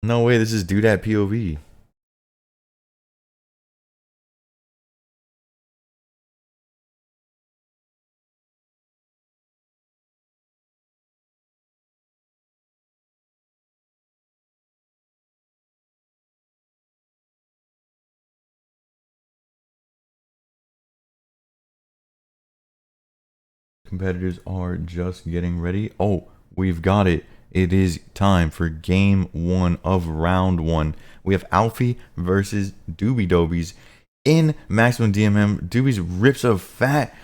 No way, this is Dude POV. Competitors are just getting ready. Oh, we've got it. It is time for game 1 of round 1. We have Alfie versus Doobie Dobies in maximum DMM. Doobies rips a fat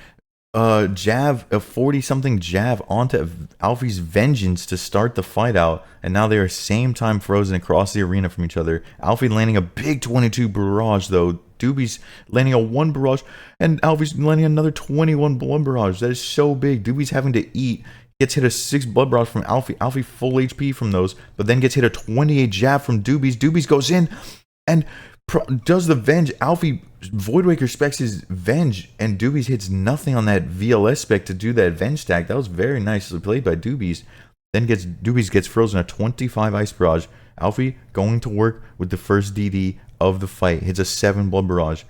jab, a 40-something jab onto Alfie's Vengeance to start the fight out, and now they are same time frozen across the arena from each other. Alfie landing a big 22 barrage though. Doobie's landing a 1 barrage, and Alfie's landing another 21 blood barrage. That is so big. Doobie's having to eat. Gets hit a 6 blood barrage from Alfie. Alfie full HP from those, but then gets hit a 28 jab from Doobies. Doobies goes in and does the Venge. Alfie Voidwaker specs his Venge, and Doobies hits nothing on that VLS spec to do that Venge stack. That was very nicely played by Doobies. Then Doobies gets frozen a 25 Ice Barrage. Alfie going to work with the first DD of the fight. Hits a 7 blood barrage.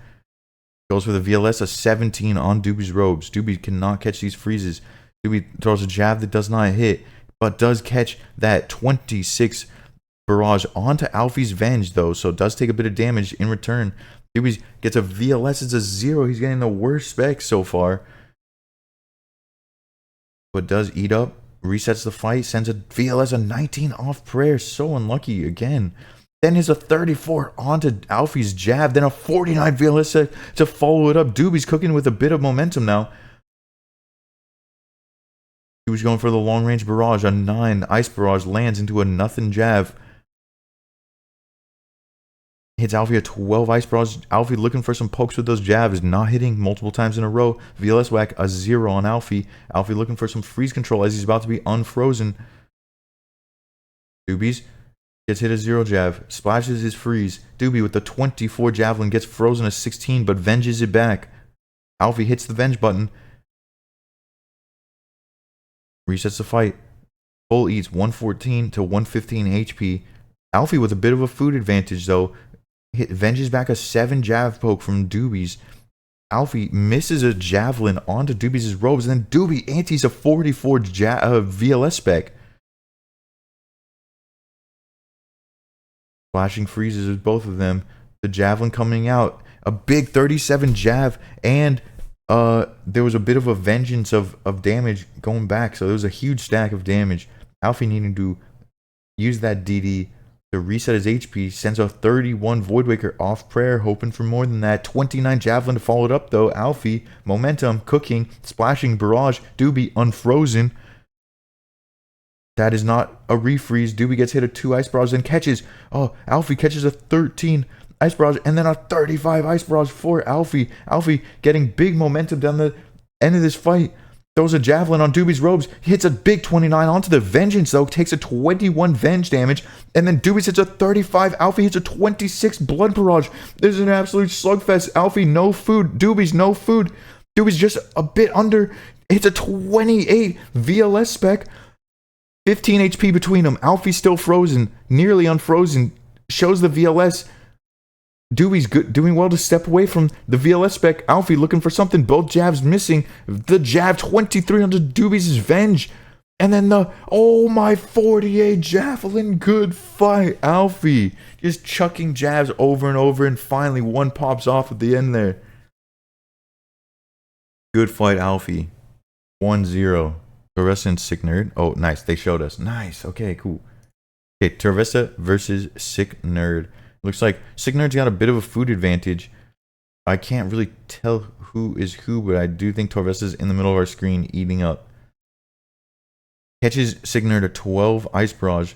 Goes for the VLS, a 17 on Doobie's robes. Doobie cannot catch these freezes. Doobie throws a jab that does not hit, but does catch that 26 barrage onto Alfie's Venge though, so it does take a bit of damage in return. Doobie gets a VLS, it's a 0. He's getting the worst spec so far, but does eat up, resets the fight, sends a VLS, a 19 off prayer. So unlucky again. Then is a 34 onto Alfie's jab, then a 49 VLS to follow it up. Doobie's cooking with a bit of momentum now. He was going for the long range barrage, a 9 ice barrage lands into a nothing jab. Hits Alfie a 12 ice barrage. Alfie looking for some pokes with those jabs, not hitting multiple times in a row. VLS whack, a 0 on Alfie. Alfie looking for some freeze control as he's about to be unfrozen. Doobies gets hit a 0 jab, splashes his freeze. Doobie with the 24 javelin gets frozen a 16, but venges it back. Alfie hits the Venge button. Resets the fight. Full eats 114 to 115 HP. Alfie with a bit of a food advantage though. Venges back a 7 jab poke from Doobies. Alfie misses a javelin onto Doobies' robes, and then Doobie antis a 44 VLS spec. Flashing freezes with both of them. The javelin coming out. A big 37 jab, and there was a bit of a vengeance of damage going back, so there was a huge stack of damage. Alfie needing to use that DD to reset his HP, sends a 31 Voidwaker off prayer, hoping for more than that. 29 javelin to follow it up though. Alfie, momentum, cooking, splashing barrage. Doobie unfrozen. That is not a refreeze. Doobie gets hit a 2 ice barrage, then catches. Oh, Alfie catches a 13 ice barrage, and then a 35 ice barrage for Alfie. Alfie getting big momentum down the end of this fight. Throws a javelin on Doobie's robes. He hits a big 29 onto the Vengeance though. Takes a 21 Venge damage. And then Doobie hits a 35. Alfie hits a 26 blood barrage. This is an absolute slugfest. Alfie no food. Doobie's no food. Doobie's just a bit under. Hits a 28 VLS spec. 15 HP between them. Alfie's still frozen. Nearly unfrozen. Shows the VLS. Doobie's doing well to step away from the VLS spec. Alfie looking for something. Both jabs missing. The jab 23 onto Doobie's Venge. And then the, oh my, 48 javelin. Good fight. Alfie just chucking jabs over and over. And finally one pops off at the end there. Good fight, Alfie. 1-0. Tervesta and Sick Nerd. Oh, nice. They showed us. Nice. Okay, cool. Okay, Tervesta versus Sick Nerd. Looks like Sick Nerd's got a bit of a food advantage. I can't really tell who is who, but I do think Tervesta's in the middle of our screen eating up. Catches Sick Nerd a 12 ice barrage.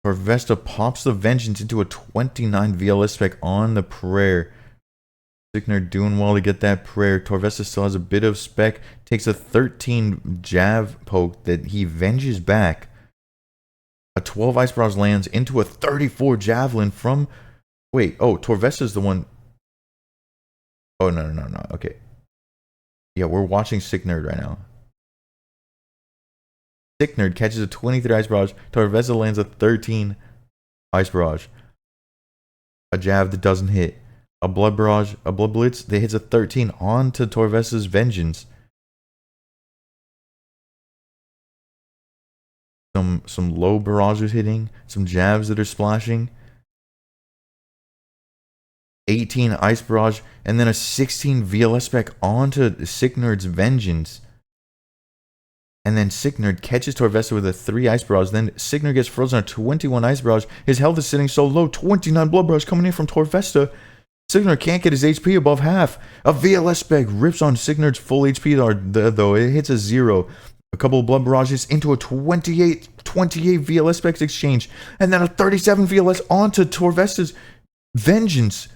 Tervesta pops the Vengeance into a 29 VLS spec on the prayer. Sick Nerd doing well to get that prayer. Tervesta still has a bit of spec. Takes a 13 jab poke that he venges back. A 12 ice barrage lands into a 34 javelin from... Wait, oh, Tervesta's the one... Oh, no. Okay. Yeah, we're watching Sick Nerd right now. Sick Nerd catches a 23 ice barrage. Tervesta lands a 13. Ice Barrage. A Jav that doesn't hit. A Blood Barrage, a Blood Blitz that hits a 13 onto Torvesta's Vengeance. Some low barrages hitting, some jabs that are splashing. 18 Ice Barrage, and then a 16 VLS spec onto Sick Nerd's Vengeance. And then Sick Nerd catches Torvesta with a 3 Ice Barrage. Then Sick Nerd gets frozen on a 21 Ice Barrage. His health is sitting so low. 29 Blood Barrage coming in from Torvesta. Sick Nerd can't get his HP above half. A VLS spec rips on Sick Nerd's full HP though. It hits a 0. A couple of Blood Barrages into a 28 VLS specs exchange. And then a 37 VLS onto Torvesta's Vengeance.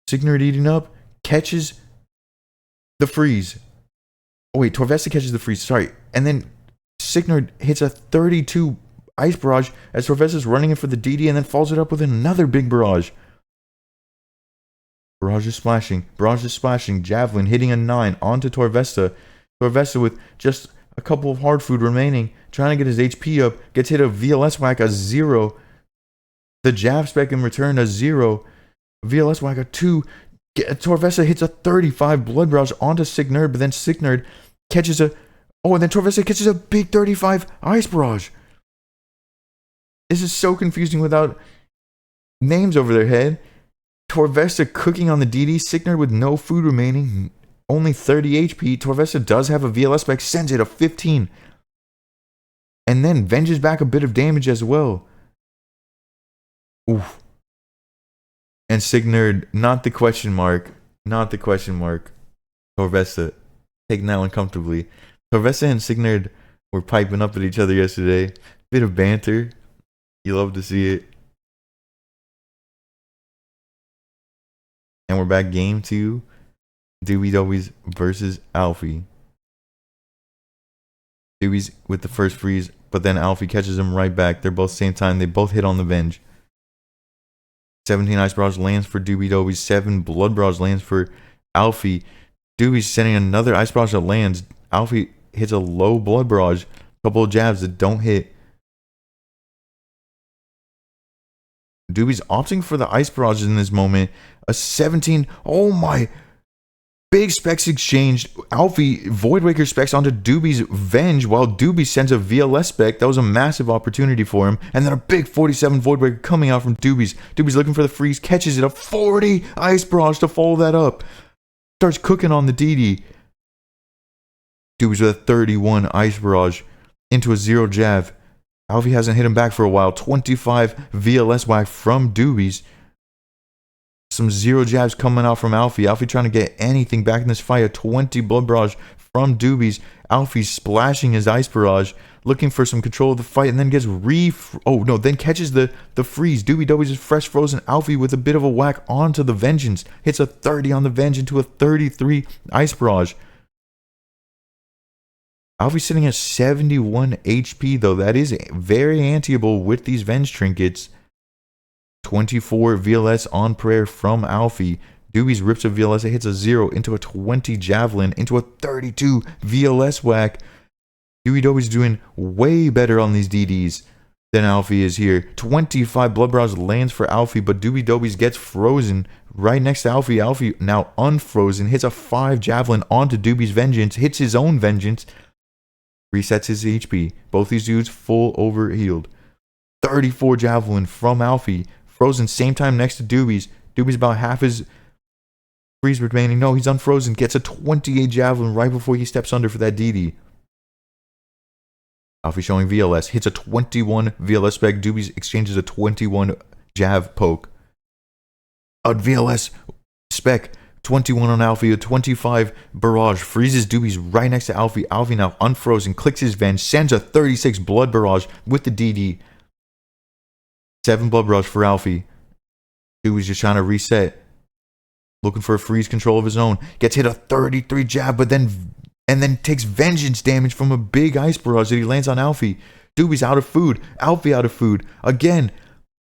Sick Nerd eating up. Catches the freeze. Oh wait, Torvesta catches the freeze. Sorry. And then Sick Nerd hits a 32 Ice Barrage as Torvesta's running in for the DD and then follows it up with another big barrage. Barrage is splashing. Javelin hitting a 9 onto Torvesta. Torvesta with just a couple of hard food remaining, trying to get his HP up, gets hit a VLS whack, a 0. The Jav spec in return, a 0. VLS whack, a 2. Torvesta hits a 35 Blood Barrage onto Sick Nerd, but then Sick Nerd catches a... Oh, and then Torvesta catches a big 35 Ice Barrage. This is so confusing without names over their head. Torvesta cooking on the DD, Sick Nerd with no food remaining, only 30 HP. Torvesta does have a VLS spec, sends it a 15. And then venges back a bit of damage as well. Oof. And Sick Nerd, not the question mark. Torvesta, taking that one comfortably. Torvesta and Sick Nerd were piping up at each other yesterday. Bit of banter. You love to see it. And we're back game 2. Doobie versus Alfie. Doobie's with the first freeze, but then Alfie catches him right back. They're both same time. They both hit on the Venge. 17 Ice Barrage lands for Doobie. 7 Blood Barrage lands for Alfie. Doobie's sending another Ice Barrage that lands. Alfie hits a low Blood Barrage. A couple of jabs that don't hit. Doobie's opting for the Ice Barrages in this moment. A 17. Oh my. Big specs exchanged. Alfie Voidwaker specs onto Doobie's Venge while Doobie sends a VLS spec. That was a massive opportunity for him. And then a big 47 Voidwaker coming out from Doobie's. Doobie's looking for the freeze. Catches it. A 40 Ice Barrage to follow that up. Starts cooking on the DD. Doobie's with a 31 Ice Barrage into a 0 Jav. Alfie hasn't hit him back for a while. 25 VLS whack from Doobie's. Some 0 jabs coming out from Alfie. Alfie trying to get anything back in this fight. A 20 Blood Barrage from Doobie's. Alfie splashing his Ice Barrage, looking for some control of the fight, and then gets then catches the freeze. Doobie's is fresh frozen. Alfie with a bit of a whack onto the Vengeance. Hits a 30 on the Venge into a 33 Ice Barrage. Alfie's sitting at 71 HP though. That is very anti-able with these Venge trinkets. 24 VLS on prayer from Alfie. Doobie's rips a VLS. It hits a 0 into a 20 Javelin into a 32 VLS whack. Doobie's doing way better on these DDs than Alfie is here. 25 Blood Barrage lands for Alfie, but Doobie's gets frozen right next to Alfie. Alfie now unfrozen. Hits a 5 Javelin onto Doobie's Vengeance. Hits his own Vengeance. Resets his HP. Both these dudes full overhealed. 34 Javelin from Alfie. Frozen same time next to Doobie's. Doobie's about half his freeze remaining. No, he's unfrozen. Gets a 28 Javelin right before he steps under for that DD. Alfie showing VLS. Hits a 21 VLS spec. Doobie's exchanges a 21 Jav poke. A VLS spec. 21 on Alfie. A 25 Barrage. Freezes Doobie's right next to Alfie. Alfie now unfrozen. Clicks his Venge. Sends a 36 Blood Barrage with the DD. 7 Blood Barrage for Alfie. Doobie's just trying to reset. Looking for a freeze control of his own. Gets hit a 33 jab, but then takes Vengeance damage from a big Ice Barrage that he lands on Alfie. Doobie's out of food. Alfie out of food. Again,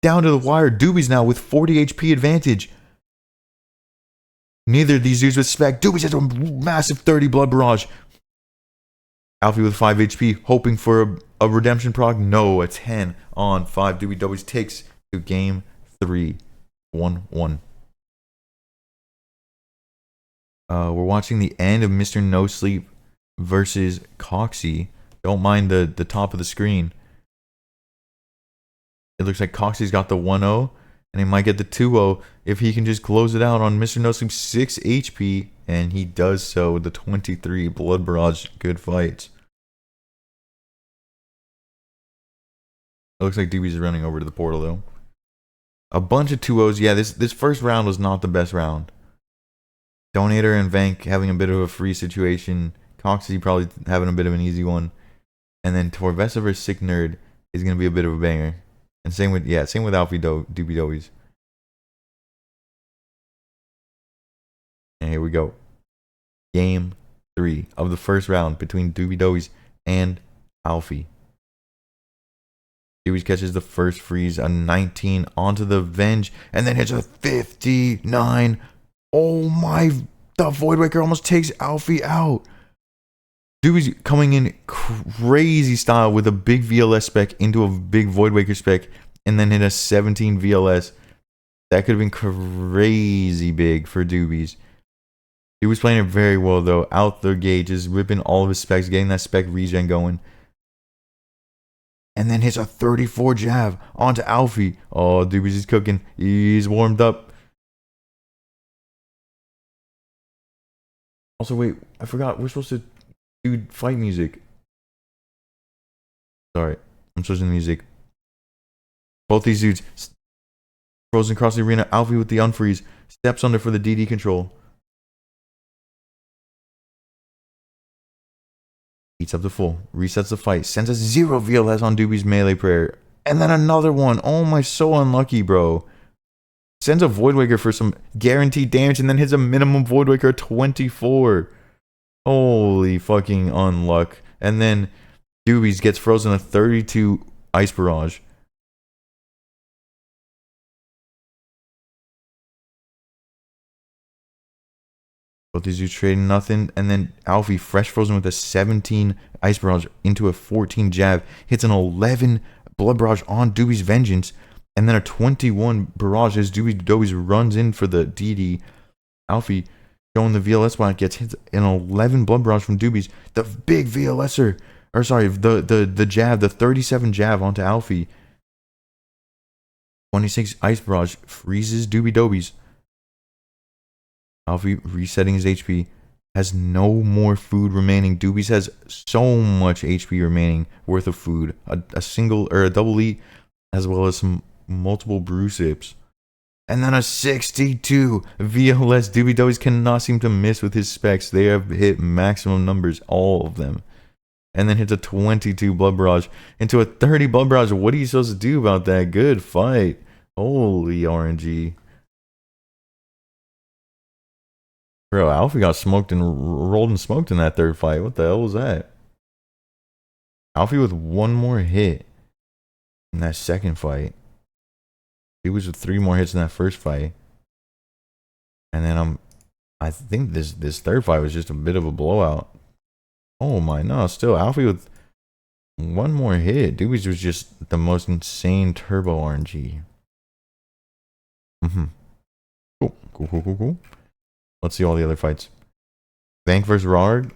down to the wire. Doobie's now with 40 HP advantage. Neither of these dudes with spec. Doobie's has a massive 30 Blood Barrage. Alfie with 5 HP, hoping for A redemption proc? No, a 10 on 5. Doobie Dobies takes to game 3. 1-1. We're watching the end of Mr. No Sleep versus Coxie. Don't mind the top of the screen. It looks like Coxie's got the 1-0, and he might get the 2-0 if he can just close it out on Mr. No Sleep's 6 HP, and he does so with the 23 Blood Barrage. Good fights. It looks like Doobie's running over to the portal, though. A bunch of 2-0s. Yeah, this first round was not the best round. Donator and Vank having a bit of a free situation. Coxie probably having a bit of an easy one. And then Torvesta versus Sick Nerd is going to be a bit of a banger. And same with Alfie Doobie Dobies. And here we go. Game 3 of the first round between Doobie Dobies and Alfie. Doobies catches the first freeze, a 19 onto the Venge, and then hits a 59. Oh my, the Voidwaker almost takes Alfie out. Doobie's coming in crazy style with a big VLS spec into a big Voidwaker spec, and then hit a 17 VLS. That could have been crazy big for Doobies. He was playing it very well though, out the gate, just ripping all of his specs, getting that spec regen going. And then hits a 34 jab onto Alfie. Oh, Doobies is cooking. He's warmed up. Also, wait, I forgot. We're supposed to do fight music. Sorry, I'm switching the music. Both these dudes frozen across the arena. Alfie with the unfreeze. Steps under for the DD control. Eats up the full. Resets the fight. Sends a 0 VLS on Doobie's melee prayer. And then another one. Oh my, so unlucky, bro. Sends a Voidwaker for some guaranteed damage and then hits a minimum Voidwaker 24. Holy fucking unluck. And then Doobies gets frozen a 32 Ice Barrage. Both these dudes trading nothing. And then Alfie fresh frozen with a 17 Ice Barrage into a 14 jab. Hits an 11 Blood Barrage on Doobie's Vengeance. And then a 21 Barrage as Doobie runs in for the DD. Alfie showing the VLS spot, gets hit an 11 Blood Barrage from Doobies. The big VLSer. Or sorry, the jab, the 37 jab onto Alfie. 26 Ice Barrage freezes Doobie Dobies. Alfie resetting his HP. Has no more food remaining. Doobies has so much HP remaining worth of food. A single or a double E, as well as some multiple brew sips. And then a 62 VLS. Doobie Dobies cannot seem to miss with his specs. They have hit maximum numbers, all of them. And then hits a 22 Blood Barrage into a 30 Blood Barrage. What are you supposed to do about that? Good fight. Holy RNG. Bro, Alfie got smoked and rolled and smoked in that third fight. What the hell was that? Alfie with one more hit in that second fight. He was with 3 more hits in that first fight. And then I think this third fight was just a bit of a blowout. Oh my, no, still Alfie with one more hit. Doobies was just the most insane turbo RNG. Cool. Let's see all the other fights. Vank versus Rard.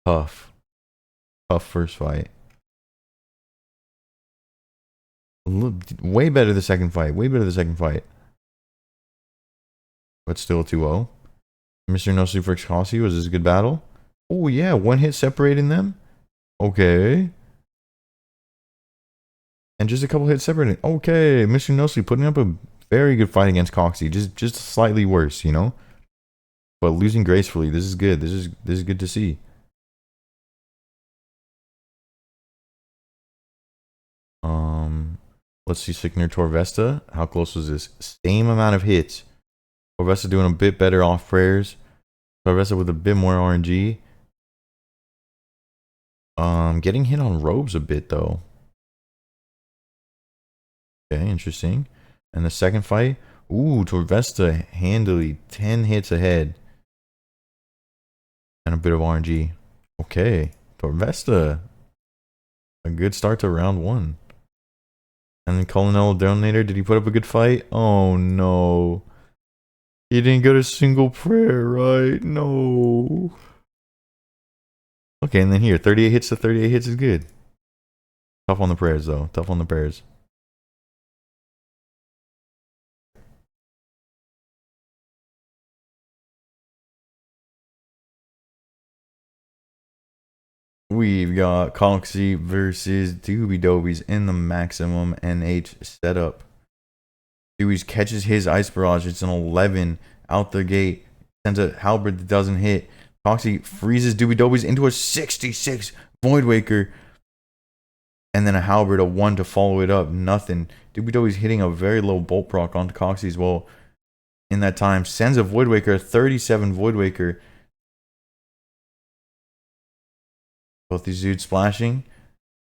Tough first fight. Way better the second fight. But still 2-0. Mr. No Sleep versus Coxie. Was this a good battle? Oh yeah, 1 hit separating them. Okay. And just a couple hits separating. Okay, Mr. No Sleep putting up a very good fight against Coxie. Just slightly worse, you know? But losing gracefully. This is good. This is good to see. Let's see Sickner Torvesta. How close was this? Same amount of hits. Torvesta doing a bit better off prayers. Torvesta with a bit more RNG. Getting hit on robes a bit though. Okay, interesting. And the second fight, ooh, Torvesta handily 10 hits ahead. And a bit of RNG. Okay, Torvesta A good start to round 1. And then Colonel Donator, did he put up a good fight? Oh no. He didn't get a single prayer, right? No. Okay, and then here, 38 hits to 38 hits is good. Tough on the prayers, though. Tough on the prayers. We've got Coxie versus Doobie Dobies in the maximum NH setup. Dewey's catches his Ice Barrage. It's an 11 out the gate. Sends a halberd that doesn't hit. Coxie freezes Doobie Dobies into a 66 Void Waker. And then a halberd, a 1 to follow it up. Nothing. Doobie Dobies hitting a very low bolt proc onto Coxie as well. In that time, sends a Void Waker, 37 Void Waker. Both these dudes splashing.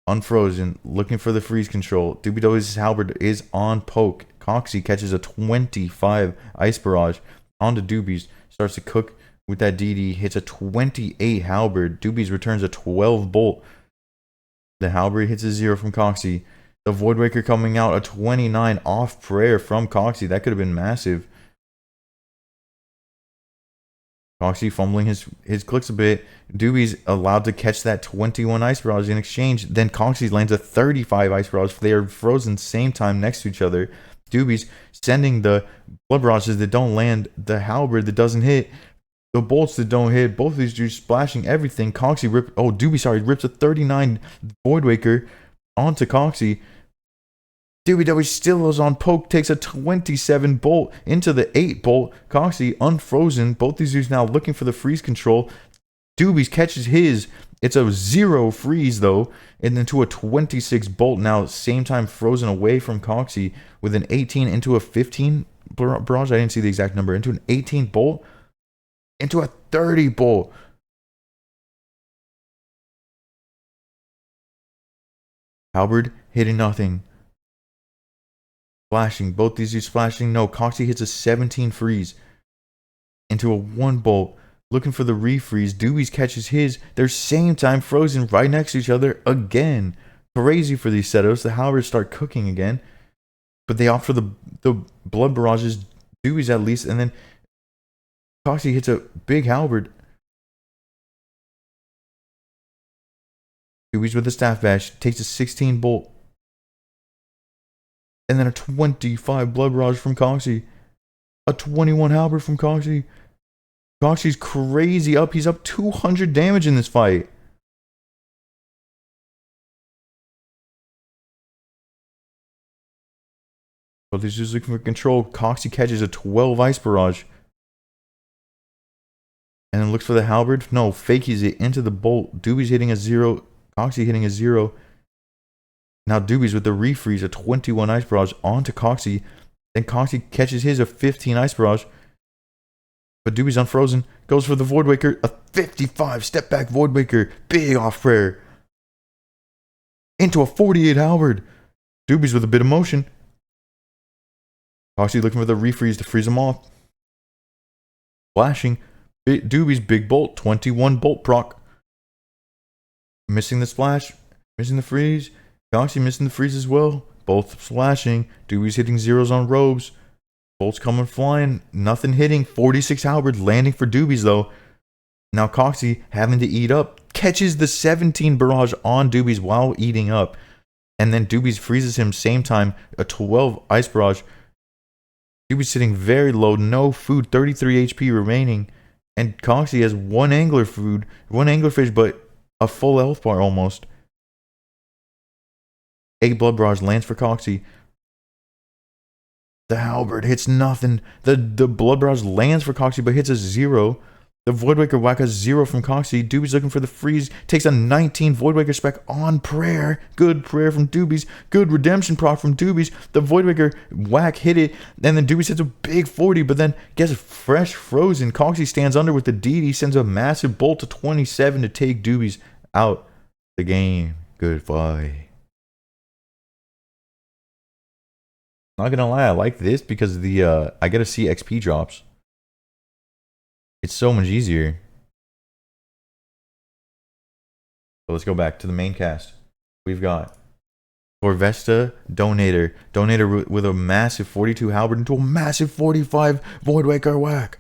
Unfrozen, looking for the freeze control. Doobie Dobies' halberd is on poke. Coxie catches a 25 Ice Barrage onto Doobies. Starts to cook with that DD. Hits a 28 halberd. Doobies returns a 12 bolt. The halberd hits a 0 from Coxie. The Void Waker coming out, a 29 off prayer from Coxie. That could have been massive. Coxie fumbling his clicks a bit. Doobie's allowed to catch that 21 Ice Barrage in exchange. Then Coxie lands a 35 Ice Barrage. They are frozen same time next to each other. Doobie's sending the Blood Barrages that don't land, the halberd that doesn't hit, the bolts that don't hit. Both of these dudes splashing everything. Coxie rips a 39 Void Waker onto Coxie. Doobie Doobie still is on poke, takes a 27 bolt into the 8 bolt. Coxie unfrozen. Both these dudes now looking for the freeze control. Doobies catches his. It's a 0 freeze though, and then to a 26 bolt now, same time frozen away from Coxie with an 18 into a 15 barrage. I didn't see the exact number. Into an 18 bolt, into a 30 bolt. Halberd hitting nothing. Splashing. Both these dudes splashing. No, Coxie hits a 17 freeze into a 1 bolt. Looking for the refreeze. Doobies catches his. They're same time frozen right next to each other again. Crazy for these setups. The halberds start cooking again. But they opt for the blood barrages. Doobies at least. And then Coxie hits a big halberd. Doobies with the staff bash. Takes a 16 bolt. And then a 25 blood barrage from Coxie. A 21 halberd from Coxie. Coxie's crazy up. He's up 200 damage in this fight. But he's just looking for control. Coxie catches a 12 Ice Barrage. And then looks for the halberd. No, fakies it into the bolt. Doobie's hitting a 0. Coxie hitting a 0. Now Doobie's with the refreeze, a 21 Ice Barrage onto Coxie. Then Coxie catches his, a 15 Ice Barrage. But Doobie's unfrozen. Goes for the Void Waker. A 55 step back Void Waker. Big off prayer. Into a 48 halberd. Doobie's with a bit of motion. Coxie looking for the refreeze to freeze him off. Flashing. Doobie's big bolt. 21 bolt proc. Missing the splash. Missing the freeze. Coxie missing the freeze as well. Both splashing. Doobie's hitting 0s on robes. Bolts coming flying. Nothing hitting. 46 halberd landing for Doobies though. Now Coxie having to eat up. Catches the 17 barrage on Doobies while eating up. And then Doobies freezes him same time. A 12 Ice Barrage. Doobie's sitting very low. No food. 33 HP remaining. And Coxie has 1 angler food. 1 anglerfish but a full health bar almost. 8 blood barrage lands for Coxie. The halberd hits nothing. The blood barrage lands for Coxie but hits a 0. The Void Waker whack a 0 from Coxie. Doobie's looking for the freeze. Takes a 19 Void Waker spec on prayer. Good prayer from Doobies. Good redemption proc from Doobies. The Void Waker whack hit it. And then Doobies hits a big 40 but then gets fresh frozen. Coxie stands under with the DD. Sends a massive bolt to 27 to take Doobies out the game. Good fight. Not gonna lie, I like this because I get to see XP drops. It's so much easier. So let's go back to the main cast. we've got Torvesta, Donator. Donator with a massive 42 halberd into a massive 45 Voidwaker whack.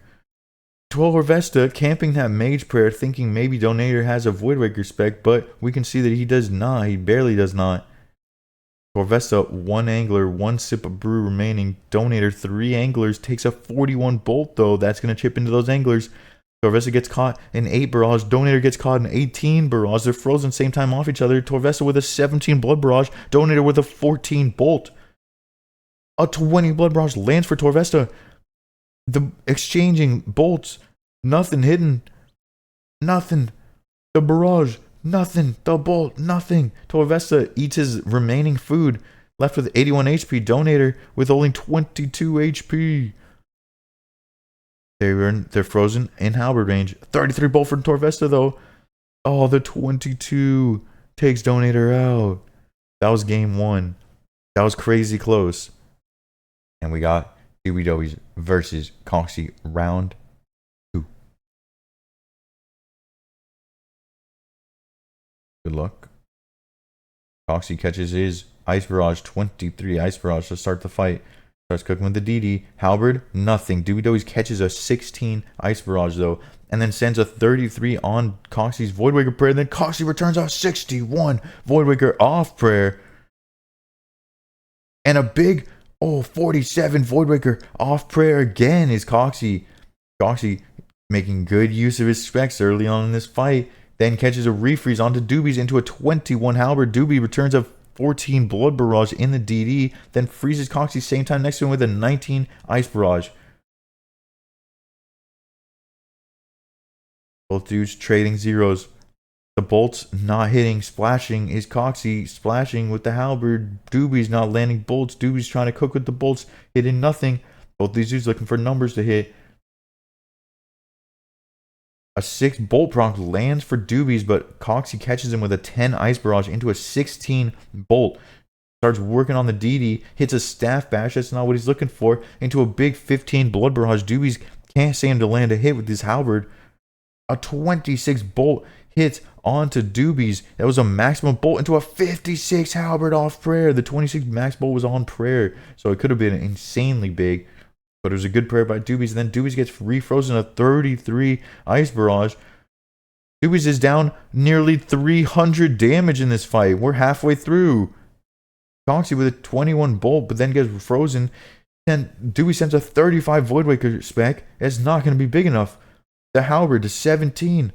Torvesta camping that Mage Prayer, thinking maybe Donator has a Voidwaker spec, but we can see that he does not. He barely does not. Torvesta, 1 angler, 1 sip of brew remaining. Donator, 3 anglers, takes a 41 bolt though. That's going to chip into those anglers. Torvesta gets caught in 8 barrage. Donator gets caught in 18 barrage. They're frozen same time off each other. Torvesta with a 17 blood barrage. Donator with a 14 bolt. A 20 blood barrage lands for Torvesta. The exchanging bolts. Nothing hidden. Nothing. The barrage. Nothing. The bolt. Nothing. Torvesta eats his remaining food. Left with 81 HP. Donator with only 22 HP. They're frozen in halberd range. 33 bolt for Torvesta though. Oh, the 22 takes Donator out. That was game 1. That was crazy close. And we got DBWs versus Coxie round 2. Good luck. Coxie catches his Ice Barrage, 23 Ice Barrage to start the fight. Starts cooking with the DD. Halberd, nothing. DBWs catches a 16 Ice Barrage though, and then sends a 33 on Coxie's Voidwaker Prayer. Then Coxie returns a 61 Voidwaker off Prayer. And a big 47 Voidwaker off Prayer again is Coxie. Coxie making good use of his specs early on in this fight. Then catches a refreeze onto Doobies into a 21 Halberd. Doobie returns a 14 Blood Barrage in the DD. Then freezes Coxie same time next to him with a 19 Ice Barrage. Both dudes trading zeros. The bolts not hitting. Splashing is Coxie splashing with the halberd. Doobie's not landing bolts. Doobie's trying to cook with the bolts, hitting nothing. Both these dudes looking for numbers to hit. A 6 bolt proc lands for Doobies, but Coxie catches him with a 10 Ice Barrage into a 16 bolt. Starts working on the DD, hits a staff bash, that's not what he's looking for, into a big 15 blood barrage. Doobies can't seem to land a hit with his halberd. A 26 bolt hits onto Doobies. That was a maximum bolt into a 56 halberd off Prayer. The 26 max bolt was on Prayer, so it could have been insanely big. But it was a good prayer by Doobies. And then Doobies gets refrozen a 33 Ice Barrage. Doobies is down nearly 300 damage in this fight. We're halfway through. Coxie with a 21 bolt, but then gets frozen. Then Doobies sends a 35 Voidwaker spec. It's not going to be big enough. The halberd to 17.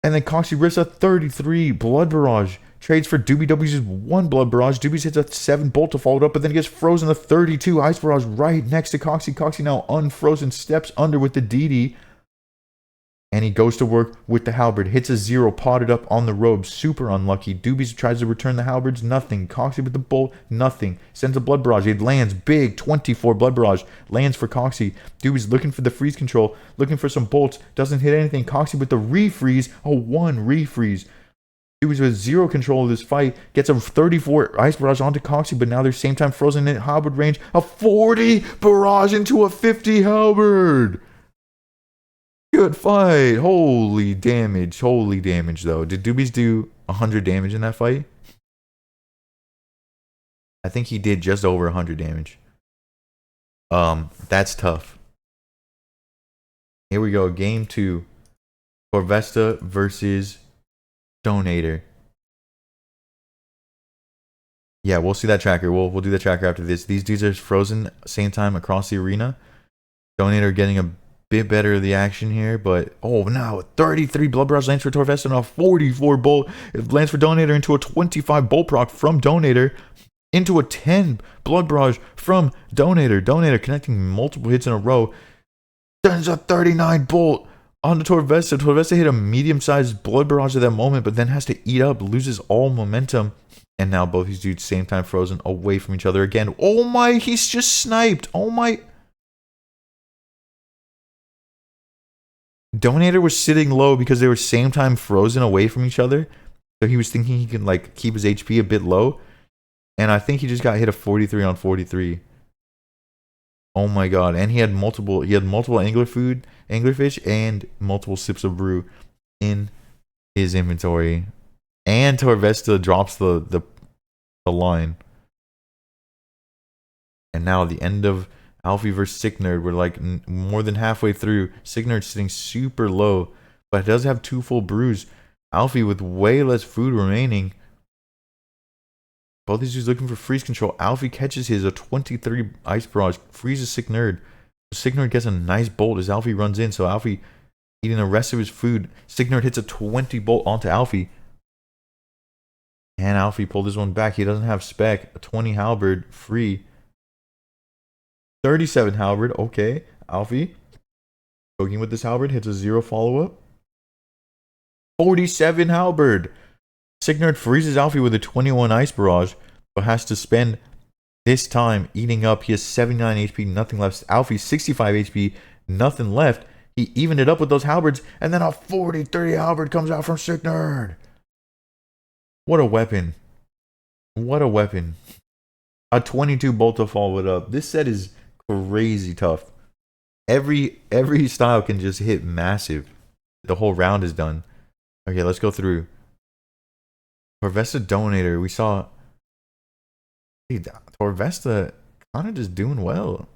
And then Coxie rips a 33 Blood Barrage. Trades for Doobie W's 1 Blood Barrage. Doobies hits a 7 bolt to follow it up, but then he gets frozen the 32 Ice Barrage right next to Coxie. Coxie now unfrozen, steps under with the DD. And he goes to work with the halberd. Hits a 0, potted up on the robe. Super unlucky. Doobies tries to return the halberds. Nothing. Coxie with the bolt. Nothing. Sends a Blood Barrage. It lands big. 24 Blood Barrage. Lands for Coxie. Doobies looking for the freeze control. Looking for some bolts. Doesn't hit anything. Coxie with the refreeze. A 1 refreeze. Doobies with 0 control of this fight. Gets a 34 Ice Barrage onto Coxie, but now they're same time frozen in halberd range. A 40 barrage into a 50 halberd. Good fight. Holy damage. Holy damage, though. Did Doobies do 100 damage in that fight? I think he did just over 100 damage. That's tough. Here we go. Game 2. Torvesta versus Donator. Yeah, we'll see that tracker. We'll do the tracker after this. These dudes are frozen same time across the arena. Donator getting a bit better of the action here, but now 33 Blood Barrage lands for Torvesta and a 44 bolt. It lands for Donator into a 25 bolt proc from Donator into a 10 Blood Barrage from Donator. Donator connecting multiple hits in a row. Sends a 39 bolt onto Torvesta. Torvesta hit a medium-sized Blood Barrage at that moment, but then has to eat up, loses all momentum. And now both these dudes same time frozen away from each other again. Oh my, he's just sniped. Oh my. Donator was sitting low because they were same time frozen away from each other. So he was thinking he can like keep his HP a bit low. And I think he just got hit a 43 on 43. Oh my god. And he had multiple anglerfish and multiple sips of brew in his inventory. And Torvesta drops the line. And now the end of Alfie versus Sicknerd. We're like more than halfway through. Sicknerd's sitting super low, but it does have 2 full brews. Alfie with way less food remaining. Both these dudes looking for freeze control. Alfie catches his, a 23 Ice Barrage, freezes Sicknerd. Sicknerd gets a nice bolt as Alfie runs in, so Alfie eating the rest of his food. Sicknerd hits a 20 bolt onto Alfie. And Alfie pulled this one back. He doesn't have spec. A 20 halberd, free. 37 halberd, okay. Alfie poking with this halberd, hits a 0 follow-up. 47 halberd. Sicknerd freezes Alfie with a 21 Ice Barrage, but has to spend this time eating up. He has 79 HP, nothing left. Alfie, 65 HP, nothing left. He evened it up with those halberds, and then a 40-30 halberd comes out from Sicknerd. What a weapon. What a weapon. A 22 bolt to follow it up. This set is crazy tough. Every style can just hit massive. The whole round is done. Okay, let's go through. Torvesta Donator, we saw. Dude, Torvesta kind of just doing well.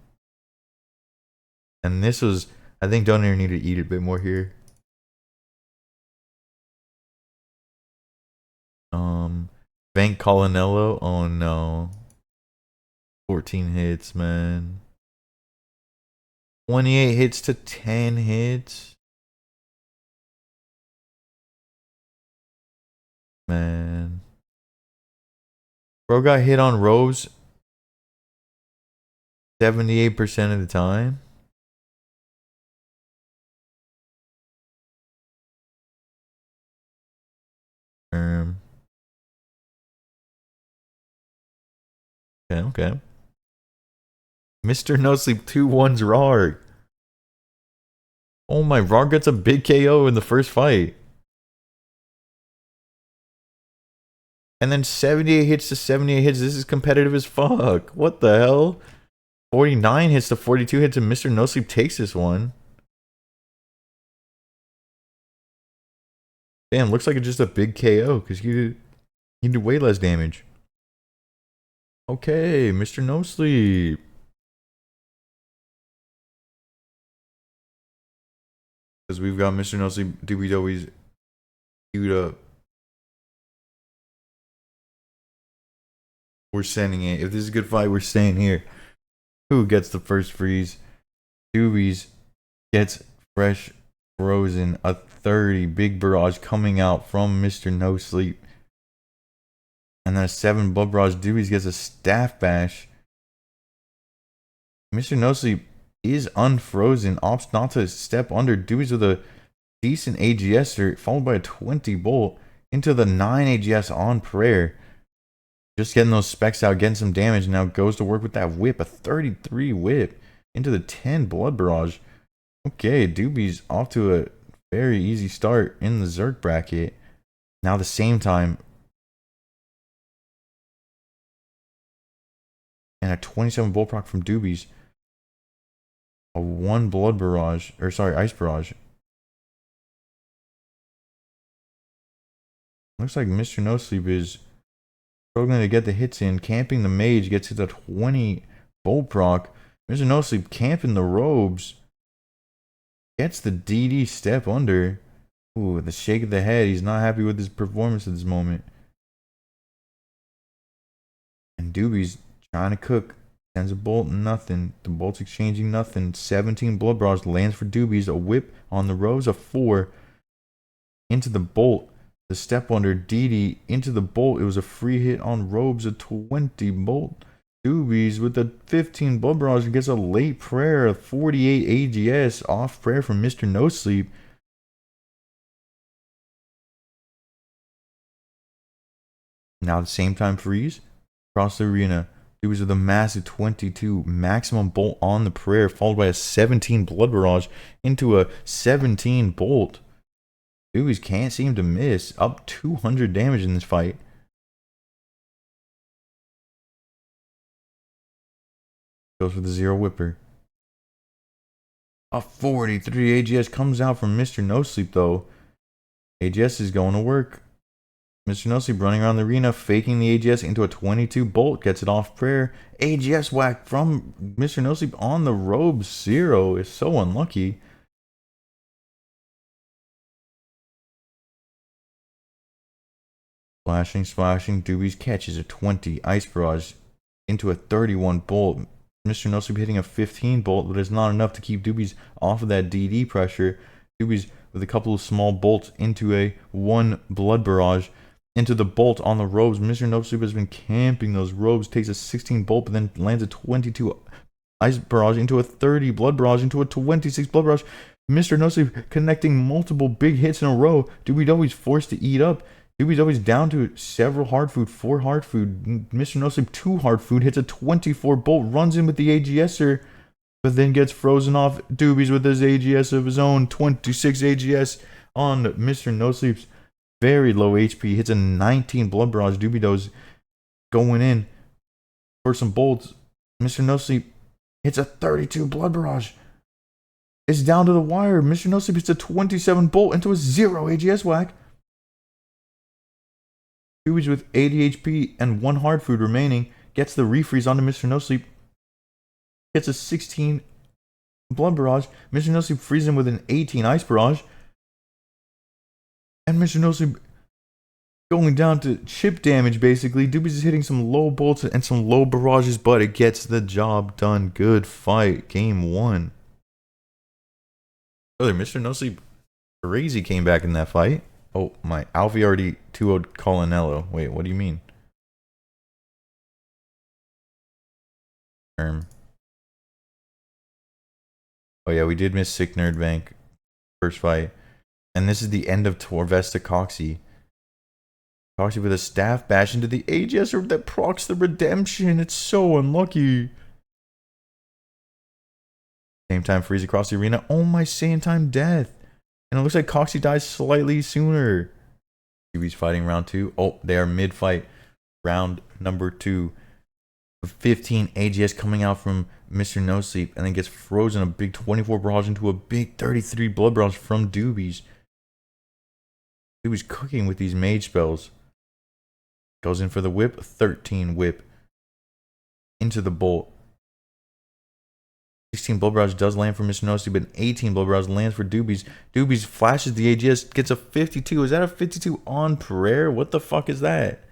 And this was, I think Donator needed to eat a bit more here. Bank Colinello, oh no. 14 hits, man. 28 hits to 10 hits. Man. Bro got hit on robes 78% of the time. Okay. Mr. No Sleep 2-1's Rarg. Oh my, Rarg gets a big KO in the first fight. And then 78 hits to 78 hits. This is competitive as fuck. What the hell? 49 hits to 42 hits, and Mr. No Sleep takes this one. Damn, looks like it's just a big KO because you do way less damage. Okay, Mr. No Sleep. Because we've got Mr. No Sleep, Doobie Dobies queued up. We're sending it. If this is a good fight, we're staying here. Who gets the first freeze? Doobies gets fresh frozen. A 30 big barrage coming out from Mr. No Sleep. And then a 7 blood barrage. Doobies gets a staff bash. Mr. No Sleep is unfrozen. Opts not to step under. Doobies with a decent AGS, followed by a 20 bolt into the 9 AGS on prayer. Just getting those specs out, getting some damage. Now goes to work with that whip. A 33 whip into the 10 blood barrage. Okay, Doobie's off to a very easy start in the Zerk bracket. Now at the same time. And a 27 bolt proc from Doobies. A 1 blood barrage. Or sorry, ice barrage. Looks like Mr. No Sleep is struggling to get the hits in. Camping the mage, gets hit a 20 bolt proc. Mr. No Sleep camping the robes. Gets the DD step under. Ooh, the shake of the head. He's not happy with his performance at this moment. And Doobie's trying to cook. Sends a bolt, nothing. The bolt's exchanging, nothing. 17 blood bars lands for Doobies. A whip on the rose, a 4. Into the bolt. The step under DD into the bolt. It was a free hit on robes, a 20 bolt. Doobies with a 15 blood barrage gets a late prayer, a 48 AGS off prayer from Mr. No Sleep. Now the same time freeze across the arena. Doobies with a massive 22 maximum bolt on the prayer, followed by a 17 blood barrage into a 17 bolt. Doobies can't seem to miss. Up 200 damage in this fight. Goes for the 0 whipper. A 43 AGS comes out from Mr. No Sleep though. AGS is going to work. Mr. No Sleep running around the arena, faking the AGS into a 22 bolt, gets it off prayer. AGS whack from Mr. No Sleep on the robe. 0 is so unlucky. Splashing. Doobies catches a 20 Ice Barrage into a 31 bolt. Mr. No Sleep hitting a 15 bolt, but it's not enough to keep Doobies off of that DD pressure. Doobies with a couple of small bolts into a 1 Blood Barrage. Into the bolt on the robes. Mr. No Sleep has been camping those robes. Takes a 16 bolt, but then lands a 22 Ice Barrage into a 30 Blood Barrage into a 26 Blood Barrage. Mr. No Sleep connecting multiple big hits in a row. Doobie always forced to eat up. Doobie's always down to several hard food, 4 hard food. Mr. No Sleep 2 hard food, hits a 24 bolt, runs in with the AGSer, but then gets frozen off. Doobies with his AGS of his own, 26 AGS on Mr. No Sleep's very low HP, hits a 19 Blood Barrage. Doobie going in for some bolts. Mr. No Sleep hits a 32 Blood Barrage. It's down to the wire. Mr. No Sleep hits a 27 bolt into a 0 AGS whack. Doobies with 80 HP and 1 hard food remaining gets the refreeze onto Mr. No Sleep. Hits a 16 Blood Barrage. Mr. No Sleep freezes him with an 18 Ice Barrage. And Mr. No Sleep going down to chip damage, basically. Doobies is hitting some low bolts and some low barrages, but it gets the job done. Good fight. Game 1. Oh, Mr. No Sleep crazy came back in that fight. Oh, my Alfie already 2-0'd Colinello. Wait, what do you mean? Oh, yeah, we did miss Sick Nerd Bank first fight. And this is the end of Torvesta Coxie. Coxie with a staff bash into the AGS that procs the redemption. It's so unlucky. Same time freeze across the arena. Oh my same time death. And it looks like Coxie dies slightly sooner. He's fighting round 2. Oh, they are mid-fight. Round number 2. 15 AGS coming out from Mr. No Sleep. And then gets frozen a big 24 barrage into a big 33 blood barrage from Doobies. Doobies cooking with these mage spells. Goes in for the whip. 13 whip. Into the bolt. 16 Blood Barrage does land for Mr. No Sleep, but an 18 Blood Barrage lands for Doobies. Doobies flashes the AGS, gets a 52. Is that a 52 on prayer? What the fuck is that?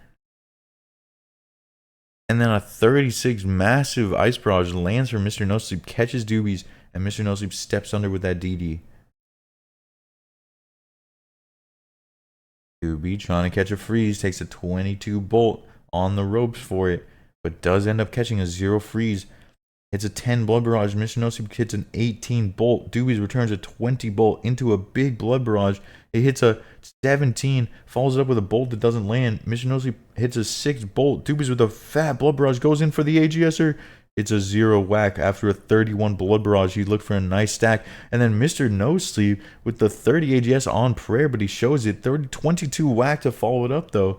And then a 36 massive Ice Barrage lands for Mr. No Sleep, catches Doobies, and Mr. No Sleep steps under with that DD. Doobie trying to catch a freeze, takes a 22 bolt on the ropes for it, but does end up catching a 0 freeze. Hits a 10 Blood Barrage. Mr. No Sleep hits an 18 bolt. Doobies returns a 20 bolt into a big Blood Barrage. It hits a 17. Follows it up with a bolt that doesn't land. Mr. No Sleep hits a 6 bolt. Doobies with a fat Blood Barrage goes in for the AGSer. It's a 0 whack after a 31 Blood Barrage. He looked for a nice stack. And then Mr. No Sleep with the 30 AGS on prayer, but he shows it. 22 whack to follow it up though.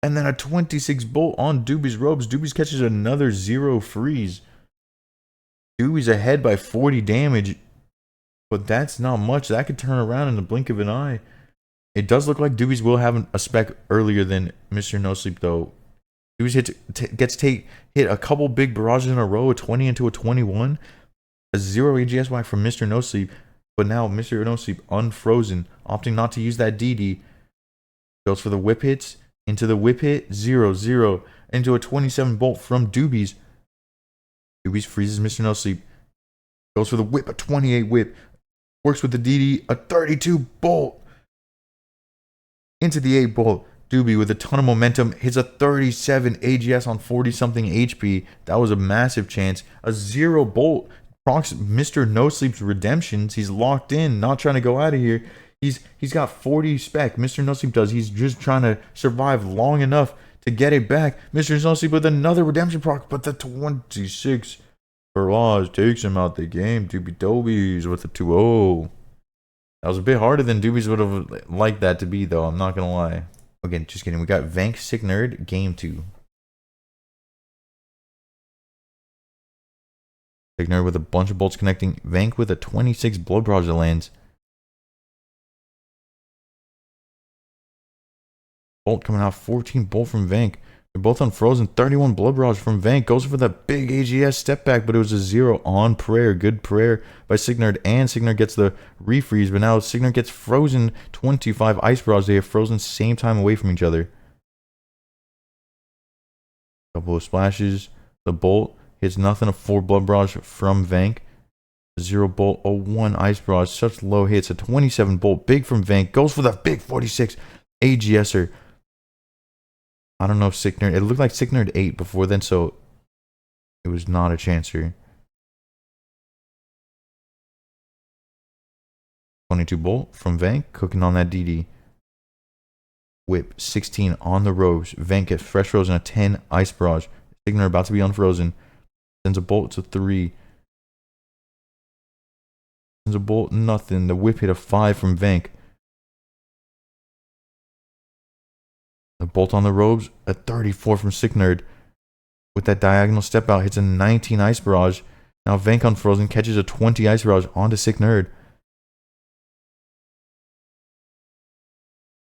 And then a 26 bolt on Doobie's robes. Doobies catches another 0 freeze. Doobie's ahead by 40 damage. But that's not much. That could turn around in the blink of an eye. It does look like Doobies will have a spec earlier than Mr. No Sleep though. Doobies hit a couple big barrages in a row. A 20 into a 21. A 0 AGS whack from Mr. No Sleep. But now Mr. No Sleep unfrozen. Opting not to use that DD. Goes for the whip hits. Into the whip hit, 0-0. Into a 27 bolt from Doobies. Doobies freezes Mr. No Sleep. Goes for the whip, a 28 whip. Works with the DD, a 32 bolt. Into the 8 bolt. Doobie with a ton of momentum. Hits a 37 AGS on 40 something HP. That was a massive chance. A 0 bolt. Procs Mr. No Sleep's redemptions. He's locked in, not trying to go out of here. He's got 40 spec. Mr. No Sleep does. He's just trying to survive long enough to get it back. Mr. No Sleep with another redemption proc, but the 26 barrage takes him out the game. Doobies with a 2-0. That was a bit harder than Doobies would have liked that to be, though. I'm not gonna lie. Okay, just kidding. We got Vank Sick Nerd game 2. Sick Nerd with a bunch of bolts connecting. Vank with a 26 blood barrage that lands. Bolt coming out. 14 Bolt from Vank. They're both unfrozen. 31 Blood Barrage from Vank. Goes for that big AGS step back, but it was a 0 on prayer. Good prayer by Signard, and Signard gets the refreeze, but now Signard gets frozen. 25 Ice Barrage. They have frozen same time away from each other. Couple of splashes. The Bolt hits nothing. A 4 Blood Barrage from Vank. 0 Bolt. A 1 Ice Barrage. Such low hits. A 27 Bolt. Big from Vank. Goes for that big 46 AGSer. I don't know if Signard... It looked like Signard 8 before then, so it was not a chancer. 22 Bolt from Vank. Cooking on that DD. Whip. 16 on the ropes. Vank gets fresh frozen. A 10 Ice Barrage. Signard about to be unfrozen. Sends a Bolt to 3. Sends a Bolt. Nothing. The whip hit a 5 from Vank. The Bolt on the robes, a 34 from Signard. With that diagonal step out, hits a 19 Ice Barrage. Now Vank unfrozen, catches a 20 Ice Barrage onto Signard.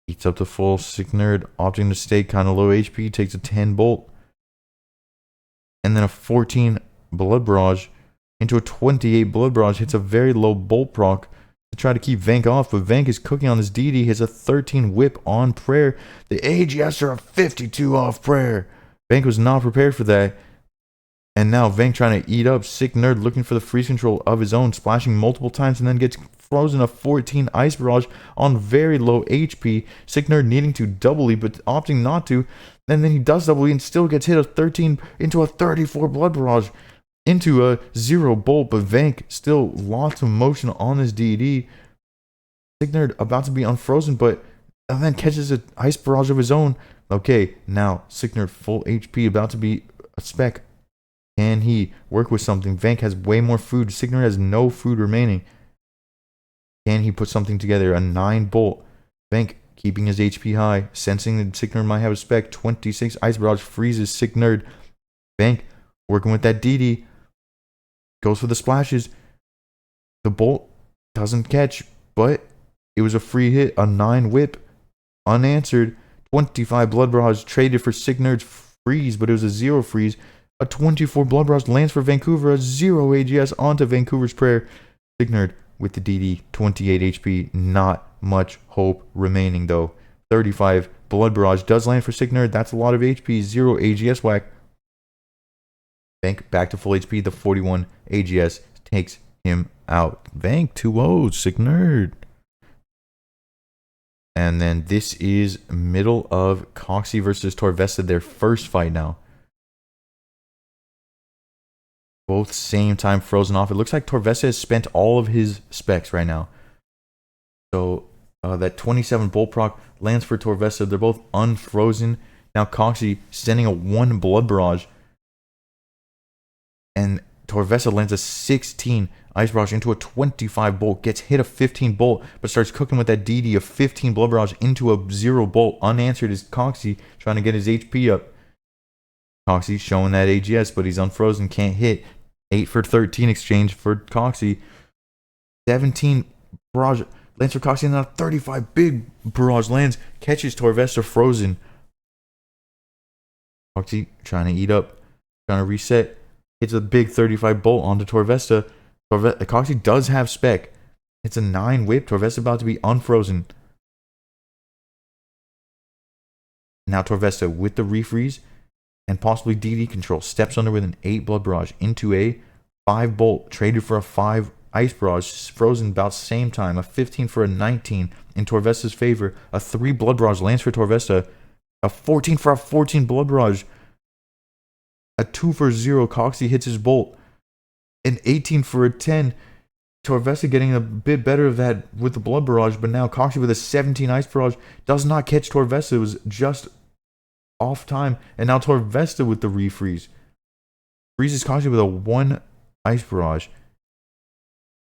Eats up the full. Signard opting to stay kind of low HP, takes a 10 Bolt. And then a 14 Blood Barrage into a 28 Blood Barrage. Hits a very low Bolt proc to try to keep Vank off, but Vank is cooking on this DD. Hits a 13 whip on prayer. The AGS are a 52 off prayer. Vank was not prepared for that. And now Vank trying to eat up Signard, looking for the freeze control of his own, splashing multiple times and then gets frozen. A 14 Ice Barrage on very low HP. Signard needing to double E, but opting not to. And then he does double E and still gets hit a 13 into a 34 Blood Barrage. Into a 0 Bolt, but Vank still lots of motion on this DD. Signard about to be unfrozen, but then catches an Ice Barrage of his own. Okay, now Signard full HP, about to be a spec. Can he work with something? Vank has way more food. Signard has no food remaining. Can he put something together? A 9 Bolt. Vank keeping his HP high, sensing that Signard might have a spec. 26 Ice Barrage freezes Signard. Vank working with that DD. Goes for the splashes. The Bolt doesn't catch, but it was a free hit. A 9 whip. Unanswered. 25 Blood Barrage traded for Signard's freeze, but it was a 0 freeze. A 24 Blood Barrage lands for Vancouver. A 0 AGS onto Vancouver's prayer. Signard with the DD. 28 HP. Not much hope remaining, though. 35 Blood Barrage does land for Signard. That's a lot of HP. 0 AGS whack. Vank back to full HP. The 41 AGS takes him out. Vank 2-0. Signard. And then this is middle of Coxie versus Torvesta. Their first fight now. Both same time frozen off. It looks like Torvesta has spent all of his specs right now. So that 27 Bolt proc lands for Torvesta. They're both unfrozen. Now Coxie sending a 1 Blood Barrage. And Torvesta lands a 16 Ice Barrage into a 25 Bolt. Gets hit a 15 Bolt, but starts cooking with that DD of 15 Blood Barrage into a 0 Bolt. Unanswered is Coxie trying to get his HP up. Coxie showing that AGS, but he's unfrozen, can't hit. 8 for 13 exchange for Coxie. 17 Barrage lands for Coxie, and then a 35 big Barrage lands. Catches Torvesta frozen. Coxie trying to eat up, trying to reset. Hits a big 35 Bolt onto Torvesta. Coxie does have spec. It's a 9 whip. Torvesta about to be unfrozen. Now Torvesta with the refreeze and possibly DD control steps under with an 8 Blood Barrage into a 5 Bolt. Traded for a 5 Ice Barrage. Frozen about same time. A 15 for a 19 in Torvesta's favor. A 3 Blood Barrage lands for Torvesta. A 14 for a 14 Blood Barrage. A 2 for 0. Coxie hits his Bolt. An 18 for a 10. Torvesta getting a bit better of that with the Blood Barrage, but now Coxie with a 17 Ice Barrage does not catch Torvesta. It was just off time. And now Torvesta with the refreeze. Freezes Coxie with a 1 Ice Barrage.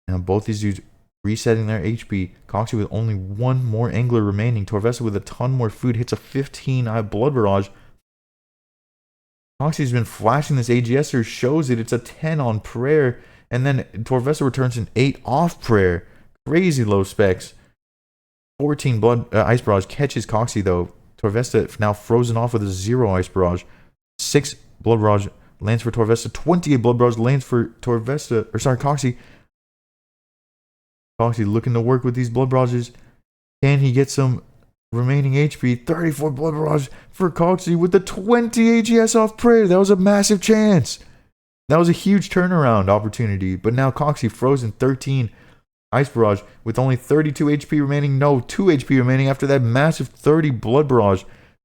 Now both these dudes resetting their HP. Coxie with only 1 more Angler remaining. Torvesta with a ton more food. Hits a 15 Blood Barrage. Coxie's been flashing this AGSer, shows it. It's a 10 on prayer. And then Torvesta returns an 8 off prayer. Crazy low specs. 14 Ice Barrage catches Coxie though. Torvesta now frozen off with a 0 Ice Barrage. 6 Blood Barrage lands for Torvesta. 28 Blood Barrage lands for Torvesta. Or sorry, Coxie. Coxie looking to work with these Blood Barrages. Can he get some remaining HP? 34 Blood Barrage for Coxie with the 20 AGS off Prayer. That was a massive chance. That was a huge turnaround opportunity. But now Coxie frozen 13 Ice Barrage with only 32 HP remaining. No, 2 HP remaining after that massive 30 Blood Barrage.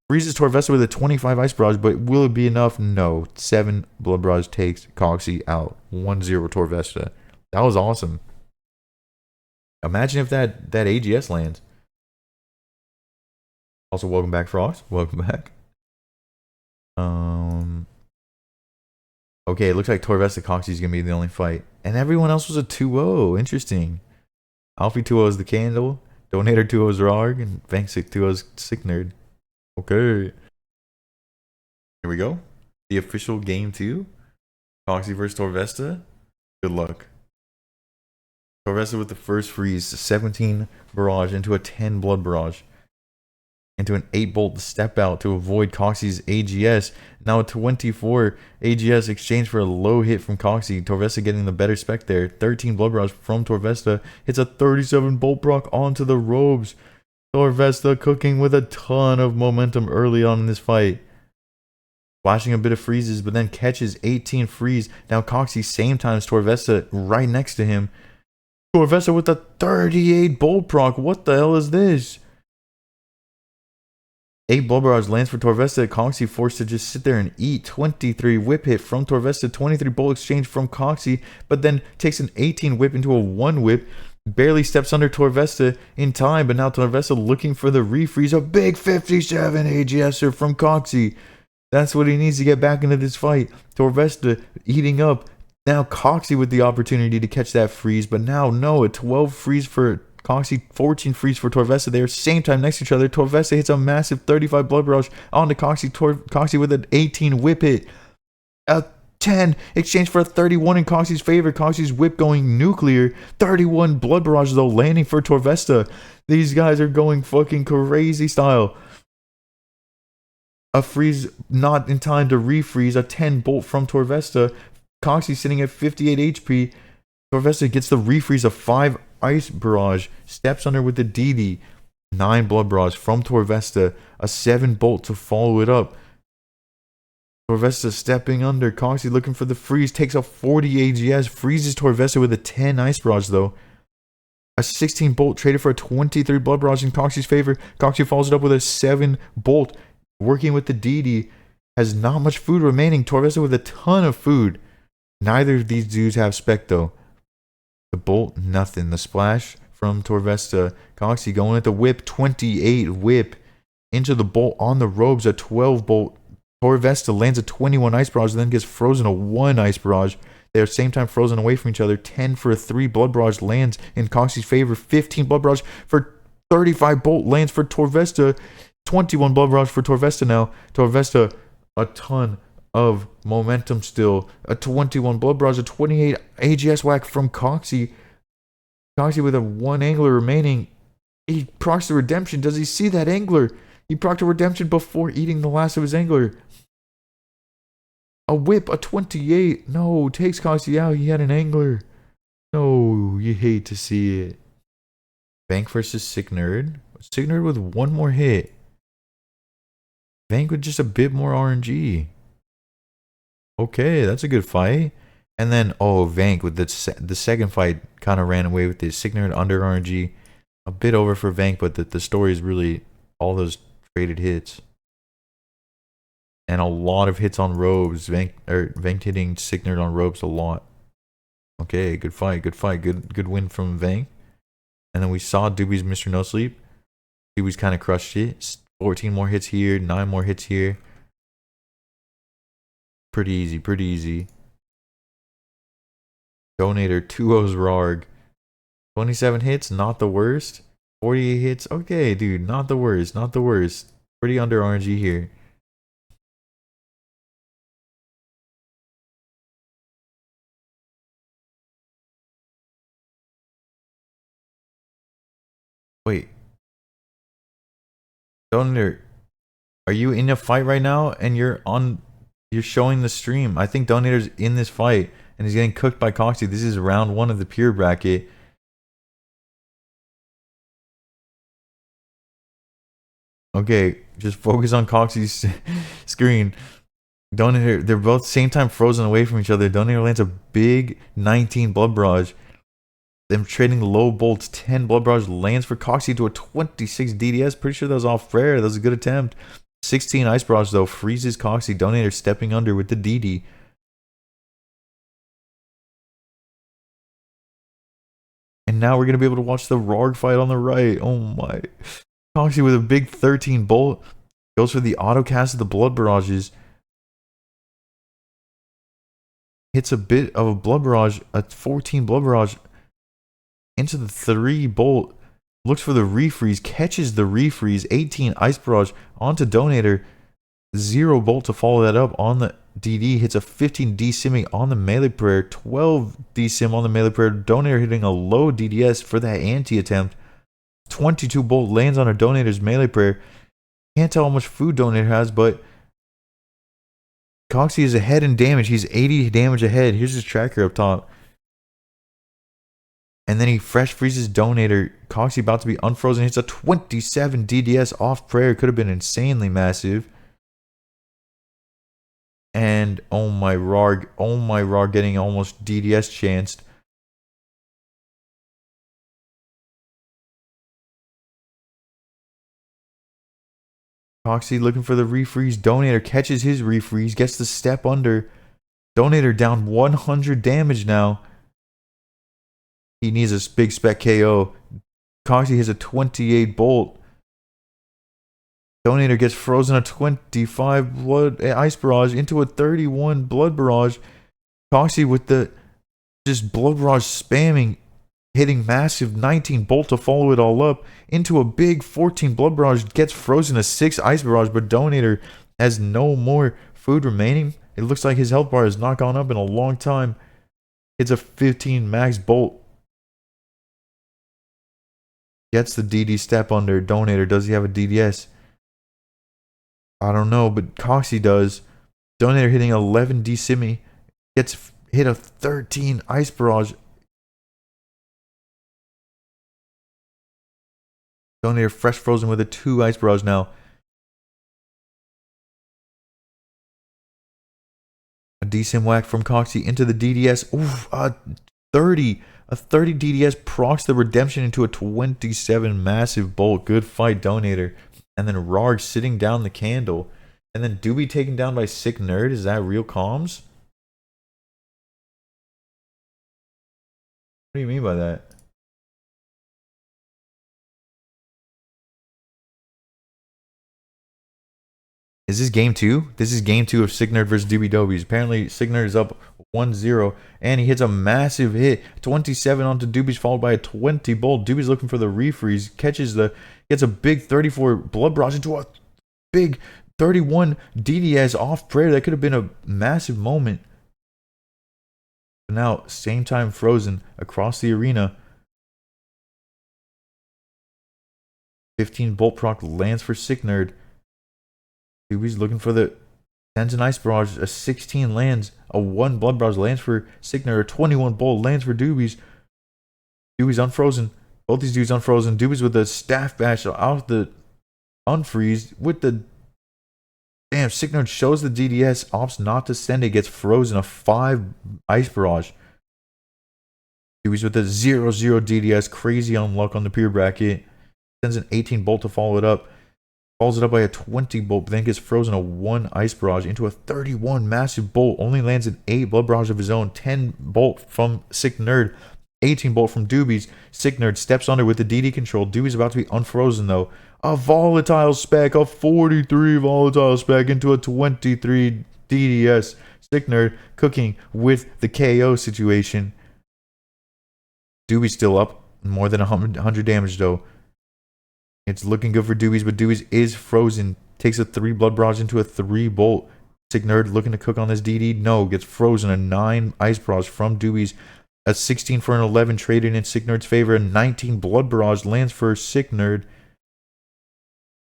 Freezes Torvesta with a 25 Ice Barrage, but will it be enough? No. 7 Blood Barrage takes Coxie out. 1-0 Torvesta. That was awesome. Imagine if that AGS lands. Also, welcome back, Frost. Welcome back. Okay, it looks like Torvesta Coxie is going to be the only fight. And everyone else was a 2-0. Interesting. Alfie 2-0 is the Candle. Donator 2-0 is Rarg. And Vanksick 2-0 is Sick Nerd. Okay. Here we go. The official game 2. Coxie versus Torvesta. Good luck. Torvesta with the first freeze. 17 Barrage into a 10 Blood Barrage. Into an 8 bolt step out to avoid Coxie's AGS. Now a 24 AGS exchange for a low hit from Coxie. Torvesta getting the better spec there. 13 Blood Barrage from Torvesta. Hits a 37 bolt proc onto the robes. Torvesta cooking with a ton of momentum early on in this fight. Flashing a bit of freezes, but then catches 18 freeze. Now Coxie same time as Torvesta right next to him. Torvesta with a 38 bolt proc. What the hell is this? 8 Blood Barrage lands for Torvesta. Coxie forced to just sit there and eat. 23 whip hit from Torvesta. 23 bolt exchange from Coxie. But then takes an 18 whip into a 1 whip. Barely steps under Torvesta in time. But now Torvesta looking for the refreeze. A big 57 AGSer from Coxie. That's what he needs to get back into this fight. Torvesta eating up. Now Coxie with the opportunity to catch that freeze. But now no. A 12 freeze for Coxie, 14 freeze for Torvesta there. Same time next to each other. Torvesta hits a massive 35 Blood Barrage onto Coxie. Coxie with an 18 whip hit. A 10 exchange for a 31 in Coxie's favor. Coxie's whip going nuclear. 31 Blood Barrage though landing for Torvesta. These guys are going fucking crazy style. A freeze not in time to refreeze. A 10 bolt from Torvesta. Coxie sitting at 58 HP. Torvesta gets the refreeze of 5 Ice Barrage, steps under with the DD, 9 Blood Barrage from Torvesta, a 7 bolt to follow it up. Torvesta stepping under, Coxie looking for the freeze, takes a 40 AGS, freezes Torvesta with a 10 Ice Barrage though. A 16 bolt traded for a 23 Blood Barrage in Coxie's favor. Coxie follows it up with a 7 bolt, working with the DD, has not much food remaining. Torvesta with a ton of food. Neither of these dudes have spec though. The bolt, nothing. The splash from Torvesta. Coxie going at the whip. 28 whip into the bolt on the robes. A 12 bolt. Torvesta lands a 21 Ice Barrage, then gets frozen a 1 Ice Barrage. They are same time frozen away from each other. 10 for a 3 Blood Barrage lands in Coxie's favor. 15 Blood Barrage for 35 bolt lands for Torvesta. 21 Blood Barrage for Torvesta now. Torvesta, a ton of momentum still. A 21 Blood Barrage, a 28 AGS whack from Coxie. Coxie with a 1 angler remaining. He procs the redemption. Does he see that angler? He procced a redemption before eating the last of his angler. A whip, a 28. No, takes Coxie out. He had an angler. No, you hate to see it. Vank versus Sick Nerd. Sick Nerd with 1 more hit. Vank with just a bit more RNG. Okay, that's a good fight. And then, Vank with the second fight kind of ran away with this. Sick Nerd under RNG. A bit over for Vank, but the story is really all those traded hits. And a lot of hits on robes. Vank hitting Sick Nerd on robes a lot. Okay, good fight, good fight. Good win from Vank. And then we saw Doobie's Mr. No Sleep. Doobie's kind of crushed it. 14 more hits here, 9 more hits here. Pretty easy, pretty easy. Donator 2-0's Rarg. 27 hits, not the worst. 48 hits, okay, dude, not the worst, not the worst. Pretty under RNG here. Wait. Donator Are you in a fight right now and you're showing the stream? I think Donator's in this fight and he's getting cooked by Coxie. This is round 1 of the pure bracket. Okay, just focus on Coxie's screen. Donator, they're both same time frozen away from each other. Donator lands a big 19 blood barrage. Them trading low bolts. 10 blood barrage lands for Coxie to a 26 DDS. Pretty sure that was off rare. That was a good attempt. 16 ice barrage though freezes Coxie. Donator stepping under with the DD. And now we're gonna be able to watch the Rorg fight on the right. Oh my. Coxie with a big 13 bolt. Goes for the auto cast of the blood barrages. Hits a bit of a blood barrage, a 14 blood barrage into the 3 bolt. Looks for the refreeze, catches the refreeze. 18 ice barrage onto Donator. 0 bolt to follow that up on the DD. Hits a 15 D-simming on the melee prayer. 12 D-sim on the melee prayer. Donator hitting a low DDS for that anti-attempt. 22 bolt lands on a Donator's melee prayer. Can't tell how much food Donator has, but Coxie is ahead in damage. He's 80 damage ahead. Here's his tracker up top. And then he fresh freezes Donator. Coxie about to be unfrozen. Hits a 27 DDS off prayer. Could have been insanely massive. And oh my Rorg getting almost DDS chanced. Coxie looking for the refreeze. Donator catches his refreeze. Gets the step under. Donator down 100 damage now. He needs a big spec KO. Coxie has a 28 bolt. Donator gets frozen a 25 blood ice barrage into a 31 blood barrage. Coxie with the just blood barrage spamming, hitting massive 19 bolt to follow it all up into a big 14 blood barrage. Gets frozen a 6 ice barrage, but Donator has no more food remaining. It looks like his health bar has not gone up in a long time. It's a 15 max bolt. Gets the DD step under. Donator, does he have a DDS? I don't know, but Coxie does. Donator hitting 11 D-Simmy. Gets hit a 13 ice barrage. Donator fresh frozen with a 2 ice barrage now. A D-Sim whack from Coxie into the DDS. Oof, a 30 DDS procs the redemption into a 27 massive bolt. Good fight, Donator. And then Rorg sitting down the candle. And then Doobie taken down by Sick Nerd. Is that real comms? What do you mean by that? Is this game 2? This is game 2 of Sick Nerd versus Doobie Dobies. Apparently, Sick Nerd is up 1-0. And he hits a massive hit. 27 onto Doobie's, followed by a 20 bolt. Doobie's looking for the refreeze. Gets a big 34 blood barrage into a big 31 DDS off prayer. That could have been a massive moment. But now, same time frozen across the arena. 15 bolt proc lands for Sick Nerd. Doobie's looking for the sends an ice barrage. A 16 lands. A 1 blood barrage lands for Sick Nerd. A 21 bolt lands for Doobie's. Doobie's unfrozen. Both these dudes unfrozen. Doobie's with the staff bash off the unfreeze with the damn. Sick Nerd shows the DDS, opts not to send it, gets frozen. A 5 ice barrage. Doobie's with the 0-0 DDS, crazy unluck on the pure bracket. Sends an 18 bolt to follow it up. Follows it up by a 20 bolt, but then gets frozen a 1 ice barrage into a 31 massive bolt. Only lands an 8 blood barrage of his own. 10 bolt from Sick Nerd. 18 bolt from Doobie's. Sick Nerd steps under with the DD control. Doobie's about to be unfrozen though. A volatile spec, a 43 volatile spec into a 23 DDS. Sick Nerd cooking with the KO situation. Doobie's still up. More than 100 damage though. It's looking good for Doobie's, but Doobie's is frozen. Takes a 3 blood barrage into a 3 bolt. Sick Nerd looking to cook on this DD. No, gets frozen. A 9 ice barrage from Doobie's. A 16 for an 11 traded in Sick Nerd's favor. A 19 blood barrage lands for Sick Nerd.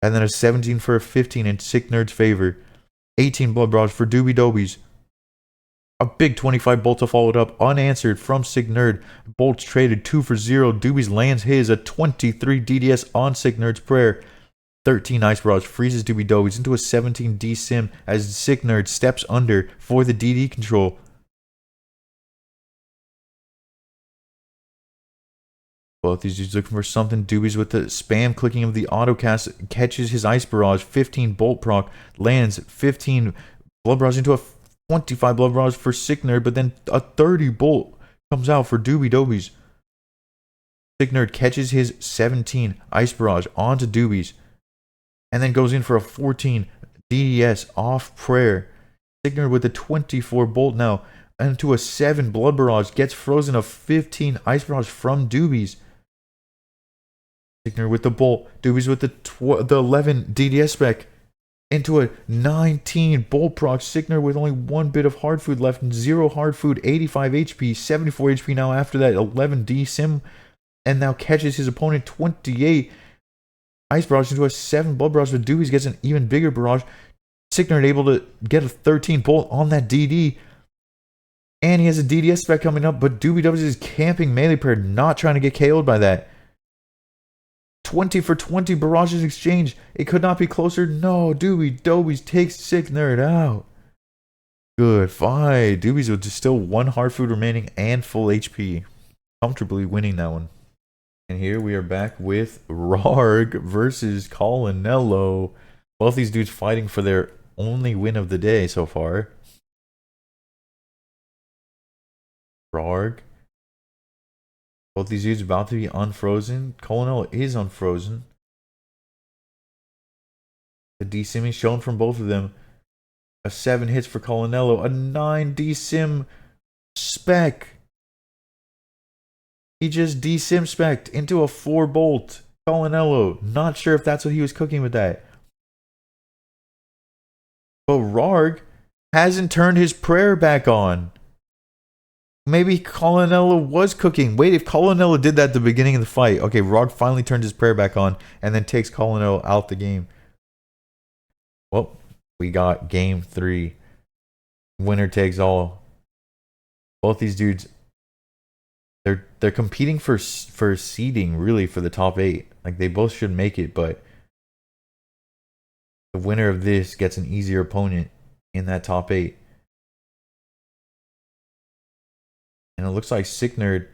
And then a 17 for a 15 in Sick Nerd's favor. 18 Blood Barrage for Doobie Dobies. A big 25 bolt to follow it up, unanswered from Sick Nerd. Bolts traded 2 for 0. Doobies lands his, a 23 DDS on Sick Nerd's prayer. 13 Ice Barrage freezes Doobie Dobies into a 17 D Sim as Sick Nerd steps under for the DD control. Both these dudes looking for something. Doobies with the spam clicking of the autocast catches his Ice Barrage. 15 Bolt proc lands 15 Blood Barrage into a 25 Blood Barrage for Sick Nerd, but then a 30 Bolt comes out for Doobie Dobies. Sick Nerd catches his 17 Ice Barrage onto Doobies and then goes in for a 14 DDS off prayer. Sick Nerd with a 24 Bolt now into a 7 Blood Barrage gets frozen a 15 Ice Barrage from Doobies. Sick Nerd with the Bolt. Doobies with the 11 DDS spec into a 19 Bolt proc. Sick Nerd with only 1 bit of hard food left and 0 hard food. 85 HP, 74 HP now after that 11 D Sim, and now catches his opponent 28 Ice Barrage into a 7 Blood Barrage, but Doobies gets an even bigger barrage. Sick Nerd able to get a 13 Bolt on that DD. And he has a DDS spec coming up, but Doobie Dobies is camping melee prayer, not trying to get KO'd by that. 20 for 20 barrages exchange. It could not be closer. No, Doobie Dobies takes Sick Nerd out. Good fight. Doobies with still 1 hard food remaining and full HP. Comfortably winning that one. And here we are back with Rarg versus Colinello. Both these dudes fighting for their only win of the day so far. Rarg. Both these dudes about to be unfrozen. Colinello is unfrozen. The D-Sim is shown from both of them. A 7 hits for Colinello. A 9 D-Sim spec. He just D-Sim spec'd into a 4 Bolt. Colinello. Not sure if that's what he was cooking with that. But Rarg hasn't turned his prayer back on. Maybe Colinello was cooking. Wait, if Colinello did that at the beginning of the fight. Okay, Rarg finally turned his prayer back on and then takes Colinello out the game. Well, we got game 3. Winner takes all. Both these dudes, they're competing for seeding, really, for the top 8. Like, they both should make it, but the winner of this gets an easier opponent in that top 8. And it looks like Sick Nerd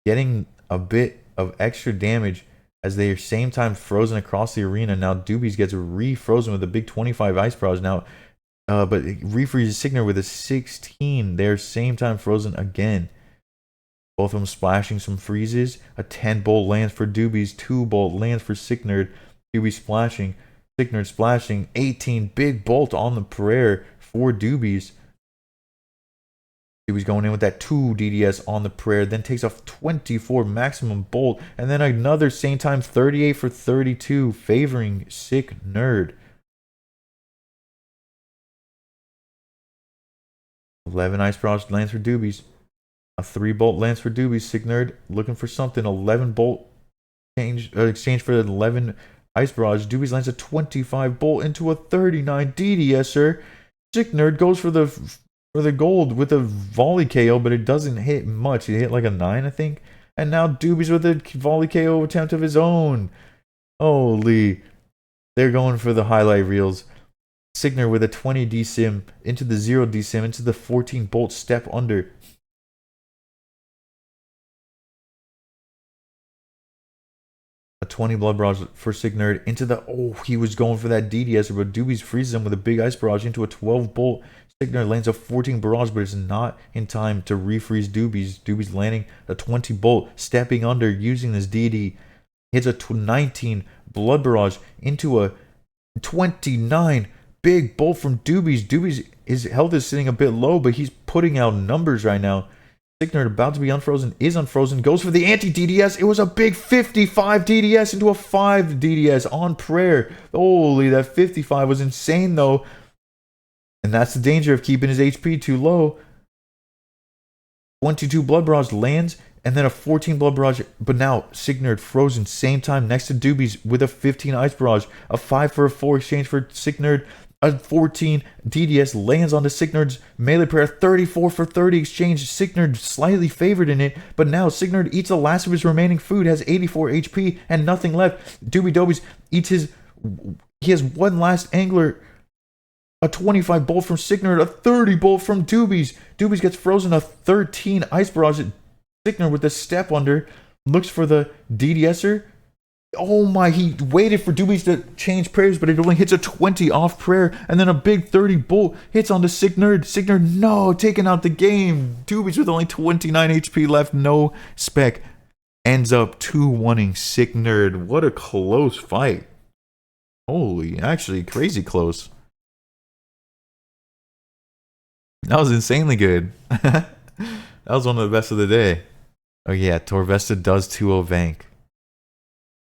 getting a bit of extra damage as they are same time frozen across the arena. Now Doobies gets re-frozen with a big 25 Ice Barrage now. But it refreezes Sick Nerd with a 16. They're same time frozen again. Both of them splashing some freezes. A 10 Bolt lands for Doobies. 2 Bolt lands for Sick Nerd. Doobies splashing. Sick Nerd splashing. 18 big Bolt on the prayer for Doobies. He was going in with that 2 DDS on the prayer, then takes off 24 maximum Bolt, and then another same time 38 for 32, favoring Sick Nerd. 11 Ice Barrage lands for Doobies. A 3 Bolt lands for Doobies. Sick Nerd looking for something. 11 Bolt exchange for 11 Ice Barrage. Doobies lands a 25 Bolt into a 39 DDSer. Sick Nerd goes for the gold with a volley KO, but it doesn't hit much. It hit like a 9, I think. And now Doobies with a volley KO attempt of his own. Holy. They're going for the highlight reels. Sick Nerd with a 20 D-Sim into the 0 D-Sim into the 14 Bolt step under. A 20 Blood Barrage for Sick Nerd into the... Oh, he was going for that DDS, but Doobies freezes him with a big Ice Barrage into a 12 Bolt. Sick Nerd lands a 14 Barrage, but it's not in time to refreeze Doobies. Doobies landing a 20 Bolt, stepping under, using this DD. Hits a 19 Blood Barrage into a 29 big Bolt from Doobies. Doobies, his health is sitting a bit low, but he's putting out numbers right now. Sick Nerd about to be unfrozen, is unfrozen, goes for the anti-DDS. It was a big 55 DDS into a 5 DDS on prayer. Holy, that 55 was insane though. And that's the danger of keeping his HP too low. 22 Blood Barrage lands and then a 14 Blood Barrage. But now Signerd frozen same time next to Doobies with a 15 Ice Barrage. A 5 for a 4 exchange for Signerd. A 14 DDS lands onto Signerd's melee prayer. 34 for 30 exchange. Signerd slightly favored in it, but now Signerd eats the last of his remaining food, has 84 HP and nothing left. Doobie Dobies eats his. He has one last angler. A 25 bolt from Signerd, a 30 bolt from Doobies. Doobies gets frozen, a 13 Ice Barrage. Signerd with the step under looks for the DDSer. Oh my, he waited for Doobies to change prayers, but it only hits a 20 off prayer, and then a big 30 bolt hits onto Signerd. Signerd, no, taking out the game. Doobies with only 29 HP left, no spec, ends up 2-1ing Signerd. What a close fight. Holy, actually crazy close. That was insanely good. That was one of the best of the day. Oh yeah, Torvesta does 2-0 Vank.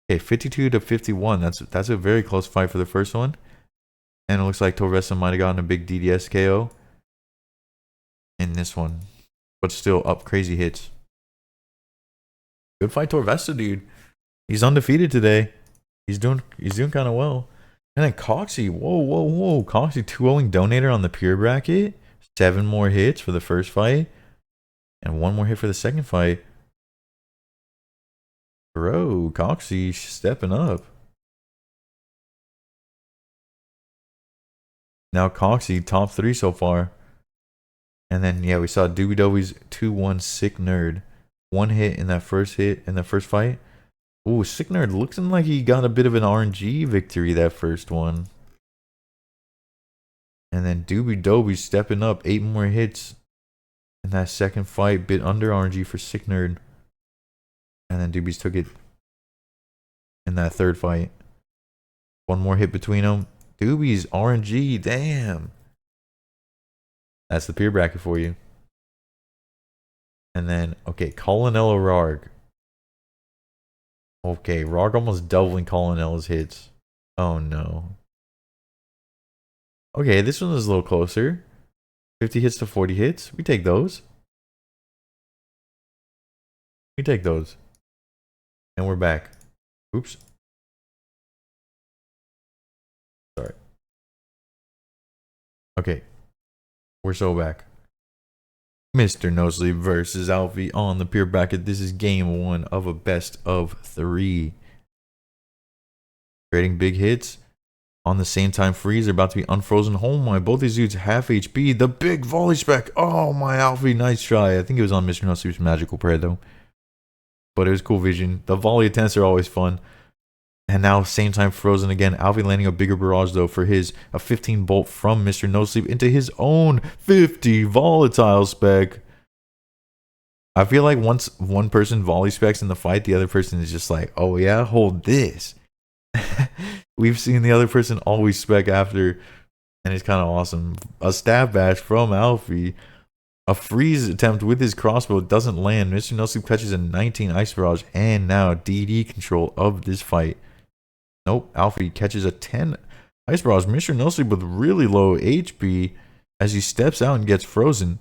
Okay, 52 to 51. That's a very close fight for the first one. And it looks like Torvesta might have gotten a big DDS KO in this one. But still up crazy hits. Good fight, Torvesta, dude. He's undefeated today. He's doing kind of well. And then Coxie, whoa. Coxie 2-0ing Donator on the pure bracket. 7 more hits for the first fight. And 1 more hit for the second fight. Bro, Coxie stepping up. Now Coxie, top 3 so far. And then, yeah, we saw Doobie Dobies 2-1 Signerd. 1 hit in that first fight. Ooh, Signerd looking like he got a bit of an RNG victory that first one. And then Doobie Dobies stepping up. 8 more hits in that second fight. Bit under RNG for Signerd. And then Doobies took it in that third fight. 1 more hit between them. Doobies, RNG, damn. That's the peer bracket for you. And then, okay, Colonella Rarg. Okay, Rarg almost doubling Colonella's hits. Oh no. Okay, this one is a little closer. 50 hits to 40 hits. We take those. And we're back. Oops. Sorry. Okay. We're so back. Mr. No Sleep versus Alfie on the pure bracket. This is game 1 of a best of 3. Creating big hits. On the same time, Freeze are about to be unfrozen. Oh my, both these dudes half HP. The big volley spec. Oh my, Alfie, nice try. I think it was on Mr. No Sleep's magical prayer though. But it was cool vision. The volley attempts are always fun. And now, same time, frozen again. Alfie landing a bigger barrage, though, for a 15 bolt from Mr. No Sleep into his own 50 volatile spec. I feel like once one person volley specs in the fight, the other person is just like, oh yeah, hold this. We've seen the other person always spec after, and it's kind of awesome. A stab bash from Alfie. A freeze attempt with his crossbow doesn't land. Mr. No Sleep catches a 19 Ice Barrage, and now DD control of this fight. Nope, Alfie catches a 10 Ice Barrage. Mr. No Sleep with really low HP as he steps out and gets frozen.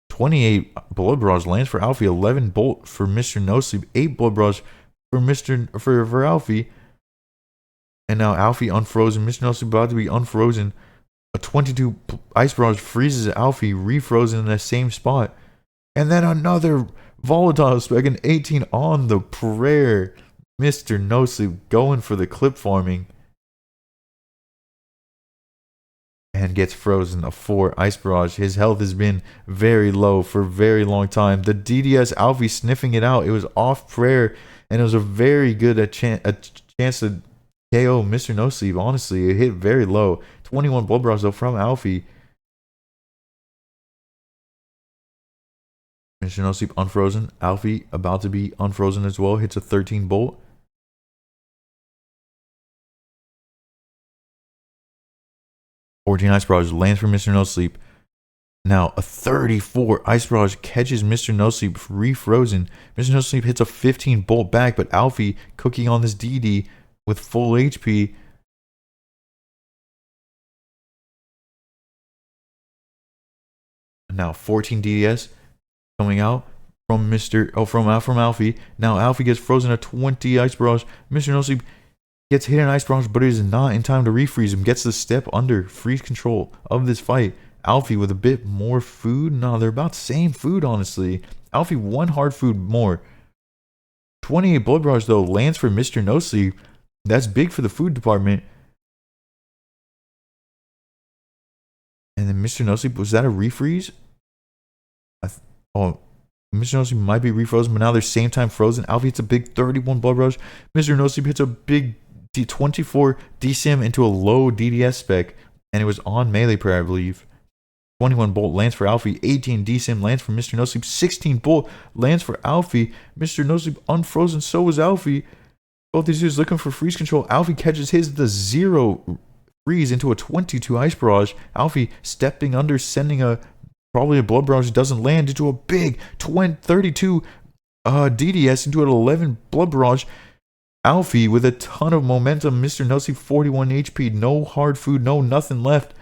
28 Blood Barrage lands for Alfie. 11 bolt for Mr. No Sleep. 8 Blood Barrage for Alfie. And now Alfie unfrozen. Mr. No Sleep about to be unfrozen. A 22 Ice Barrage freezes Alfie, refrozen in the same spot. And then another volatile spec, an 18 on the prayer. Mr. No Sleep going for the clip farming. And gets frozen. A 4 Ice Barrage. His health has been very low for a very long time. The DDS Alfie sniffing it out. It was off prayer. And it was a very good chance to KO Mr. No Sleep. Honestly, it hit very low. 21 Blood Barrage though from Alfie. Mr. No Sleep unfrozen. Alfie about to be unfrozen as well. Hits a 13 bolt. Ice Barrage lands for Mr. No Sleep. Now a 34 Ice Barrage catches Mr. No Sleep refrozen. Mr. No Sleep hits a 15 bolt back, but Alfie cooking on this DD with full HP. Now 14 DDS coming out. from from Alfie. Now Alfie gets frozen at 20 Ice Barrage. Mr. No Sleep gets hit in Ice Barrage, but it is not in time to refreeze him. Gets the step under freeze control of this fight. Alfie with a bit more food. No, they're about the same food, honestly. Alfie one hard food more. 28 Blood Barrage though lands for Mr. No Sleep. That's big for the food department. And then Mr. No Sleep, was that a refreeze? Oh, Mr. No Sleep might be refrozen, but now they're same time frozen. Alfie hits a big 31 Blood Rush. Mr. No Sleep hits a big 24 DSIM into a low DDS spec, and it was on melee prayer, I believe. 21 Bolt lands for Alfie. 18 DSIM lands for Mr. No Sleep. 16 Bolt lands for Alfie. Mr. No Sleep unfrozen, so is Alfie. Both these dudes looking for freeze control. Alfie catches his, the 0 freeze into a 22 Ice Barrage. Alfie stepping under, sending probably a Blood Barrage doesn't land into a big 32 DDS into an 11 Blood Barrage. Alfie with a ton of momentum. Mr. No Sleep 41 HP. No hard food, no nothing left.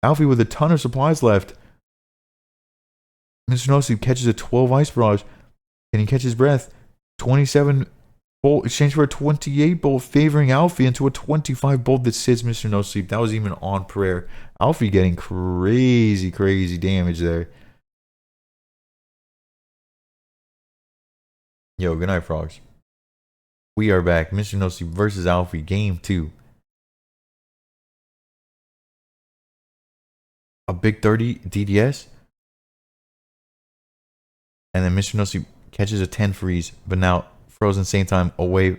Alfie with a ton of supplies left. Mr. No Sleep catches a 12 Ice Barrage. Can he catch his breath? 27 Bolt exchange for a 28 Bolt, favoring Alfie into a 25 Bolt that sits Mr. No Sleep. That was even on prayer. Alfie getting crazy damage there. Yo, good night, frogs. We are back. Mr. No Sleep versus Alfie, game 2. A big 30 DDS. And then Mr. No Sleep catches a 10 freeze, but now frozen same time away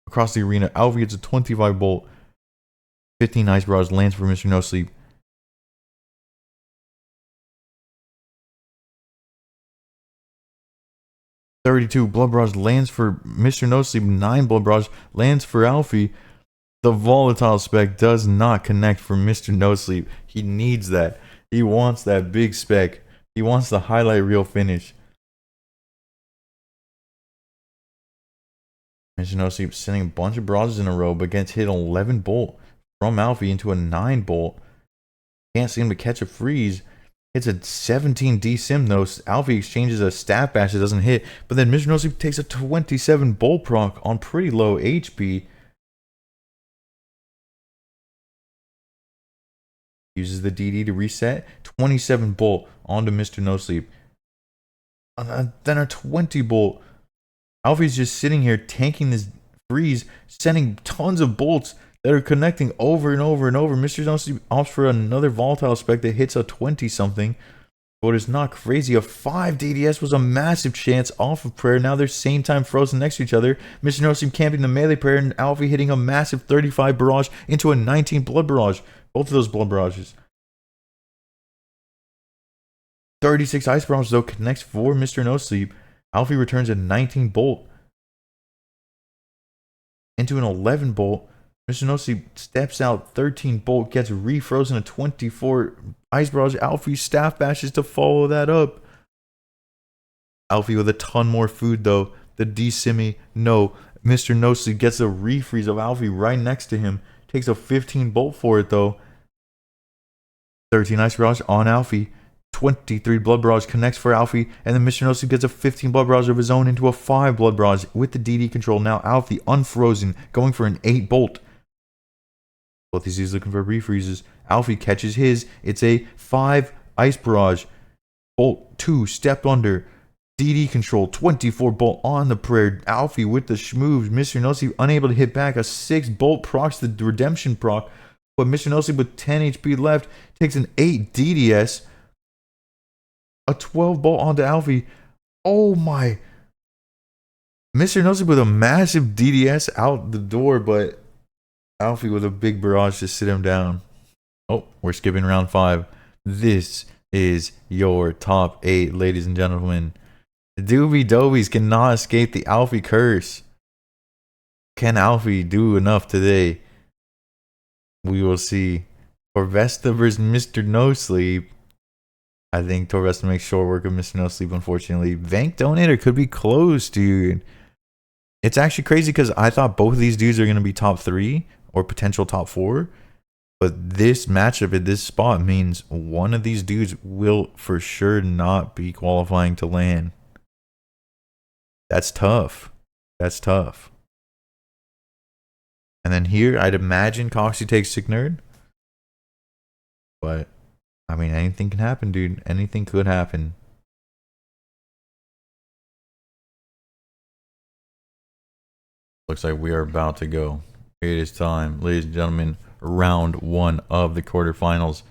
across the arena. Alfie gets a 25 Bolt. 15 Ice Barrage lands for Mr. No Sleep. $32 Blood Barrage lands for Mr. No Sleep. 9 Blood Barrage lands for Alfie. The volatile spec does not connect for Mr. No Sleep. He needs that. He wants that big spec. He wants the highlight reel finish. Mr. No Sleep sending a bunch of barrages in a row, but gets hit 11 Bolt from Alfie into a 9 Bolt. Can't seem to catch a freeze. It's a 17 DSIM though. Alfie exchanges a staff bash that doesn't hit, but then Mr. No Sleep takes a 27 Bolt proc on pretty low HP. Uses the DD to reset. 27 Bolt onto Mr. No Sleep. Then a 20 Bolt. Alfie's just sitting here tanking this freeze, sending tons of bolts that are connecting over and over and over. Mr. No Sleep opts for another volatile spec that hits a 20 something. But it's not crazy. A 5 DDS was a massive chance off of prayer. Now they're same time frozen next to each other. Mr. No Sleep camping the melee prayer, and Alfie hitting a massive 35 barrage into a 19 blood barrage. Both of those blood barrages. 36 Ice Barrage though connects for Mr. No Sleep. Alfie returns a 19 Bolt into an 11 Bolt. Mr. No Sleep steps out 13 Bolt, gets refrozen a 24 Ice Barrage. Alfie staff bashes to follow that up. Alfie with a ton more food though. The D-Simmy, no. Mr. No Sleep gets a refreeze of Alfie right next to him. Takes a 15 Bolt for it though. 13 Ice Barrage on Alfie. 23 Blood Barrage connects for Alfie, and then Mr. No Sleep gets a 15 Blood Barrage of his own into a 5 Blood Barrage with the DD control. Now Alfie unfrozen, going for an 8 Bolt. Both these dudes looking for refreezes. Alfie catches his. It's a 5 Ice Barrage. Bolt 2 stepped under. DD control, 24 Bolt on the prayer. Alfie with the schmoves. Mr. No Sleep unable to hit back. A 6 Bolt procs the redemption proc, but Mr. No Sleep with 10 HP left takes an 8 DDS. A 12 Bolt onto Alfie. Oh my. Mr. No Sleep with a massive DDS out the door, but Alfie with a big barrage to sit him down. Oh, we're skipping round 5. This is your top 8, ladies and gentlemen. The Doobie Dobies cannot escape the Alfie curse. Can Alfie do enough today? We will see. Torvesta versus Mr. No Sleep. I think Torvesta makes short work of Mr. No Sleep, unfortunately. Vank Donator could be close, dude. It's actually crazy because I thought both of these dudes are going to be top 3 or potential top 4. But this matchup at this spot means one of these dudes will for sure not be qualifying to LAN. That's tough. That's tough. And then here, I'd imagine Coxie takes Sick Nerd. But, I mean, anything can happen, dude. Anything could happen. Looks like we are about to go. It is time, ladies and gentlemen. Round 1 of the quarterfinals.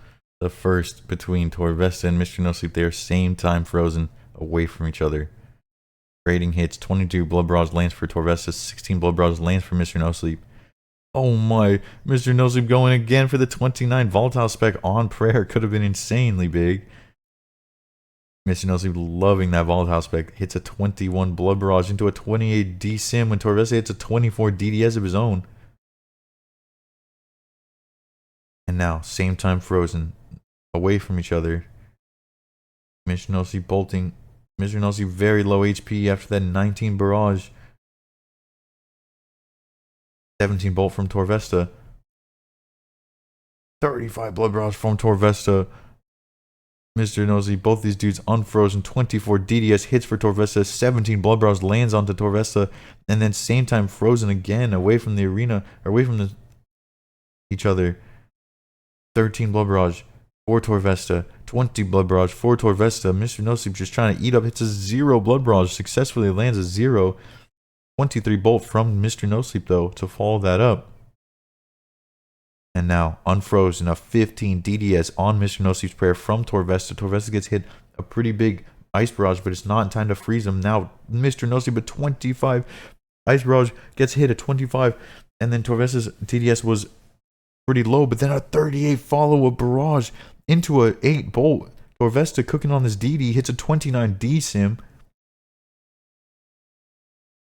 The first between Torvesta and Mr. No Sleep. They are same time frozen away from each other. Trading hits. 22 Blood Barrage lands for Torvesta. 16 Blood Barrage lands for Mr. No Sleep. Oh my, Mr. No Sleep going again for the 29 Volatile Spec on prayer. Could have been insanely big. Mr. No Sleep loving that Volatile Spec. Hits a 21 Blood Barrage into a 28 D Sim when Torvesta hits a 24 DDS of his own. And now, same time frozen. Away from each other. Mr. No Sleep bolting. Mr. No Sleep very low HP after that 19 Barrage. 17 bolt from Torvesta. 35 Blood Barrage from Torvesta. Mr. No Sleep, both these dudes unfrozen. 24 DDS hits for Torvesta. 17 Blood Barrage lands onto Torvesta. And then same time frozen again away from the arena. Away from each other. 13 Blood Barrage for Torvesta. 20 Blood Barrage for Torvesta. Mr. No Sleep just trying to eat up. Hits a 0 Blood Barrage. Successfully lands a 0. 23 bolt from Mr. No Sleep though to follow that up. And now unfrozen a 15 DDS on Mr. No Sleep's prayer from Torvesta. Torvesta gets hit a pretty big ice barrage, but it's not in time to freeze him. Now Mr. No Sleep at 25. Ice barrage gets hit at 25. And then Torvesta's DDS was pretty low, but then a 38 follow-up barrage into a 8 bolt. Torvesta cooking on this DD hits a 29 D Sim.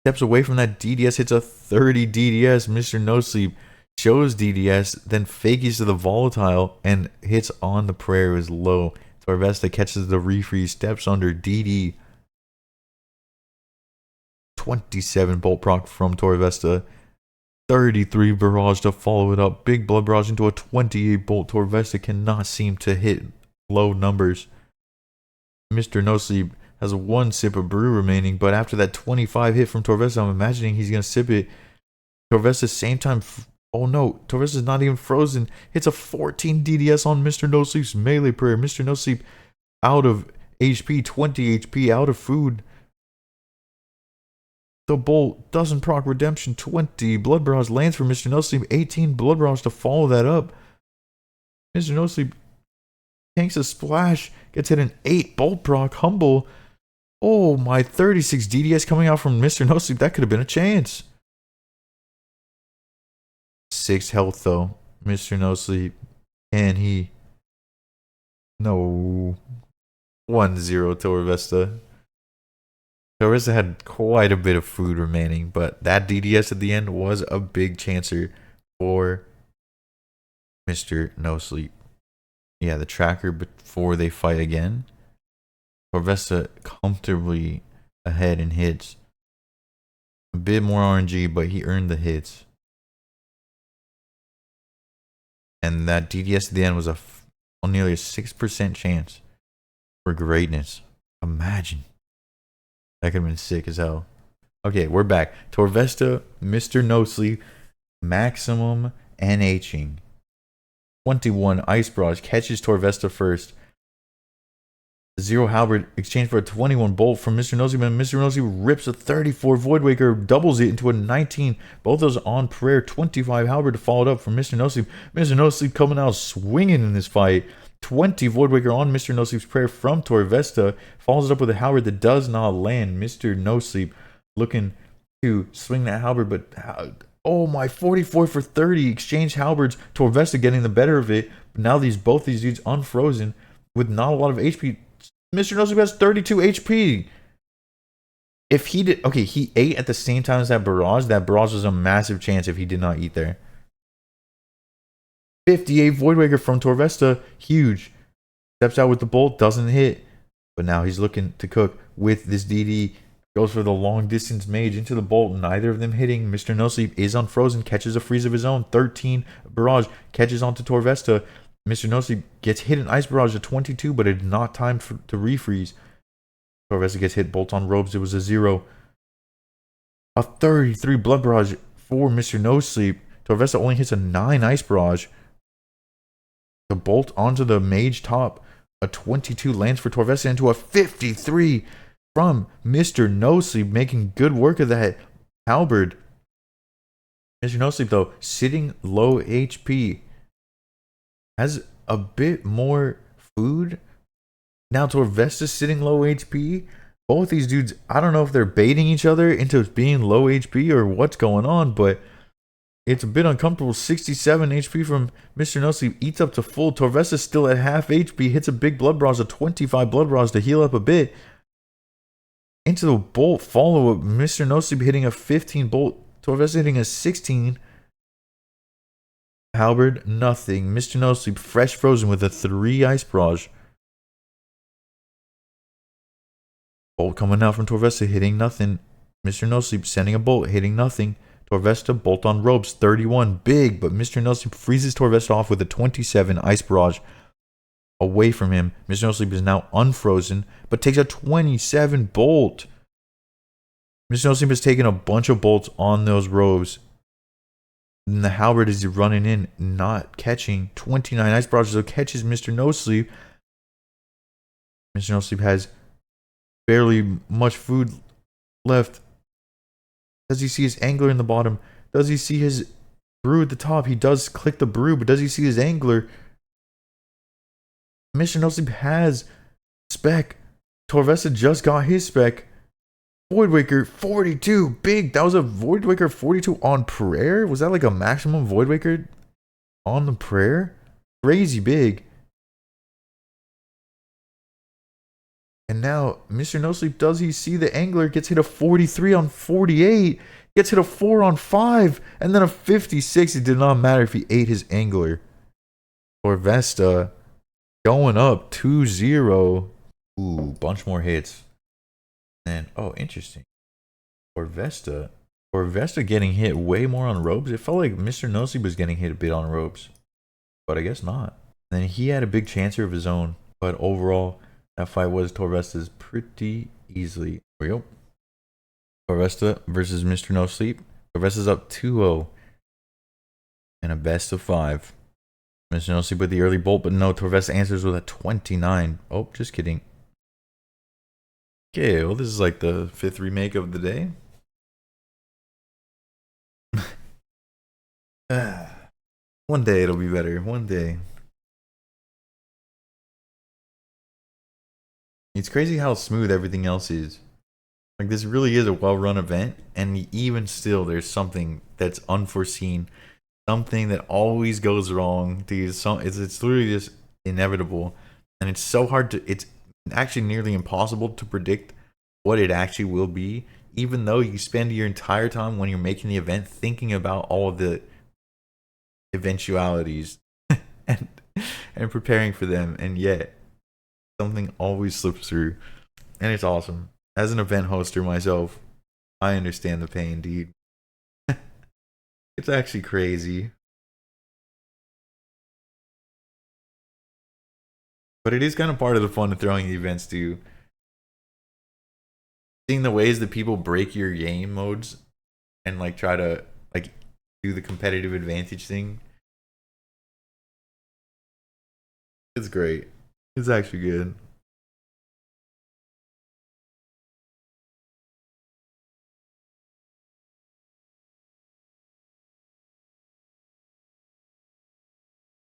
Steps away from that DDS, hits a 30 DDS. Mr. No Sleep shows DDS, then fakies to the volatile and hits on the prayer is low. Torvesta catches the refreeze, steps under DD. 27 bolt proc from Torvesta. 33 barrage to follow it up. Big blood barrage into a 28 bolt. Torvesta cannot seem to hit low numbers. Mr. No Sleep has 1 sip of brew remaining, but after that 25 hit from Torvesta, I'm imagining he's going to sip it. Torvesta same time. Oh no, Torvesta's not even frozen. Hits a 14 DDS on Mr. No Sleep's melee prayer. Mr. No Sleep out of HP, 20 HP, out of food. The bolt doesn't proc redemption. 20 blood barrage lands for Mr. No Sleep. 18 blood barrage to follow that up. Mr. No Sleep tanks a splash. Gets hit an 8 bolt proc. Humble. Oh my, 36 DDS coming out from Mr. No Sleep. That could have been a chance. 6 health though. Mr. No Sleep. And he. No. 1-0 Torvesta. Torvesta had quite a bit of food remaining, but that DDS at the end was a big chancer for Mr. No Sleep. Yeah, the tracker before they fight again. Torvesta comfortably ahead in hits. A bit more RNG, but he earned the hits. And that DDS at the end was nearly a 6% chance for greatness. Imagine. That could have been sick as hell. Okay, we're back. Torvesta, Mr. No Sleep, maximum NHing. 21 Ice Barrage catches Torvesta first. 0 Halberd exchange for a 21 bolt from Mr. No Sleep, and Mr. No Sleep rips a 34 Void Waker, doubles it into a 19. Both those on prayer. 25 Halberd to follow it up from Mr. No Sleep. Mr. No Sleep coming out swinging in this fight. 20 Void Waker on Mr. No Sleep's prayer from Torvesta. Follows it up with a halberd that does not land. Mr. No Sleep looking to swing that halberd, but oh my, 44 for 30 exchange halberds. Torvesta getting the better of it. But now both these dudes unfrozen with not a lot of HP. Mr. No Sleep has 32 HP. If he did, okay, he ate at the same time as that barrage. That barrage was a massive chance if he did not eat there. 58 Void Waker from Torvesta. Huge. Steps out with the bolt. Doesn't hit. But now he's looking to cook with this DD. Goes for the long distance mage into the bolt. Neither of them hitting. Mr. No Sleep is unfrozen. Catches a freeze of his own. 13 barrage. Catches onto Torvesta. Mr. No Sleep gets hit an ice barrage at 22, but it did not time to refreeze. Torvesta gets hit. Bolt on robes. It was a 0. A 33 Blood Barrage for Mr. No Sleep. Torvesta only hits a 9 Ice Barrage. The bolt onto the Mage top. A 22 lands for Torvesta into a 53 from Mr. No Sleep, making good work of that halberd. Mr. No Sleep, though, sitting low HP, has a bit more food. Now Torvesta's sitting low HP. Both these dudes, I don't know if they're baiting each other into being low HP or what's going on, but it's a bit uncomfortable. 67 HP from Mr. No Sleep, eats up to full. Torvesta's still at half HP, hits a big Blood Barrage, a 25 Blood Barrage to heal up a bit. Into the bolt follow-up, Mr. No Sleep hitting a 15 bolt. Torvesta hitting a 16. Halberd, nothing. Mr. No Sleep, fresh frozen with a 3 Ice Barrage. Bolt coming out from Torvesta, hitting nothing. Mr. No Sleep sending a bolt, hitting nothing. Torvesta, bolt on ropes, 31. Big, but Mr. No Sleep freezes Torvesta off with a 27 Ice Barrage away from him. Mr. No Sleep is now unfrozen, but takes a 27 bolt. Mr. No Sleep has taken a bunch of bolts on those robes. And the halberd is running in, not catching. 29 Ice Barrages, so catches Mr. No Sleep. Mr. No Sleep has barely much food left. Does he see his angler in the bottom? Does he see his brew at the top? He does click the brew, but does he see his angler? Mr. No Sleep has spec. Torvesta just got his spec. Voidwaker 42. Big. That was a Voidwaker 42 on prayer? Was that like a maximum Voidwaker on the prayer? Crazy big. And now, Mr. No Sleep, does he see the angler? Gets hit a 43 on 48. Gets hit a 4 on 5. And then a 56. It did not matter if he ate his angler. Torvesta going up 2-0. Ooh, bunch more hits. And, oh, interesting. Torvesta getting hit way more on ropes. It felt like Mr. No Sleep was getting hit a bit on ropes. But I guess not. And then he had a big chancer of his own. But overall, that fight was Torvesta's pretty easily. Here we go. Torvesta versus Mr. No Sleep. Torvesta's up 2-0. And a best of 5. Mr. No Sleep with the early bolt, but no, Torvesta answers with a 29. Oh, just kidding. Okay, well, this is like the 5th remake of the day. One day it'll be better. One day. It's crazy how smooth everything else is. Like, this really is a well-run event, and even still, there's something that's unforeseen. Something that always goes wrong. It's literally just inevitable. And it's so hard to... It's actually nearly impossible to predict what it actually will be, even though you spend your entire time when you're making the event thinking about all of the eventualities and preparing for them, and yet something always slips through, and it's awesome. As an event hoster myself, I understand the pain, dude. It's actually crazy. But it is kind of part of the fun of throwing the events too. Seeing the ways that people break your game modes and like try to like do the competitive advantage thing. It's great. It's actually good.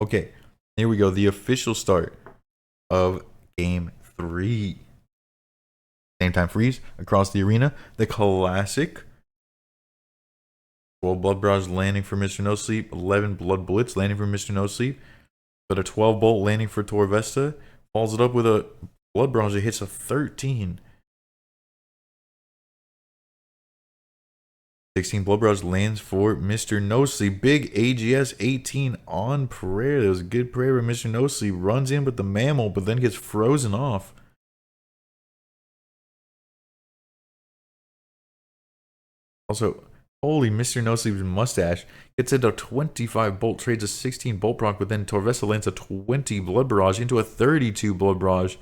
Okay, here we go. The official start of Game 3. Same time freeze across the arena. The classic 12 Blood Barrage landing for Mr. No Sleep. 11 Blood Bullets landing for Mr. No Sleep. But a 12 bolt landing for Torvesta. Follows it up with a Blood Barrage that hits a 13. 16 Blood Barrage lands for Mr. No Sleep. Big AGS 18 on prayer. That was a good prayer for Mr. No Sleep. Runs in with the mammal, but then gets frozen off. Also, holy, Mr. No Sleep's mustache gets into a 25 bolt, trades a 16 bolt proc, but then Torvesta lands a 20 Blood Barrage into a 32 Blood Barrage.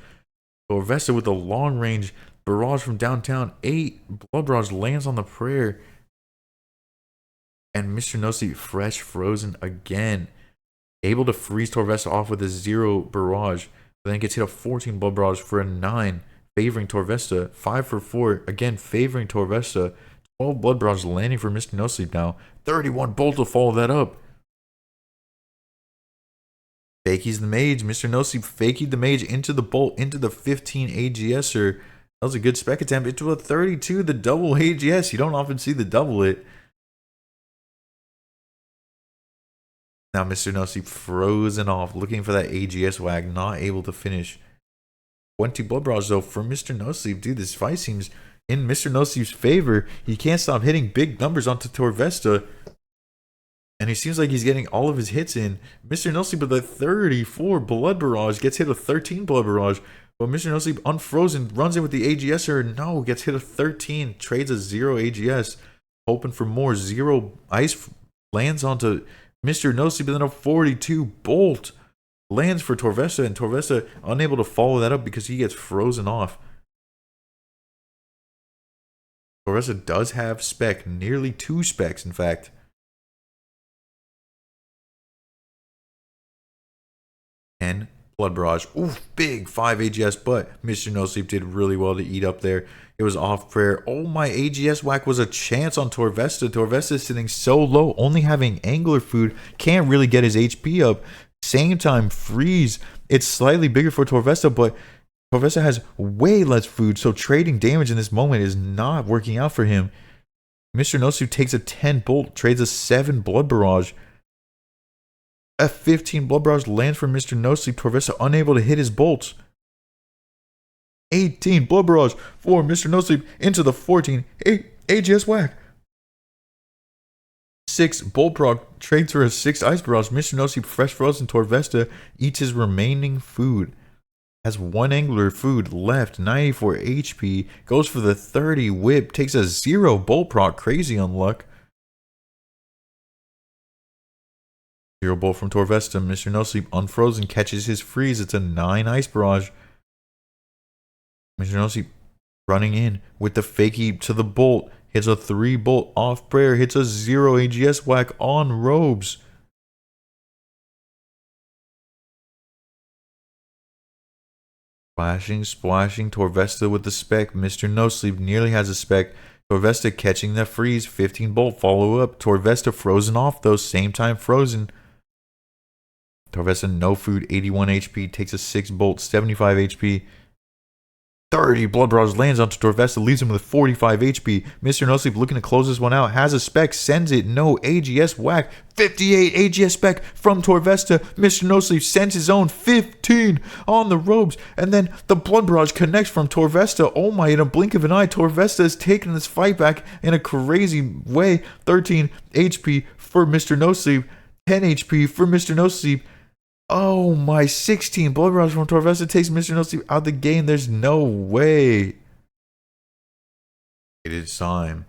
Torvesta with a long range barrage from downtown. 8 Blood Barrage lands on the prayer. And Mr. Nosy fresh frozen again. Able to freeze Torvesta off with a 0 barrage. But then gets hit a 14 blood barrage for a 9. Favoring Torvesta. 5 for 4. Again favoring Torvesta. 12 blood barrage landing for Mr. No Sleep now. 31 bolt to follow that up. Fakies the mage. Mr. No Sleep fakied the mage into the bolt, into the 15 AGSer. That was a good spec attempt. Into a 32, the double AGS. You don't often see the double it. Now Mr. No Sleep frozen off, looking for that AGS wag, not able to finish. 20 blood barrage though for Mr. No Sleep. Dude, this fight seems in Mr. No Sleep's favor. He can't stop hitting big numbers onto Torvesta. And he seems like he's getting all of his hits in. Mr. No Sleep with a 34 blood barrage gets hit a 13 blood barrage. But Mr. No Sleep unfrozen, runs in with the AGSer. No, gets hit a 13, trades a 0 AGS. Hoping for more. 0 ice lands onto Mr. No Sleep, but then a 42 bolt lands for Torvesta, and Torvesta unable to follow that up because he gets frozen off. Torvesta does have spec, nearly 2 specs in fact. And blood barrage. Oof, big 5 AGS, but Mr. No Sleep did really well to eat up there. It was off prayer. Oh, my AGS whack was a chance on Torvesta. Torvesta is sitting so low, only having angler food. Can't really get his HP up. Same time, freeze. It's slightly bigger for Torvesta, but Torvesta has way less food, so trading damage in this moment is not working out for him. Mr. No Sleep takes a 10 bolt, trades a 7 blood barrage. A 15 blood barrage lands for Mr. No Sleep. Torvesta unable to hit his bolts. 18 blood barrage for Mr. No Sleep into the 14 AGS whack. 6 bolt proc trades for a 6 ice barrage. Mr. No Sleep fresh frozen. Torvesta eats his remaining food. Has 1 angler food left. 94 HP. Goes for the 30 whip. Takes a 0 bolt proc. Crazy unluck. 0 bolt from Torvesta. Mr. No Sleep unfrozen catches his freeze. It's a 9 ice barrage. Mr. No Sleep running in with the fakie to the bolt. Hits a 3 bolt off prayer. Hits a 0 AGS whack on robes. Splashing. Torvesta with the spec. Mr. No Sleep nearly has a spec. Torvesta catching the freeze. 15 bolt follow up. Torvesta frozen off though. Same time frozen. Torvesta no food. 81 HP. Takes a 6 bolt. 75 HP. 30 blood barrage lands onto Torvesta, leaves him with 45 HP. Mr. No Sleep looking to close this one out, has a spec, sends it, no AGS whack. 58 AGS spec from Torvesta. Mr. No Sleep sends his own 15 on the robes, and then the blood barrage connects from Torvesta. Oh my, in a blink of an eye, Torvesta has taken this fight back in a crazy way. 13 HP for Mr. No Sleep, 10 HP for Mr. No Sleep. Oh my, 16 blood barrage from Torvesta takes Mr. No Sleep out the game. There's no way. It is time.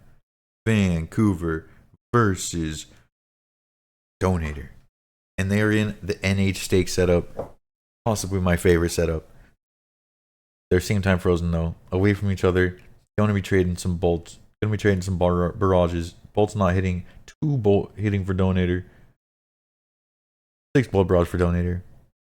Vancouver versus Donator. And they're in the NH stake setup. Possibly my favorite setup. They're same time frozen though. Away from each other. Gonna be trading some bolts. Gonna be trading some barrages. Bolts not hitting. 2 bolt hitting for Donator. 6 blood barrage for Donator.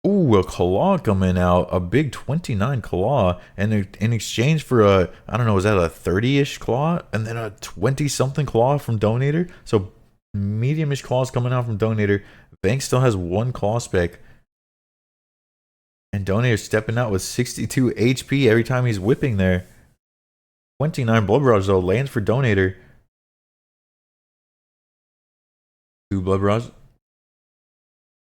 Ooh, a claw coming out. A big 29 claw. And in exchange for a, I don't know, is that a 30-ish claw? And then a 20-something claw from Donator. So medium-ish claws coming out from Donator. Bank still has 1 claw spec. And Donator stepping out with 62 HP every time he's whipping there. 29 blood barrage though. Lands for Donator. 2 blood barrage.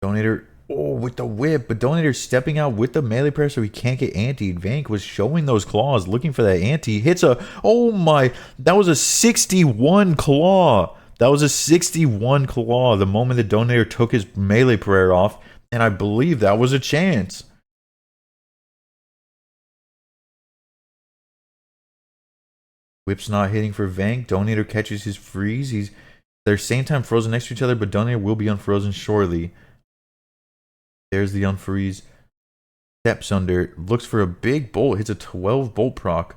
Donator, oh, with the whip, but Donator stepping out with the melee prayer so he can't get antied. Vank was showing those claws, looking for that anti. Hits a, oh my, that was a 61 claw. That was a 61 claw the moment the Donator took his melee prayer off, and I believe that was a chance. Whip's not hitting for Vank. Donator catches his freeze. They're same time frozen next to each other, but Donator will be unfrozen shortly. There's the unfreeze. Steps under. Looks for a big bolt. Hits a 12 bolt proc.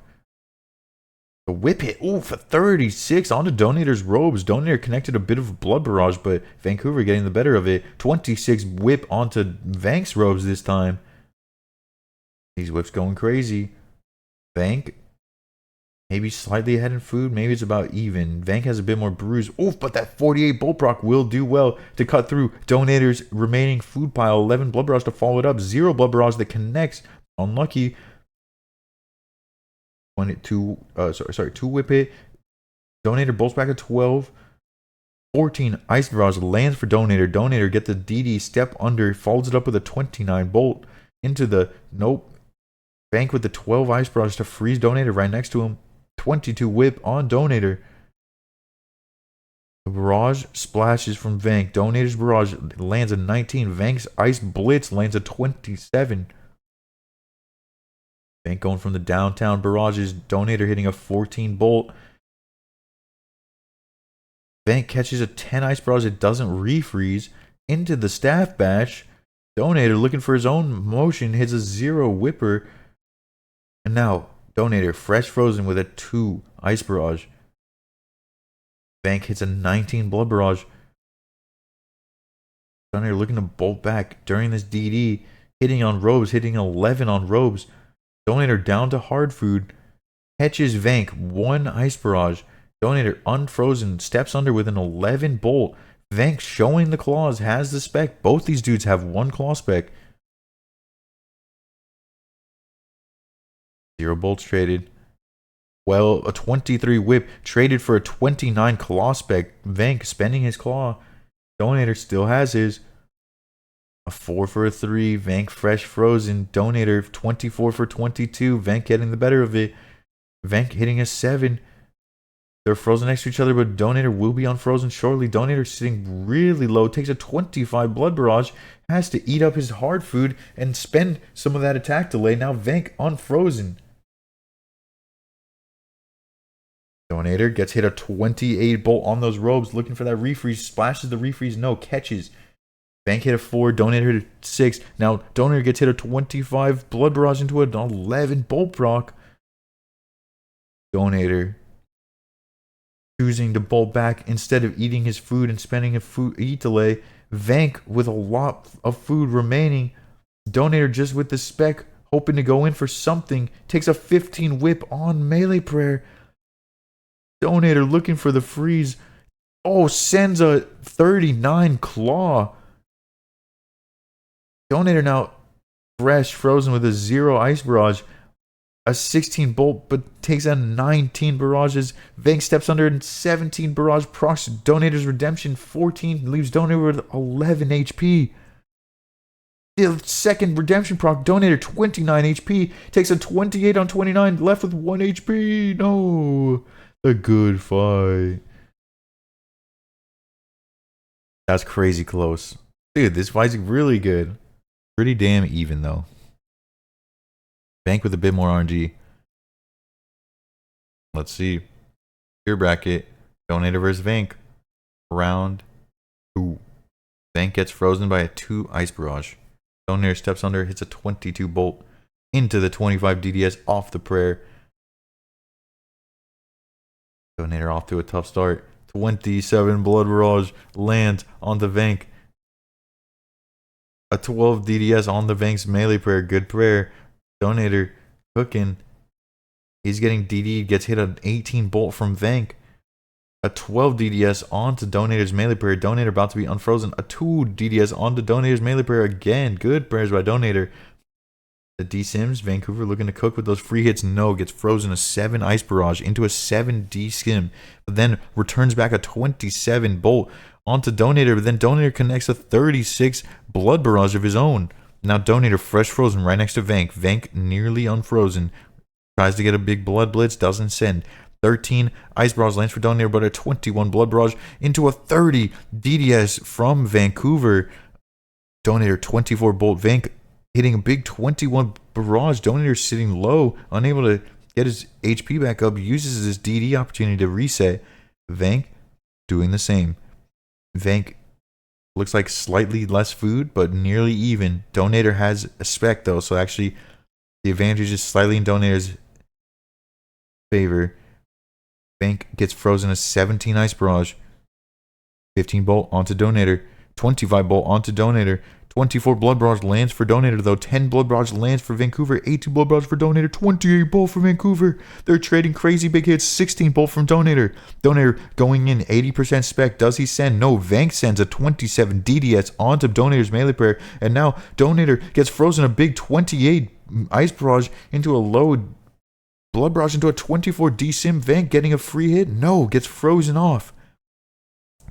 The whip hit. Ooh, for 36 onto Donator's robes. Donator connected a bit of a blood barrage, but Vancouver getting the better of it. 26 whip onto Vank's robes this time. These whips going crazy. Vank maybe slightly ahead in food. Maybe it's about even. Vank has a bit more bruise. Oof, but that 48 bolt proc will do well to cut through Donator's remaining food pile. 11 blood barrage to follow it up. 0 blood barrage that connects. Unlucky. 2 whip hit. Donator bolts back at 12. 14 ice barrage lands for Donator. Donator gets the DD step under. Follows it up with a 29 bolt into the nope. Vank with the 12 ice barrage to freeze Donator right next to him. 22 whip on Donator. The barrage splashes from Vank. Donator's barrage lands a 19. Vank's ice blitz lands a 27. Vank going from the downtown barrages. Donator hitting a 14 bolt. Vank catches a 10 ice barrage. It doesn't refreeze. Into the staff batch. Donator looking for his own motion. Hits a 0 whipper. And now Donator fresh frozen with a 2 ice barrage. Vank hits a 19 blood barrage. Donator looking to bolt back during this DD. Hitting on robes. Hitting 11 on robes. Donator down to hard food. Catches Vank 1 ice barrage. Donator unfrozen. Steps under with an 11 bolt. Vank showing the claws. Has the spec. Both these dudes have 1 claw spec. 0 bolts traded. Well, a 23 whip traded for a 29 claw spec. Vank spending his claw. Donator still has his. A 4 for a 3. Vank fresh frozen. Donator 24 for 22. Vank getting the better of it. Vank hitting a 7. They're frozen next to each other, but Donator will be unfrozen shortly. Donator sitting really low. Takes a 25 blood barrage. Has to eat up his hard food and spend some of that attack delay. Now Vank unfrozen. Donator gets hit a 28 bolt on those robes. Looking for that refreeze. Splashes the refreeze. No. Catches. Vank hit a 4. Donator hit a 6. Now Donator gets hit a 25 blood barrage into an 11 bolt proc. Donator choosing to bolt back instead of eating his food and spending a food eat delay. Vank with a lot of food remaining. Donator just with the spec, hoping to go in for something. Takes a 15 whip on melee prayer. Donator looking for the freeze. Oh, sends a 39 claw. Donator now fresh frozen with a 0 ice barrage. A 16 bolt, but takes a 19 barrages. Vank steps under and 17 barrage procs. Donator's redemption 14 leaves Donator with 11 HP. The second redemption proc, Donator 29 HP. Takes a 28 on 29, left with 1 HP. No. A good fight. That's crazy close. Dude, this fight's really good. Pretty damn even, though. Vank with a bit more RNG. Let's see. Tier bracket. Donator versus Vank. Round 2. Vank gets frozen by a 2 ice barrage. Donator steps under, hits a 22 bolt into the 25 DDS off the prayer. Donator off to a tough start. 27 blood barrage lands on the Vank. A 12 DDS on the Vank's melee prayer. Good prayer. Donator cooking. He's getting DD. Gets hit an 18 bolt from Vank. A 12 DDS onto Donator's melee prayer. Donator about to be unfrozen. A 2 DDS onto Donator's melee prayer again. Good prayers by Donator. The D Sims, Vancouver looking to cook with those free hits. No, gets frozen a 7 ice barrage into a 7 D Sim. But then returns back a 27 bolt onto Donator. But then Donator connects a 36 blood barrage of his own. Now Donator fresh frozen right next to Vank. Vank nearly unfrozen. Tries to get a big blood blitz. Doesn't send. 13 ice barrage lands for Donator, but a 21 blood barrage into a 30 DDS from Vancouver. Donator 24 bolt. Vank hitting a big 21 barrage. Donator sitting low, unable to get his HP back up. Uses his DD opportunity to reset. Vank doing the same. Vank looks like slightly less food, but nearly even. Donator has a spec though, so actually the advantage is slightly in Donator's favor. Vank gets frozen a 17 Ice Barrage. 15 Bolt onto Donator. 25 Bolt onto Donator. 24 Blood Barrage lands for Donator, though. 10 Blood Barrage lands for Vancouver. 18 Blood Barrage for Donator. 28 Bolt for Vancouver. They're trading crazy big hits. 16 Bolt from Donator. Donator going in 80% spec. Does he send? No. Vank sends a 27 DDS onto Donator's melee prayer. And now Donator gets frozen a big 28 Ice Barrage into a low Blood Barrage into a 24 D-Sim. Vank getting a free hit? No. Gets frozen off.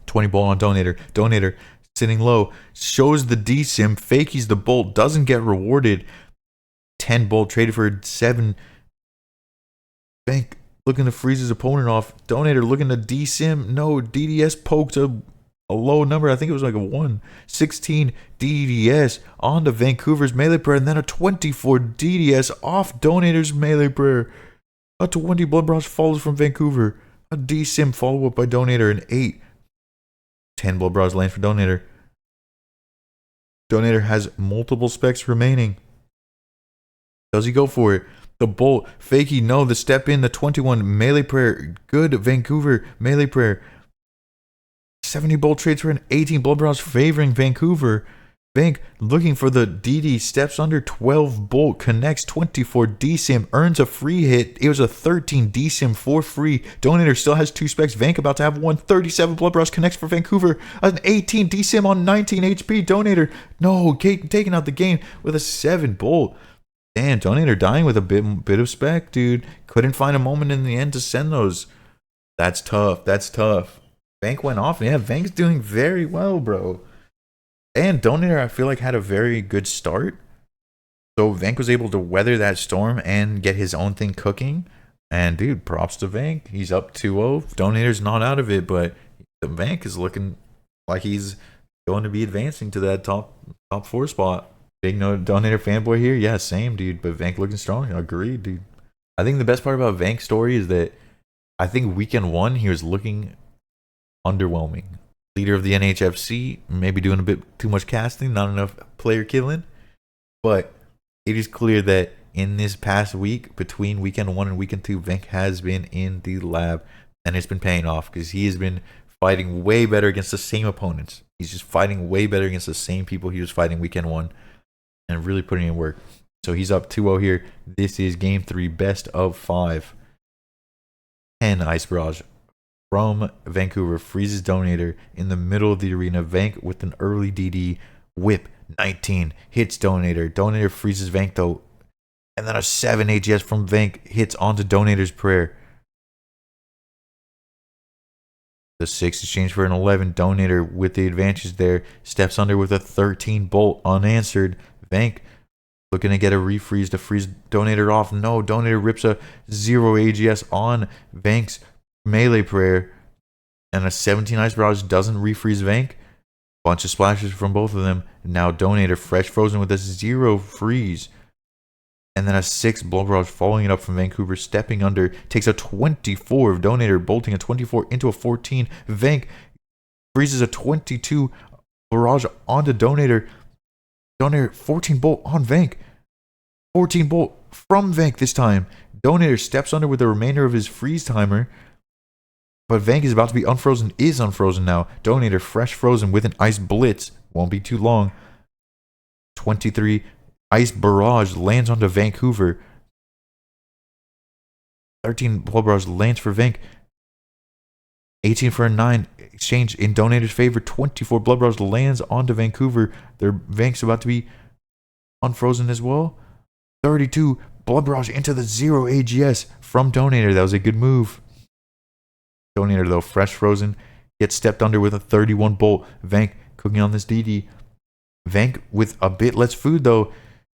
20 Bolt on Donator. Donator sitting low, shows the D-Sim, fakies the Bolt, doesn't get rewarded. 10 Bolt traded for 7. Vank looking to freeze his opponent off. Donator looking to D-Sim. No, DDS poked a low number. I think it was like a 1. 16 DDS onto Vancouver's melee prayer, and then a 24 DDS off Donator's melee prayer. A 20 Blood Barrage follows from Vancouver. A D-Sim follow-up by Donator, an 8. 10 Blood Barrage lands for Donator. Donator has multiple specs remaining. Does he go for it? The Bolt. Fakey, no. The step in. The 21 melee prayer. Good Vancouver melee prayer. 70 Bolt trades for an 18 Blood Barrage favoring Vancouver. Vank looking for the DD, steps under 12 Bolt, connects 24 D-Sim, earns a free hit. It was a 13 D-Sim for free. Donator still has 2 specs. Vank about to have 1. 37 Blood Barrage connects for Vancouver. An 18 D-Sim on 19 HP. Donator, no, taking out the game with a 7 Bolt. Damn, Donator dying with a bit of spec, dude. Couldn't find a moment in the end to send those. That's tough. That's tough. Vank went off. Yeah, Vank's doing very well, bro. And Donator, I feel like, had a very good start. So Vank was able to weather that storm and get his own thing cooking. And, dude, props to Vank. He's up 2-0. Donator's not out of it, but the Vank is looking like he's going to be advancing to that top 4 spot. Big no Donator fanboy here? Yeah, same, dude. But Vank looking strong. Agreed, dude. I think the best part about Vank's story is that I think weekend 1, he was looking underwhelming. Leader of the NHFC, maybe doing a bit too much casting, not enough player killing. But it is clear that in this past week, between weekend 1 and weekend 2, Vank has been in the lab, and it's been paying off because he has been fighting way better against the same opponents. He's just fighting way better against the same people he was fighting weekend 1 and really putting in work. So he's up 2-0 here. This is game 3, best of 5. 10 Ice Barrage from Vancouver, freezes Donator in the middle of the arena. Vank with an early DD, whip, 19, hits Donator. Donator freezes Vank though, and then a 7 AGS from Vank hits onto Donator's prayer. The 6 exchange for an 11. Donator with the advantage there, steps under with a 13 Bolt unanswered. Vank looking to get a refreeze to freeze Donator off. No, Donator rips a 0 AGS on Vank's melee prayer, and a 17 Ice Barrage doesn't refreeze Vank. Bunch of splashes from both of them. Now Donator fresh frozen with a 0 freeze, and then a 6 Blood Barrage following it up from Vancouver, stepping under, takes a 24 of Donator, bolting a 24 into a 14. Vank freezes a 22 barrage onto Donator. Donator 14 Bolt on Vank. 14 Bolt from Vank this time. Donator steps under with the remainder of his freeze timer. But Vank is about to be unfrozen, is unfrozen now. Donator fresh frozen with an Ice Blitz. Won't be too long. 23 Ice Barrage lands onto Vancouver. 13 Blood Barrage lands for Vank. 18 for a 9 exchange in Donator's favor. 24 Blood Barrage lands onto Vancouver. Their Vank's about to be unfrozen as well. 32 Blood Barrage into the 0 AGS from Donator. That was a good move. Donator though, fresh frozen, gets stepped under with a 31 Bolt. Vank cooking on this DD. Vank with a bit less food though.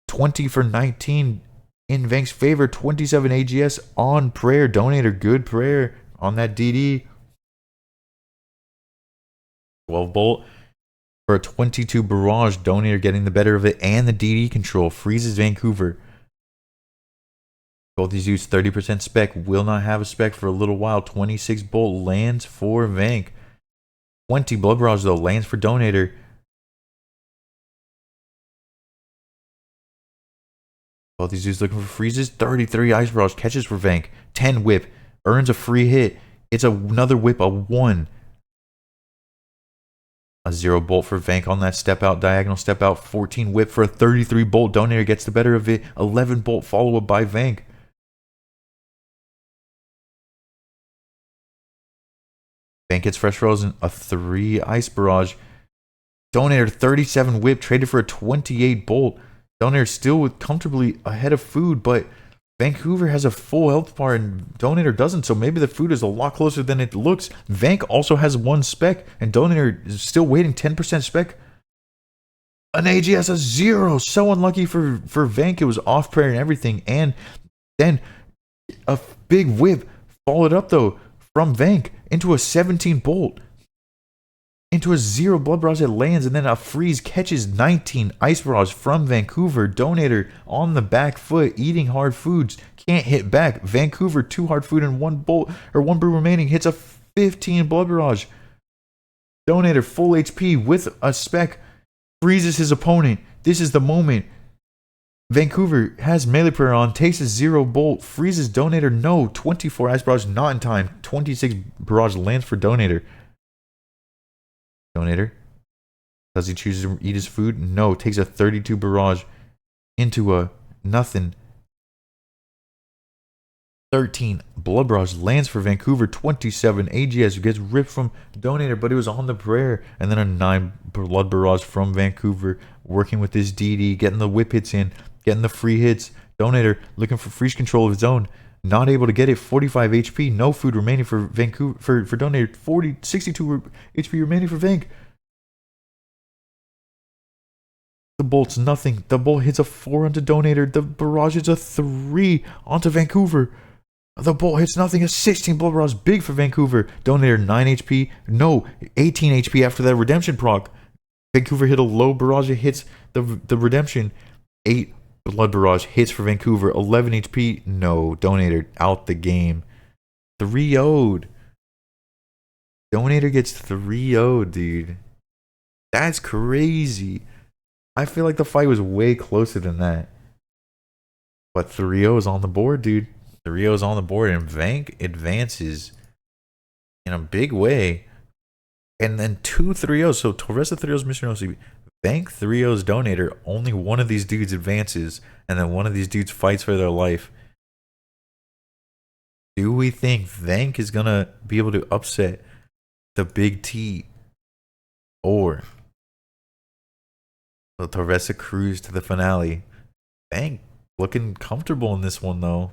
20 for 19 in Vank's favor. 27 AGS on prayer. Donator, good prayer on that DD. 12 Bolt for a 22 barrage. Donator getting the better of it, and the DD control freezes Vancouver. Both these dudes 30% spec, will not have a spec for a little while. 26 Bolt lands for Vank. 20 Blood Barrage though lands for Donator. Both these dudes looking for freezes. 33 Ice Barrage catches for Vank. 10 Whip earns a free hit. It's another whip, a 1. A 0 bolt for Vank on that step out, diagonal step out. 14 whip for a 33 bolt. Donator gets the better of it. 11 bolt follow up by Vank. Vank gets fresh frozen. A 3 ice barrage. Donator 37 whip traded for a 28 bolt. Donator still comfortably ahead of food, but Vancouver has a full health bar and Donator doesn't, so maybe the food is a lot closer than it looks. Vank also has 1 spec, and Donator is still waiting 10% spec. An AGS, a 0. So unlucky for Vank. It was off prayer and everything, and then a big whip followed up, though, from Vank into a 17 bolt. Into a 0 blood barrage that lands, and then a freeze catches 19 ice barrage from Vancouver. Donator on the back foot, eating hard foods, can't hit back. Vancouver 2 hard food and 1 bolt or 1 brew remaining, hits a 15 blood barrage. Donator full HP with a spec, freezes his opponent. This is the moment. Vancouver has melee prayer on, takes a 0 bolt, freezes Donator. No, 24 ice barrage, not in time. 26 barrage lands for Donator. Donator. Does he choose to eat his food? No. Takes a 32 barrage into a nothing. 13 blood barrage lands for Vancouver. 27 AGS gets ripped from Donator, but it was on the prayer. And then a 9 blood barrage from Vancouver, working with his DD, getting the whip hits in, getting the free hits. Donator looking for freeze control of his own. Not able to get it. 45 HP. No food remaining for Vancouver. For Donator. 62 HP remaining for Vank. The bolt's nothing. The bolt hits a 4 onto Donator. The barrage is a 3 onto Vancouver. The bolt hits nothing. A 16 blood barrage. Big for Vancouver. Donator 9 HP. No, 18 HP after that redemption proc. Vancouver hit a low barrage. It hits the redemption. 8 blood barrage hits for Vancouver. 11 HP. No. Donator out the game. 3-0'd. Donator gets 3-0'd, dude. That's crazy. I feel like the fight was way closer than that. But 3-0 is on the board, dude. 3-0 is on the board, and Vank advances in a big way. And then 2 3-0s. So Torresa 3-0's Mr. OC. Vank 3-0's Donator. Only one of these dudes advances, and then one of these dudes fights for their life. Do we think Vank is going to be able to upset the Big T? Or will Torresa cruise to the finale? Vank looking comfortable in this one, though.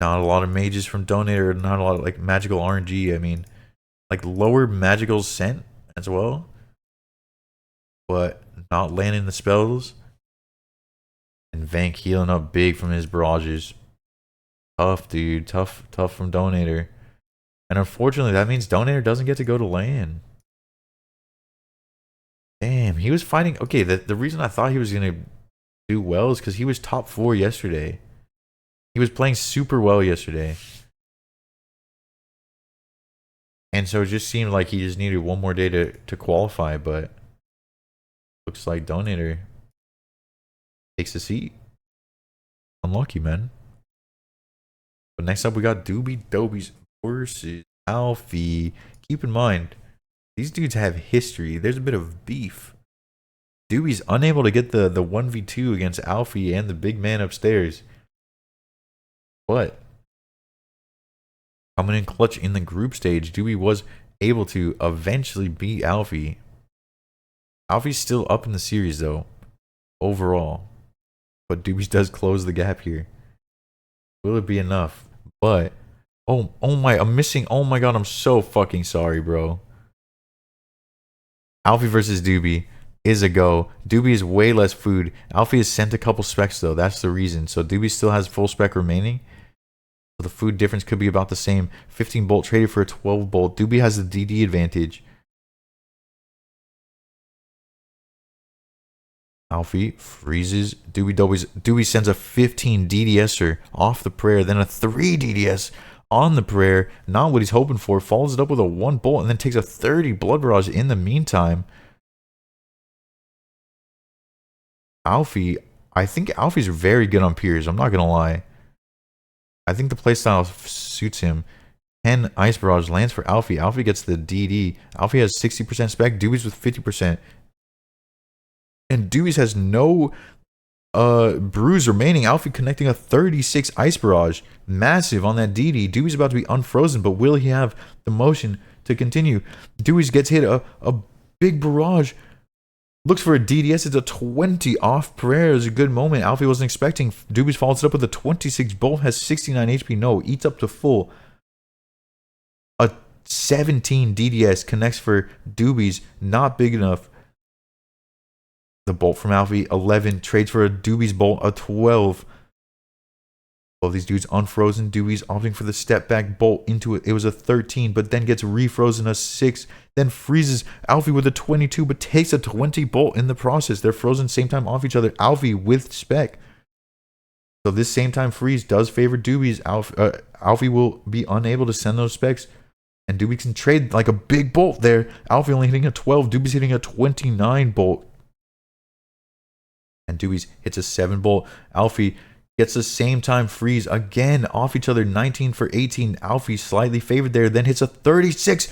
Not a lot of mages from Donator, not a lot of like magical RNG. I mean, like lower magical sent as well, but not landing the spells. And Vank healing up big from his barrages. Tough, dude. Tough from Donator. And unfortunately, that means Donator doesn't get to go to LAN. Damn, he was fighting. Okay, the reason I thought he was going to do well is because he was top 4 yesterday. He was playing super well yesterday. And so it just seemed like he just needed one more day to qualify, but looks like Donator takes a seat. Unlucky, man. But next up, we got Doobie Dobies versus Alfie. Keep in mind, these dudes have history. There's a bit of beef. Doobie's unable to get the 1v2 against Alfie and the big man upstairs. But coming in clutch in the group stage, Doobie was able to eventually beat Alfie. Alfie's still up in the series, though, overall. But Doobie does close the gap here. Will it be enough? But oh my, I'm missing. Oh my god, I'm so fucking sorry, bro. Alfie versus Doobie is a go. Doobie is way less food. Alfie has sent a couple specs though. That's the reason. So Doobie still has full spec remaining. So the food difference could be about the same. 15 bolt traded for a 12 bolt. Doobie has the DD advantage. Alfie freezes. Doobie sends a 15 DDSer off the prayer, then a 3 DDS on the prayer. Not what he's hoping for. Follows it up with a 1 bolt and then takes a 30 blood barrage in the meantime. Alfie, I think Alfie's very good on Piers. I'm not going to lie. I think the playstyle suits him. 10 Ice Barrage lands for Alfie. Alfie gets the DD. Alfie has 60% spec. Doobies with 50%. And Doobies has no bruise remaining. Alfie connecting a 36 Ice Barrage. Massive on that DD. Doobies about to be unfrozen, but will he have the motion to continue? Doobies gets hit a big barrage. Looks for a DDS. It's a 20 off prayer. Is a good moment. Alfie wasn't expecting. Doobies follows it up with a 26 bolt. Has 69 HP. No, eats up to full. A 17 DDS connects for Doobies. Not big enough. The bolt from Alfie. 11 trades for a Doobies bolt. A 12. Both these dudes unfrozen. Doobies opting for the step back bolt into it. It was a 13, but then gets refrozen a 6. Then freezes Alfie with a 22, but takes a 20 bolt in the process. They're frozen same time off each other. Alfie with spec. So this same time freeze does favor Doobies. Alfie will be unable to send those specs. And Doobies can trade like a big bolt there. Alfie only hitting a 12. Doobies hitting a 29 bolt. And Doobies hits a 7 bolt. Alfie gets the same time freeze again off each other. 19 for 18. Alfie slightly favored there. Then hits a 36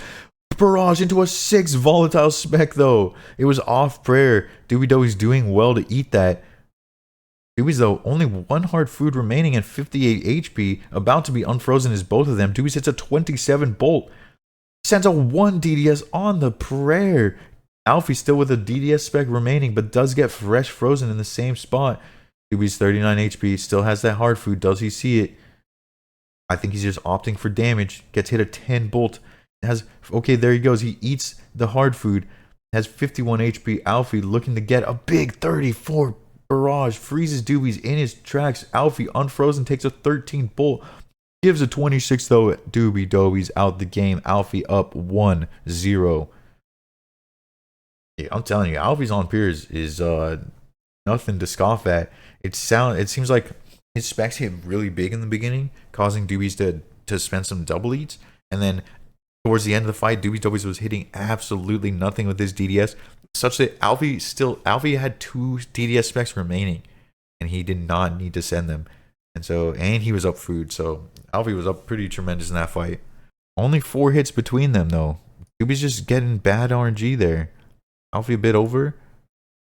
barrage into a 6 volatile spec though. It was off prayer. Doobies doing well to eat that. Doobies though, only 1 hard food remaining and 58 HP. About to be unfrozen is both of them. Doobies hits a 27 bolt. Sends a 1 DDS on the prayer. Alfie still with a DDS spec remaining, but does get fresh frozen in the same spot. Doobies 39 HP, still has that hard food. Does he see it? I think he's just opting for damage. Gets hit a 10 bolt. Okay, there he goes. He eats the hard food. Has 51 HP. Alfie looking to get a big 34 barrage. Freezes Doobies in his tracks. Alfie unfrozen takes a 13 bolt. Gives a 26 though. Doobies out the game. Alfie up 1-0. Yeah, I'm telling you, Alfie's on Piers is nothing to scoff at. It seems like his specs hit really big in the beginning, causing Doobies to spend some double eats, and then towards the end of the fight, Doobies was hitting absolutely nothing with his DDS, such that Alfie had 2 DDS specs remaining, and he did not need to send them, and he was up food, so Alfie was up pretty tremendous in that fight. Only 4 hits between them though. Doobies just getting bad RNG there. Alfie a bit over.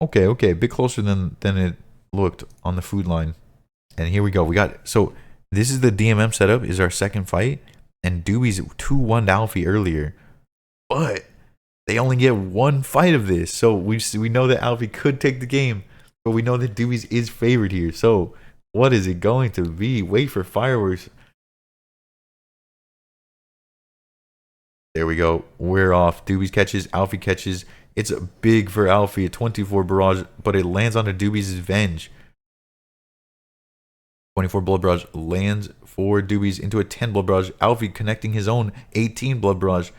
Okay, a bit closer than it looked on the food line. And here we go. So this is the DMM setup, is our second fight. And Doobies 2-1'd Alfie earlier. But they only get 1 fight of this. So we know that Alfie could take the game. But we know that Doobies is favored here. So what is it going to be? Wait for fireworks. There we go. We're off. Doobies catches. Alfie catches. It's big for Alfie, a 24 barrage, but it lands onto Doobies' Venge. 24 blood barrage lands for Doobies into a 10 blood barrage. Alfie connecting his own 18 blood barrage.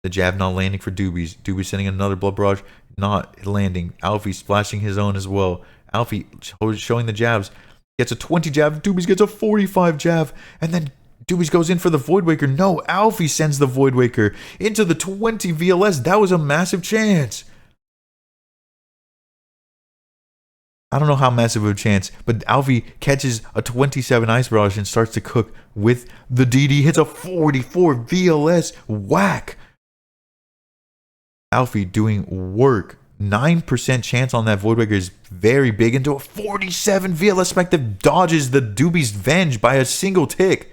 The jab not landing for Doobies. Doobies sending another blood barrage, not landing. Alfie splashing his own as well. Alfie showing the jabs. Gets a 20 jab. Doobies gets a 45 jab. And then Doobies goes in for the Void Waker. No, Alfie sends the Void Waker into the 20 VLS. That was a massive chance. I don't know how massive of a chance, but Alfie catches a 27 Ice Barrage and starts to cook with the DD. Hits a 44 VLS. Whack. Alfie doing work. 9% chance on that Void Waker is very big into a 47 VLS spec that dodges the Doobies' Venge by a single tick.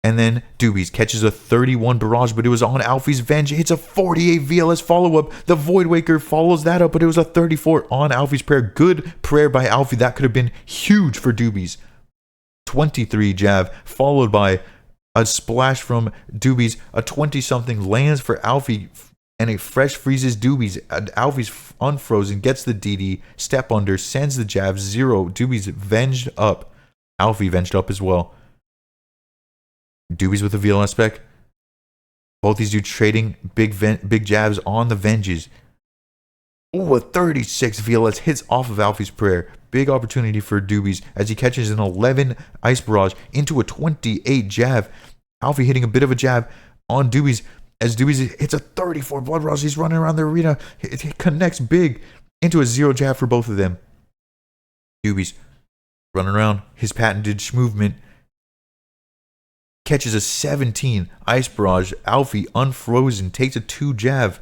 And then Doobies catches a 31 barrage, but it was on Alfie's Venge. It hits a 48 VLS follow-up. The Void Waker follows that up, but it was a 34 on Alfie's prayer. Good prayer by Alfie. That could have been huge for Doobies. 23 jab, followed by a splash from Doobies. A 20-something lands for Alfie, and it fresh freezes Doobies. Alfie's unfrozen, gets the DD, step under, sends the jab, 0. Doobies venged up. Alfie venged up as well. Doobies with a VLS spec. Both these dudes trading big jabs on the Venges. Ooh, a 36 VLS hits off of Alfie's prayer. Big opportunity for Doobies as he catches an 11 Ice Barrage into a 28 jab. Alfie hitting a bit of a jab on Doobies as Doobies hits a 34 Blood Barrage. He's running around the arena. It connects big into a 0 jab for both of them. Doobies running around his patented movement. catches a 17 Ice Barrage. Alfie, unfrozen, takes a 2 Jav.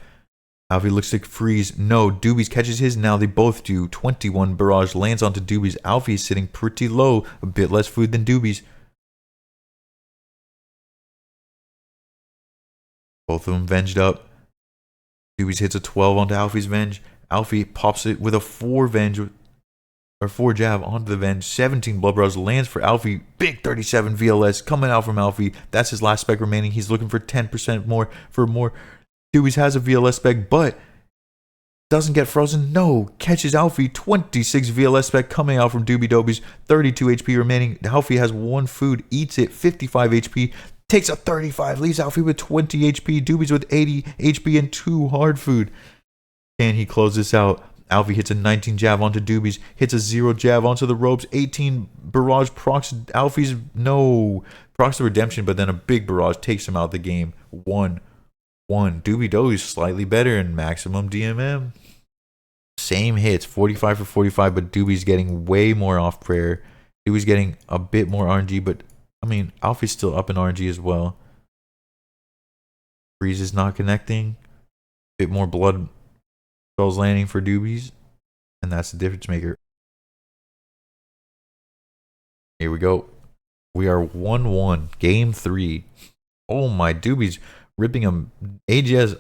Alfie looks to freeze. No, Doobies catches his. Now they both do. 21 Barrage lands onto Doobies. Alfie is sitting pretty low. A bit less food than Doobies. Both of them venged up. Doobies hits a 12 onto Alfie's Venge. Alfie pops it with a 4 Venge, or 4 Jab onto the Venge. 17 Blood Barrage lands for Alfie. Big 37 VLS coming out from Alfie. That's his last spec remaining. He's looking for 10% more for more. Doobies has a VLS spec, but doesn't get frozen. No, catches Alfie. 26 VLS spec coming out from Doobie Dobies. 32 HP remaining. Alfie has 1 food, eats it. 55 HP. Takes a 35, leaves Alfie with 20 HP, Doobies with 80 HP and 2 hard food. Can he close this out? Alfie hits a 19 Jab onto Doobies, hits a 0 Jab onto the ropes, 18 Barrage procs Alfie's, no, procs the redemption, but then a big Barrage takes him out of the game. 1-1. Doobie Dobies slightly better in maximum DMM. Same hits, 45 for 45, but Doobie's getting way more off prayer. Doobie's getting a bit more RNG, but I mean, Alfie's still up in RNG as well. Freeze is not connecting. Bit more blood spells landing for Doobies. And that's the difference maker. Here we go. We are 1-1. Game 3. Oh my, Doobies ripping him AGS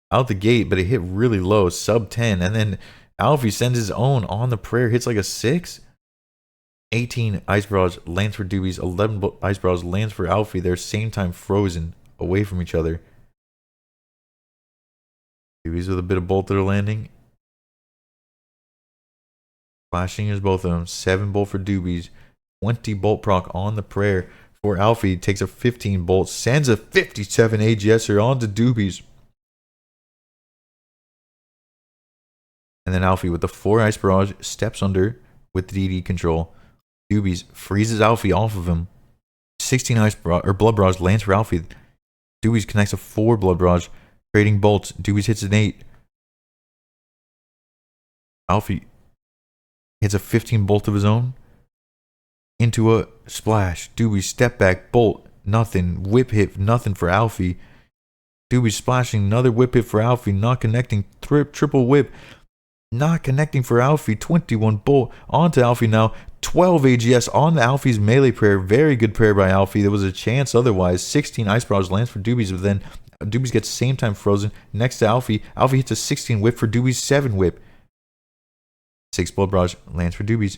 out the gate, but it hit really low, sub 10. And then Alfie sends his own on the prayer, hits like a 6. 18 Ice Barrage lands for Doobies, 11 Ice Barrage lands for Alfie. They're same time frozen away from each other. Doobies with a bit of bolt that are landing. Flashing is both of them. 7 bolt for Doobies, 20 bolt proc on the prayer for Alfie. Takes a 15 bolt, sends a 57 AGSer onto Doobies. And then Alfie with the 4 Ice Barrage steps under with the DD control. Doobies freezes Alfie off of him. 16 Ice Barrage, or Blood Barrage lands for Alfie. Doobies connects a 4 Blood Barrage, creating bolts. Doobies hits an 8. Alfie hits a 15 bolt of his own into a splash. Doobies step back, bolt, nothing. Whip hit, nothing for Alfie. Doobies splashing, another whip hit for Alfie, not connecting. Triple whip, not connecting for Alfie. 21 bolt onto Alfie now. 12 AGS on the Alfie's melee prayer. Very good prayer by Alfie. There was a chance otherwise. 16 Ice Barrage lands for Doobies, but then Doobies gets same time frozen next to Alfie. Alfie hits a 16 whip for Doobies, 7 whip. 6 Blood Barrage lands for Doobies.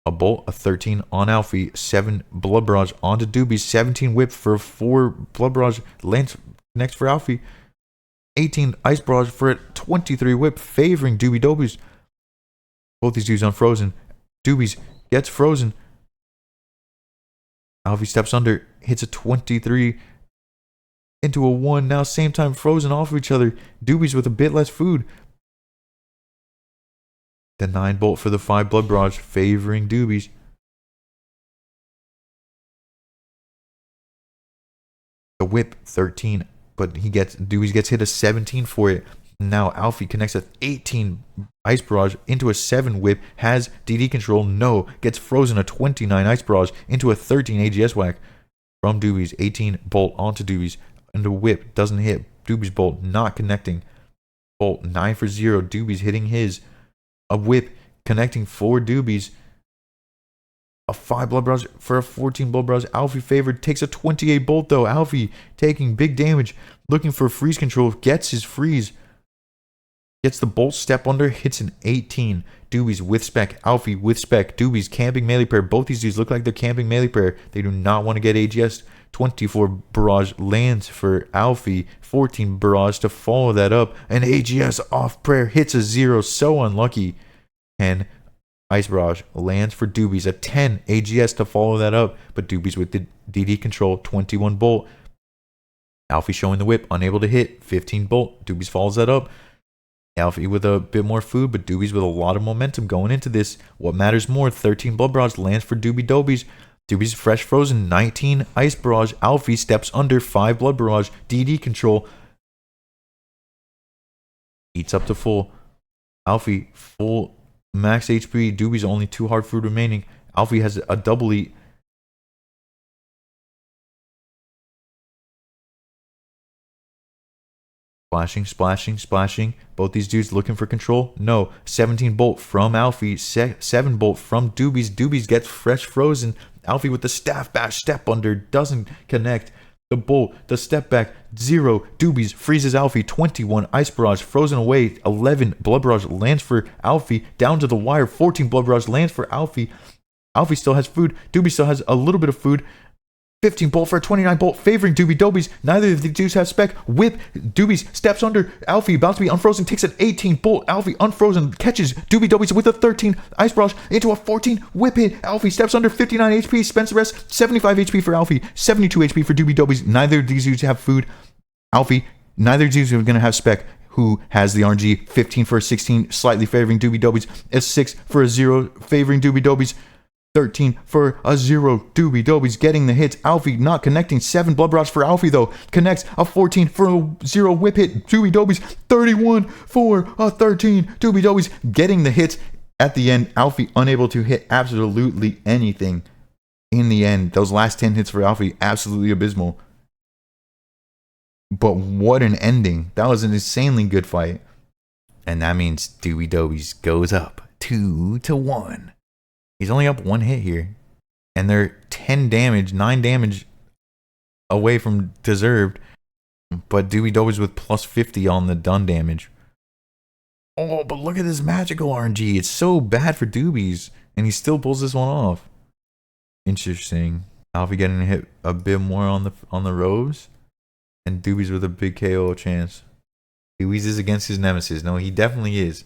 A bolt, a 13 on Alfie. 7 Blood Barrage onto Doobies. 17 whip for 4 Blood Barrage lands next for Alfie. 18 Ice Barrage for a 23 whip favoring Doobie Dobies. Both these dudes unfrozen. Doobies gets frozen. Alfie steps under, hits a 23 into a 1. Now same time frozen off of each other. Doobies with a bit less food. The 9 bolt for the 5 Blood Barrage favoring Doobies. The whip 13, but Doobies gets hit a 17 for it. Now Alfie connects a 18 Ice Barrage into a 7 whip, has DD control, no, gets frozen a 29 Ice Barrage into a 13 AGS whack from Doobies. 18 bolt onto Doobies, and the whip doesn't hit. Doobies bolt not connecting. Bolt 9 for 0, Doobies hitting his. A whip connecting for Doobies. A 5 Blood Barrage for a 14 Blood Barrage. Alfie favored, takes a 28 bolt though. Alfie taking big damage, looking for freeze control, gets his freeze. Gets the bolt step under, hits an 18. Doobies with spec, Alfie with spec. Doobies camping melee pair. Both these dudes look like they're camping melee pair. They do not want to get AGS. 24 barrage lands for Alfie. 14 barrage to follow that up. An AGS off prayer hits a 0. So unlucky. 10 Ice Barrage lands for Doobies. A 10 AGS to follow that up. But Doobies with the DD control. 21 bolt. Alfie showing the whip. Unable to hit. 15 bolt. Doobies follows that up. Alfie with a bit more food, but Doobies with a lot of momentum going into this. What matters more? 13 Blood Barrage lands for Doobie Dobies. Doobies fresh frozen. 19 Ice Barrage. Alfie steps under. 5 Blood Barrage. DD control. Eats up to full. Alfie full max HP. Doobies only 2 hard food remaining. Alfie has a double eat. Splashing, splashing, splashing. Both these dudes looking for control. No. 17 bolt from Alfie. 7 bolt from Doobies. Doobies gets fresh frozen. Alfie with the staff bash. Step under. Doesn't connect. The bolt. The step back. 0. Doobies freezes Alfie. 21. Ice Barrage frozen away. 11. Blood Barrage lands for Alfie. Down to the wire. 14. Blood Barrage lands for Alfie. Alfie still has food. Doobie still has a little bit of food. 15 bolt for a 29 bolt, favoring Doobie Dobies. Neither of the dudes have spec. Whip. Doobies steps under. Alfie about to be unfrozen. Takes an 18 bolt. Alfie unfrozen. Catches Doobie Dobies with a 13 ice barrage into a 14 whip hit. Alfie steps under. 59 HP. Spends the rest. 75 HP for Alfie. 72 HP for Doobie Dobies. Neither of these dudes have food. Alfie. Neither of these dudes are going to have spec. Who has the RNG? 15 for a 16. Slightly favoring Doobie Dobies. A 6 for a 0. Favoring Doobie Dobies. 13 for a 0. Doobie Dobies getting the hits. Alfie not connecting. 7 blood barrage for Alfie though. Connects. A 14 for a 0 whip hit. Doobie Dobies 31 for a 13. Doobie Dobies getting the hits. At the end, Alfie unable to hit absolutely anything. In the end, those last 10 hits for Alfie, absolutely abysmal. But what an ending. That was an insanely good fight. And that means Doobie Dobies goes up 2-1. He's only up 1 hit here. And they're 10 damage, 9 damage away from deserved. But Doobie Dobies with plus 50 on the done damage. Oh, but look at this magical RNG. It's so bad for Doobies. And he still pulls this one off. Interesting. Alfie getting hit a bit more on the rows. And Doobies with a big KO chance. Doobies is against his nemesis. No, he definitely is.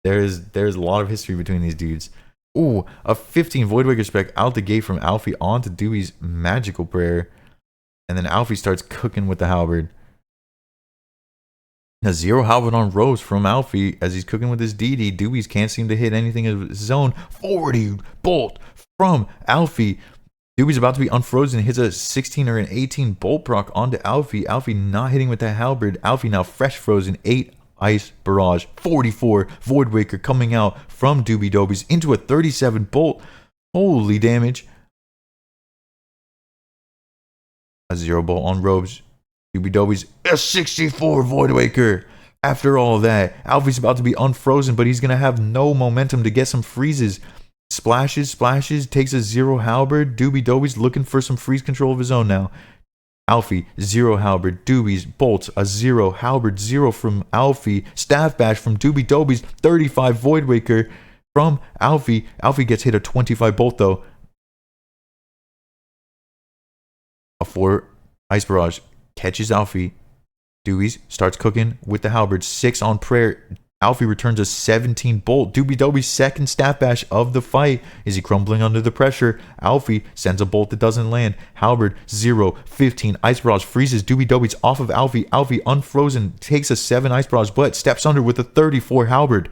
There's a lot of history between these dudes. Ooh, a 15 Voidwaker spec out the gate from Alfie onto Doobie's magical prayer. And then Alfie starts cooking with the halberd. A 0 halberd on Rose from Alfie as he's cooking with his DD. Doobies can't seem to hit anything of his own. 40 bolt from Alfie. Doobie's about to be unfrozen. Hits a 16 or an 18 bolt proc onto Alfie. Alfie not hitting with the halberd. Alfie now fresh frozen. 8 ice barrage. 44 Voidwaker coming out from Doobie Dobies into a 37 bolt. Holy damage. A 0 bolt on Robes. Doobie Dobies a 64 Voidwaker. After all of that, Alfie's about to be unfrozen, but he's going to have no momentum to get some freezes. Splashes, takes a 0 halberd. Doobie Dobies looking for some freeze control of his own now. Alfie, 0 halberd. Doobies, bolts, a 0 halberd, 0 from Alfie. Staff bash from Doobie Dobies, 35 Voidwaker from Alfie. Alfie gets hit a 25 bolt though. A 4 ice barrage catches Alfie. Doobies starts cooking with the halberd, 6 on prayer. Alfie returns a 17 bolt. Doobie Dobies' second staff bash of the fight. Is he crumbling under the pressure? Alfie sends a bolt that doesn't land. Halberd 0, 15 ice barrage freezes Doobie Dobies off of Alfie. Alfie unfrozen takes a 7 ice barrage but steps under with a 34 halberd.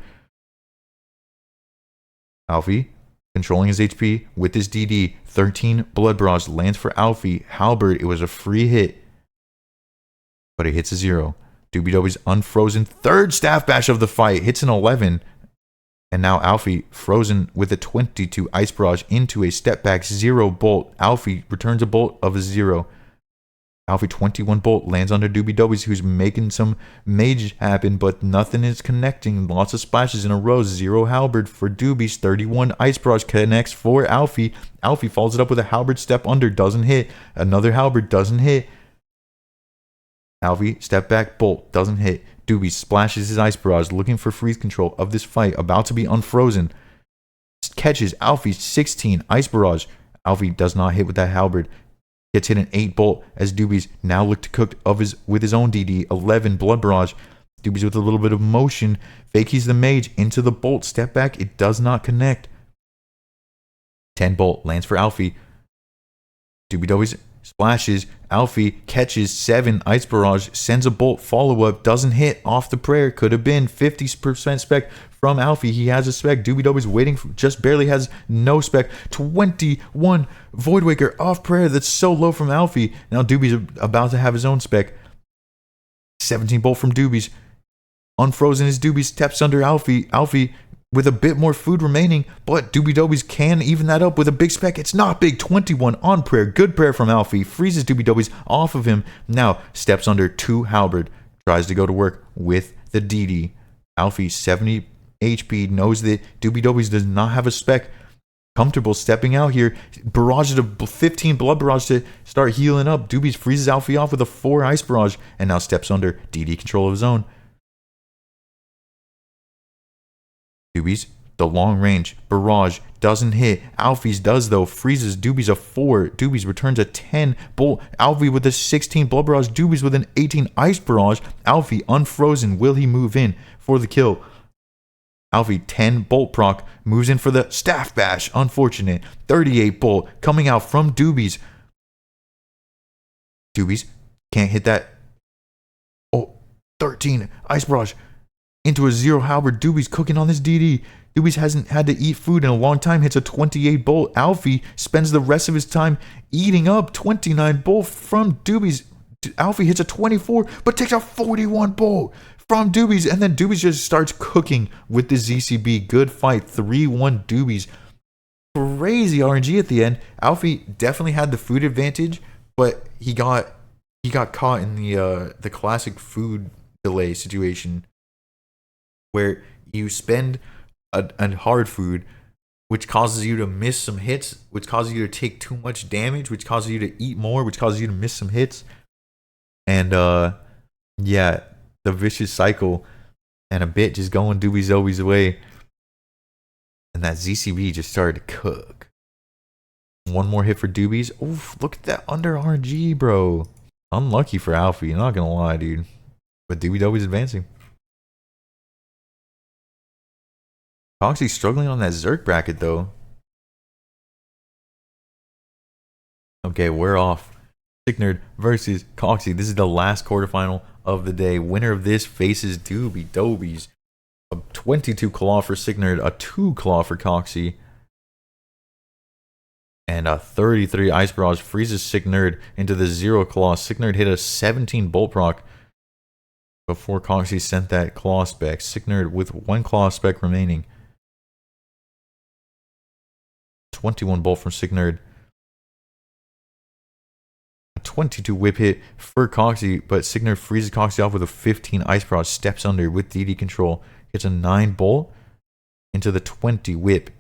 Alfie controlling his HP with his DD. 13 blood barrage lands for Alfie. Halberd, it was a free hit, but it hits a 0. Doobie Dobies unfrozen. Third staff bash of the fight. Hits an 11. And now Alfie frozen with a 22 ice barrage into a step back 0 bolt. Alfie returns a bolt of a 0. Alfie 21 bolt lands under Doobie Dobies, who's making some mage happen, but nothing is connecting. Lots of splashes in a row. 0 halberd for Doobies. 31 ice barrage connects for Alfie. Alfie follows it up with a halberd step under. Doesn't hit. Another halberd doesn't hit. Alfie, step back, bolt, doesn't hit. Doobie splashes his ice barrage, looking for freeze control of this fight, about to be unfrozen. Catches Alfie's 16 ice barrage. Alfie does not hit with that halberd. Gets hit an 8 bolt as Doobies now look to cook with his own DD. 11 blood barrage. Doobies with a little bit of motion. Fakies the mage into the bolt. Step back, it does not connect. 10 bolt lands for Alfie. Doobie Dobies splashes. Alfie catches 7 ice barrage, sends a bolt follow up, doesn't hit off the prayer. Could have been 50% spec from Alfie. He has a spec. Doobie Dobies waiting for, just barely has no spec. 21 Voidwaker off prayer. That's so low from Alfie. Now Doobie's about to have his own spec. 17 bolt from Doobies. Unfrozen is Doobies, steps under Alfie. Alfie with a bit more food remaining, but Doobie Dobies can even that up with a big spec. It's not big. 21 on prayer. Good prayer from Alfie. Freezes Doobie Dobies off of him. Now steps under 2 halberd. tries to go to work with the DD. Alfie, 70 HP, knows that Doobie Dobies does not have a spec. Comfortable stepping out here. Barrages of 15 blood barrage to start healing up. Doobies freezes Alfie off with a 4 ice barrage and now steps under DD control of his own. Doobies, the long range barrage doesn't hit. Alfie's does though. Freezes Doobies a 4. Doobies returns a 10 bolt. Alfie with a 16 blood barrage. Doobies with an 18 ice barrage. Alfie unfrozen. Will he move in for the kill? Alfie, 10 bolt proc, moves in for the staff bash. Unfortunate. 38 bolt coming out from Doobies. Doobies can't hit that. Oh, 13 ice barrage into a 0 halberd. Doobies cooking on this DD. Doobies hasn't had to eat food in a long time. Hits a 28 bolt. Alfie spends the rest of his time eating up 29 bolt from Doobies. Alfie hits a 24, but takes a 41 bolt from Doobies, and then Doobies just starts cooking with the ZCB. Good fight, 3-1 Doobies. Crazy RNG at the end. Alfie definitely had the food advantage, but he got caught in the classic food delay situation where you spend a hard food, which causes you to miss some hits, which causes you to take too much damage, which causes you to eat more, which causes you to miss some hits. And yeah, the vicious cycle and a bit just going Doobie Dobies away. And that ZCB just started to cook. One more hit for Doobies. Oof, look at that under RNG, bro. Unlucky for Alfie, I'm not gonna lie, dude. But Doobie Dobies advancing. Coxie's struggling on that Zerk bracket though. Okay, we're off. Sicknerd versus Coxie. This is the last quarterfinal of the day. Winner of this faces Doobie Dobies. A 22 claw for Sicknerd, a 2 claw for Coxie, and a 33 ice barrage freezes Sicknerd into the 0 claw. Sicknerd hit a 17 bolt proc before Coxie sent that claw spec. Sicknerd with 1 claw spec remaining. 21 bolt from Sicknerd. 22 whip hit for Coxie, but Sicknerd freezes Coxie off with a 15 ice barrage, steps under with DD control, gets a 9 bolt into the 20 whip.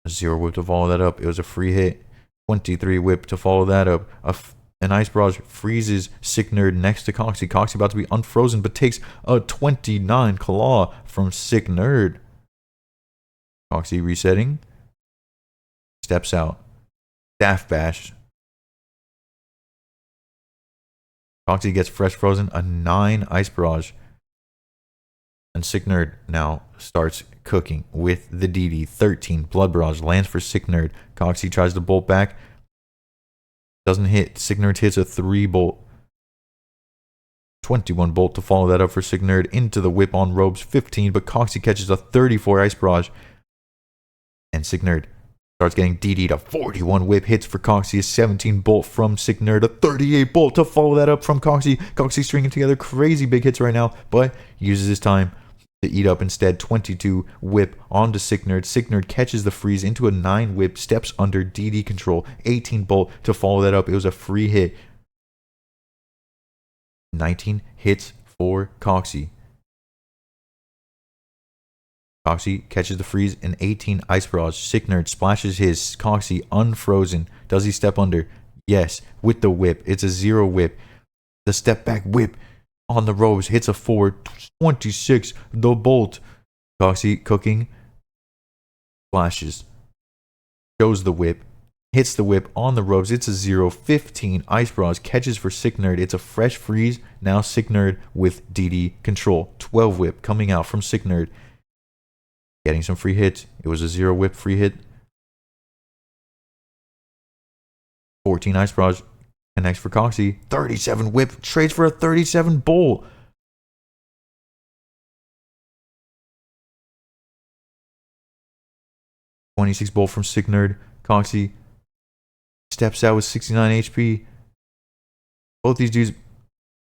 A 0 whip to follow that up. It was a free hit. 23 whip to follow that up. An ice barrage freezes Sicknerd next to Coxie. Coxie about to be unfrozen, but takes a 29 claw from Sicknerd. Coxie resetting. Steps out. Staff bash. Coxie gets fresh frozen, a 9 ice barrage. And Sicknerd now starts cooking with the DD. 13 blood barrage lands for Sicknerd. Coxie tries to bolt back. Doesn't hit. Sicknerd hits a 3 bolt. 21 bolt to follow that up for Sicknerd. Into the whip on ropes. 15, but Coxie catches a 34 ice barrage. And Sicknerd starts getting DD'd. A 41 whip hits for Coxie. A 17 bolt from Sicknerd. A 38 bolt to follow that up from Coxie. Coxie stringing together crazy big hits right now, but uses his time to eat up instead. 22 whip onto Sicknerd. Sicknerd catches the freeze into a 9 whip. Steps under DD control. 18 bolt to follow that up. It was a free hit. 19 hits for Coxie. Coxie catches the freeze, an 18 ice barrage. Sicknerd splashes his. Coxie unfrozen. Does he step under? Yes, with the whip. It's a 0 whip. The step back whip on the ropes hits a 4. 26. The bolt. Coxie cooking. Splashes. Shows the whip. Hits the whip on the ropes. It's a 0. 15 ice barrage. Catches for Sicknerd. It's a fresh freeze. Now Sicknerd with DD control. 12 whip coming out from Sicknerd. Getting some free hits. It was a 0 whip free hit. 14 ice barrage connects for Coxie. 37 whip trades for a 37 bolt. .26 bolt from Sicknerd. Coxie steps out with 69 HP. Both these dudes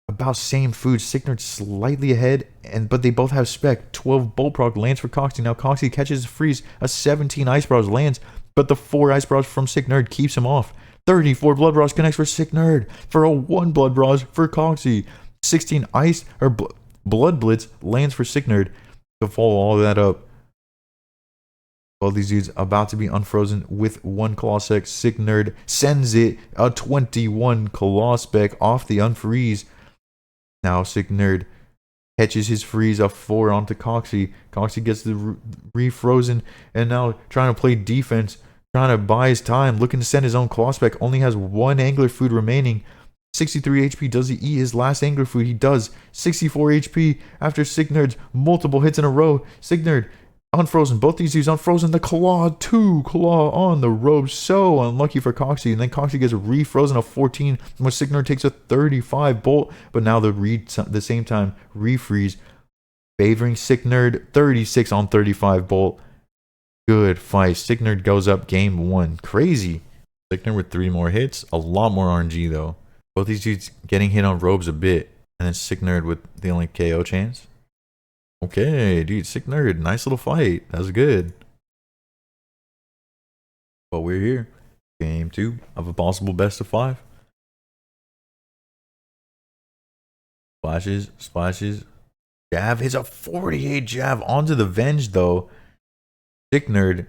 about same food. Sicknerd slightly ahead, but they both have spec. 12 bolt proc lands for Coxie. Now Coxie catches a freeze. A 17 ice barrage lands, but the 4 ice barrage from Sicknerd keeps him off. 34 blood barrage connects for Sicknerd for a 1 blood barrage for Coxie. 16 ice or blood blitz lands for Sick Nerd to follow all that up. All these dudes about to be unfrozen with one claw spec. Sick Nerd sends it a 21 claw spec off the unfreeze. Now Sick Nerd catches his freeze of 4 onto Coxie. Coxie gets the refrozen and now trying to play defense, trying to buy his time, looking to send his own claw spec. Only has 1 angler food remaining. 63 HP. Does he eat his last angler food? He does. 64 HP after Sick Nerd's multiple hits in a row. Sick Nerd unfrozen. Both these dudes unfrozen. The claw, 2 claw on the ropes. So unlucky for Coxie. And then Coxie gets refrozen of 14 when Sick Nerd takes a 35 bolt. But now the same time refreeze favoring Sick Nerd. 36 on 35 bolt. Good fight. Sick Nerd goes up game 1. Crazy. Sick Nerd with 3 more hits. A lot more RNG though. Both these dudes getting hit on robes a bit. And then Sick Nerd with the only KO chance. Okay, dude, Sick Nerd. Nice little fight. That was good. But we're here. Game 2 of a possible best of 5. Splashes, splashes. Jab hits a 48 jab onto the Venge though. Sick Nerd.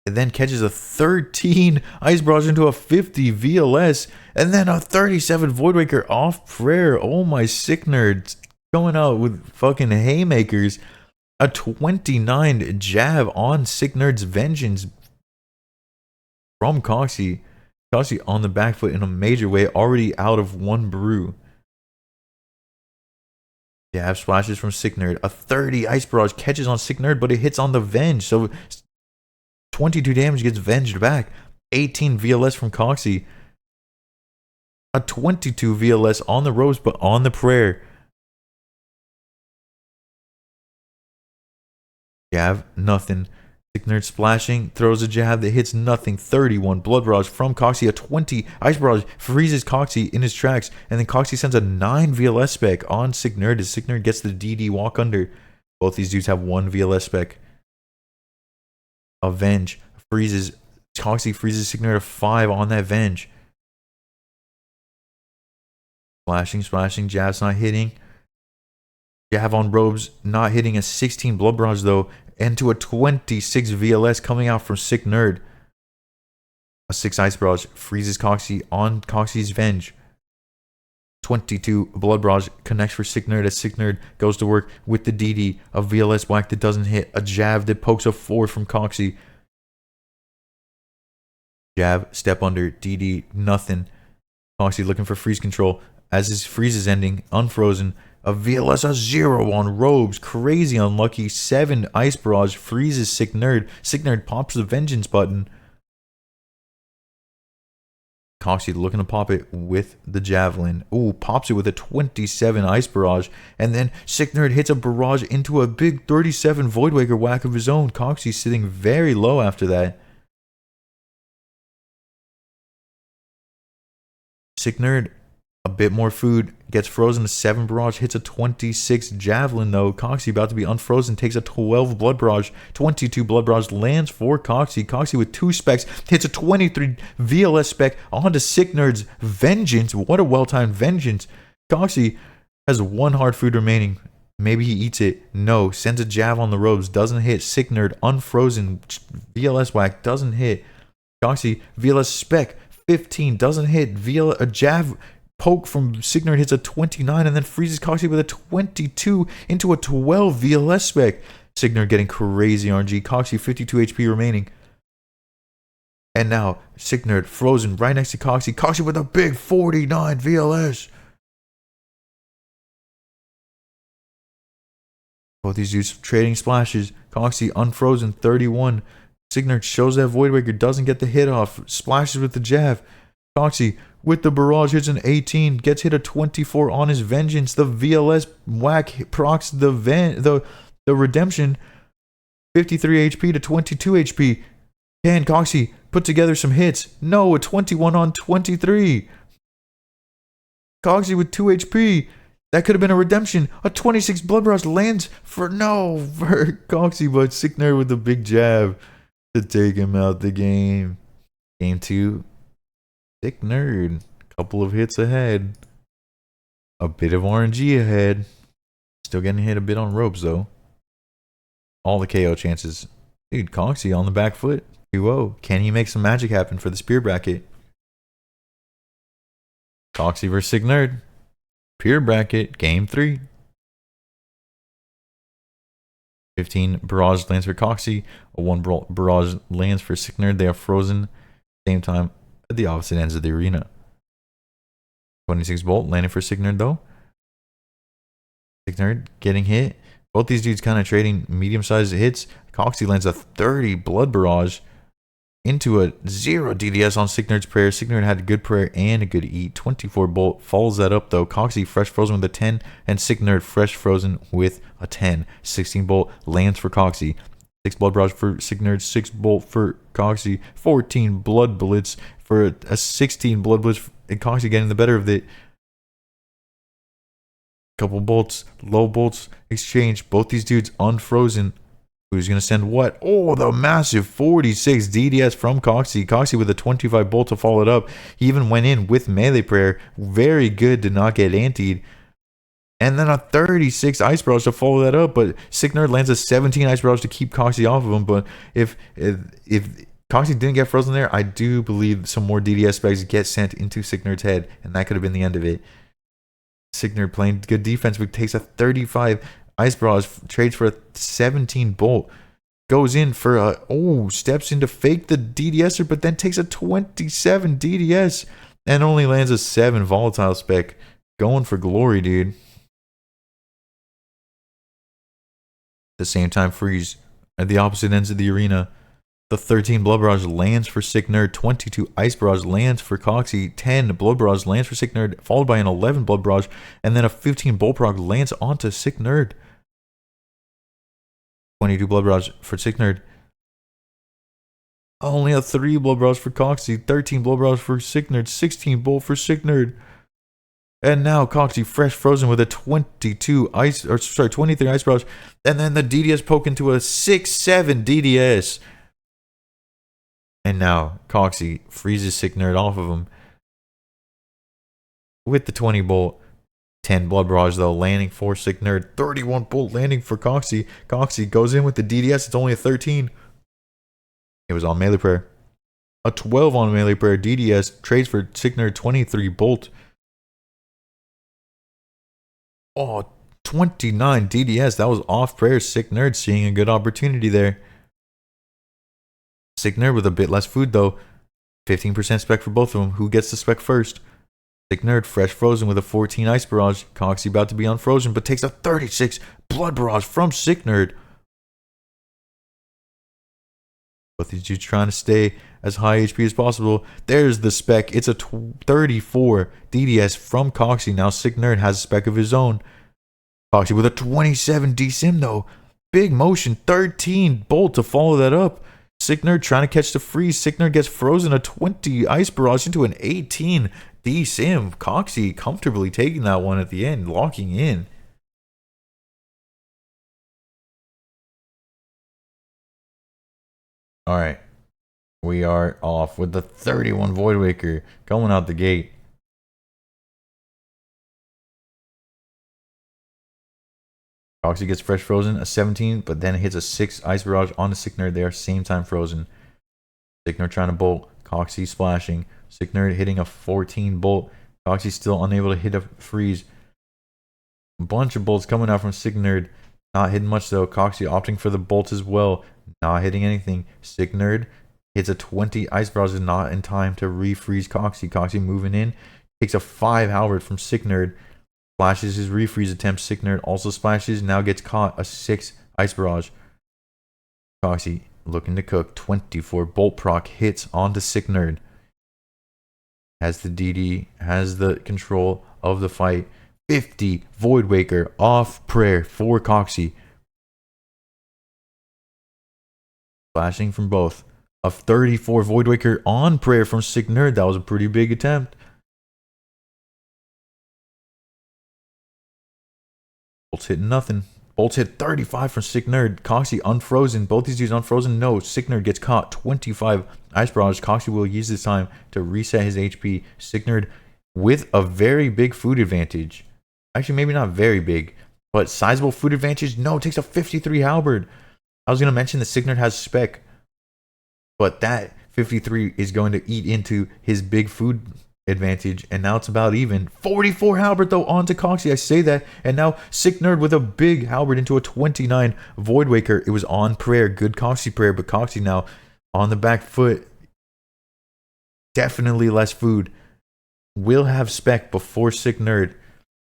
And then catches a 13 Ice Barrage into a 50 VLS. And then a 37 Voidwaker off prayer. Oh my, Sick Nerd. Going out with fucking haymakers. A 29 jab on Sick Nerd's Vengeance from Coxie. Coxie on the back foot in a major way. Already out of 1 brew. Jab splashes from Sick Nerd. A 30 Ice Barrage catches on Sick Nerd, but it hits on the Venge. So 22 damage gets venged back. 18 VLS from Coxie. A 22 VLS on the ropes, but on the prayer. Jab, nothing. Sick Nerd splashing, throws a jab that hits nothing. 31 Blood Barrage from Coxie. A 20 Ice Barrage freezes Coxie in his tracks. And then Coxie sends a 9 VLS spec on Sick Nerd as Sick Nerd gets the DD walk under. Both these dudes have 1 VLS spec. Avenge freezes. Coxie freezes Sick Nerd to 5 on that Venge. Splashing, splashing, jab's not hitting. Jab on robes, not hitting. A 16 Blood Barrage though, and to a 26 VLS coming out from Sick Nerd. A 6 Ice Barrage freezes Coxie on Coxie's Venge. 22 Blood Barrage connects for Sick Nerd as Sick Nerd goes to work with the DD. A VLS whack that doesn't hit. A jab that pokes a 4 from Coxie. Jab, step under, DD, nothing. Coxie looking for freeze control. As his freeze is ending, unfrozen. A VLS, a 0 on robes. Crazy unlucky. 7 Ice Barrage freezes Sick Nerd. Sick Nerd pops the Vengeance button. Coxie looking to pop it with the Javelin. Ooh, pops it with a 27 Ice Barrage. And then Sick Nerd hits a barrage into a big 37 Voidwaker whack of his own. Coxie sitting very low after that. Sick Nerd, a bit more food, gets frozen to 7 Barrage, hits a 26 Javelin though. Coxie about to be unfrozen, takes a 12 Blood Barrage, 22 Blood Barrage lands for Coxie. Coxie with 2 specs, hits a 23 VLS spec onto Sick Nerd's Vengeance. What a well-timed Vengeance. Coxie has 1 hard food remaining. Maybe he eats it. No, sends a jab on the robes, doesn't hit. Sick Nerd, unfrozen, VLS whack, doesn't hit. Coxie, VLS spec, 15, doesn't hit. A jab poke from Sick Nerd hits a 29 and then freezes Coxie with a 22 into a 12 VLS spec. Sick Nerd getting crazy RNG. Coxie 52 HP remaining. And now Sick Nerd frozen right next to Coxie. Coxie with a big 49 VLS. Both these dudes trading splashes. Coxie unfrozen 31. Sick Nerd shows that Voidwaker, doesn't get the hit off. Splashes with the jab. Coxie with the barrage hits an 18. Gets hit a 24 on his Vengeance. The VLS whack procs the redemption. 53 HP to 22 HP. Can Coxie put together some hits? No, a 21 on 23. Coxie with 2 HP. That could have been a redemption. A 26 Blood Barrage lands for Coxie, but Sick Nerd with the big jab to take him out the game. Game 2. Sick Nerd. Couple of hits ahead. A bit of RNG ahead. Still getting hit a bit on ropes, though. All the KO chances. Dude, Coxie on the back foot. 2-0. Can he make some magic happen for the spear bracket? Coxie versus Sick Nerd. Spear bracket, game 3. 15 barrage lands for Coxie. A 1 barrage lands for Sick Nerd. They are frozen. Same time at the opposite ends of the arena. 26 bolt landing for Sick Nerd, though. Sick Nerd getting hit. Both these dudes kind of trading medium-sized hits. Coxie lands a 30 blood barrage into a 0 DDS on Sick Nerd's prayer. Sick Nerd had a good prayer and a good eat. 24 bolt follows that up, though. Coxie fresh frozen with a 10, and Sick Nerd fresh frozen with a 10. 16 bolt lands for Coxie. 6 blood barrage for Sick Nerd. 6 bolt for Coxie. 14 blood blitz for a 16 blood blitz. And Coxie getting the better of it. Couple bolts, low bolts exchange. Both these dudes unfrozen. Who's going to send what? Oh, the massive 46 DDS from Coxie. Coxie with a 25 bolt to follow it up. He even went in with melee prayer. Very good to not get antied. And then a 36 ice barrage to follow that up. But Sick Nerd lands a 17 ice barrage to keep Coxie off of him. But if Coxie didn't get frozen there, I do believe some more DDS specs get sent into Sick Nerd's head. And that could have been the end of it. Sick Nerd playing good defense, but takes a 35 ice barrage, trades for a 17 bolt, goes in for a steps in to fake the DDSer, but then takes a 27 DDS and only lands a 7 volatile spec. Going for glory, dude. At the same time, freeze at the opposite ends of the arena. The 13 blood barrage lands for Sick Nerd. 22 ice barrage lands for Coxie. 10 blood barrage lands for Sick Nerd, followed by an 11 blood barrage, and then a 15 bolt prog lands onto Sick Nerd. 22 blood barrage for Sick Nerd. Only a 3 blood barrage for Coxie. 13 blood barrage for Sick Nerd. 16 bolt for Sick Nerd. And now Coxie fresh frozen with a 23 ice barrage, and then the DDS poke into a 6-7 DDS. And now Coxie freezes Sick Nerd off of him with the 20 bolt. 10 blood barrage, though, landing for Sick Nerd. 31 bolt landing for Coxie. Coxie goes in with the DDS. It's only a 13. It was on melee prayer. A 12 on melee prayer. DDS trades for Sick Nerd. 23 bolt. 29 DDS. That was off prayer. Sick Nerd seeing a good opportunity there. Sick Nerd with a bit less food, though. 15% spec for both of them. Who gets the spec first? Sick Nerd fresh frozen with a 14 ice barrage. Coxie about to be unfrozen, but takes a 36 blood barrage from Sick Nerd. Both these dudes trying to stay as high HP as possible. There's the spec. It's a 34 DDS from Coxie. Now Sick Nerd has a spec of his own. Coxie with a 27 DSIM, though. Big motion. 13 bolt to follow that up. Sick Nerd trying to catch the freeze. Sick Nerd gets frozen. A 20 ice barrage into an 18 D-Sim. Coxie comfortably taking that one at the end, locking in. Alright. We are off with the 31 Void Waker going out the gate. Coxie gets fresh frozen, a 17, but then hits a 6 ice barrage on the Sick Nerd there, same time frozen. Sick Nerd trying to bolt, Coxie splashing. Sick Nerd hitting a 14 bolt. Coxie still unable to hit a freeze. A bunch of bolts coming out from Sick Nerd. Not hitting much though. Coxie opting for the bolts as well. Not hitting anything. Sick Nerd hits a 20 ice barrage, not in time to refreeze Coxie. Coxie moving in. Takes a 5 halberd from Sick Nerd. Splashes his refreeze attempt. Sick Nerd also splashes. Now gets caught. A 6 ice barrage. Coxie looking to cook. 24 bolt proc hits onto Sick Nerd. Has the DD. Has the control of the fight. 50 Void Waker off prayer for Coxie. Flashing from both. A 34 Void Waker on prayer from Sick Nerd. That was a pretty big attempt. Bolts hit nothing. Bolts hit 35 from Sick Nerd. Coxie unfrozen. Both these dudes unfrozen. No, Sick Nerd gets caught. 25 ice barrage. Coxie will use this time to reset his HP. Sick Nerd with a very big food advantage. Actually, maybe not very big, but sizable food advantage. No, it takes a 53 halberd. I was going to mention that Signerd has spec, but that 53 is going to eat into his big food advantage, and now it's about even. 44 halberd though onto Coxie. I say that, and now Signerd with a big halberd into a 29 Voidwaker. It was on prayer, good Coxie prayer, but Coxie now on the back foot. Definitely less food. Will have spec before Signerd,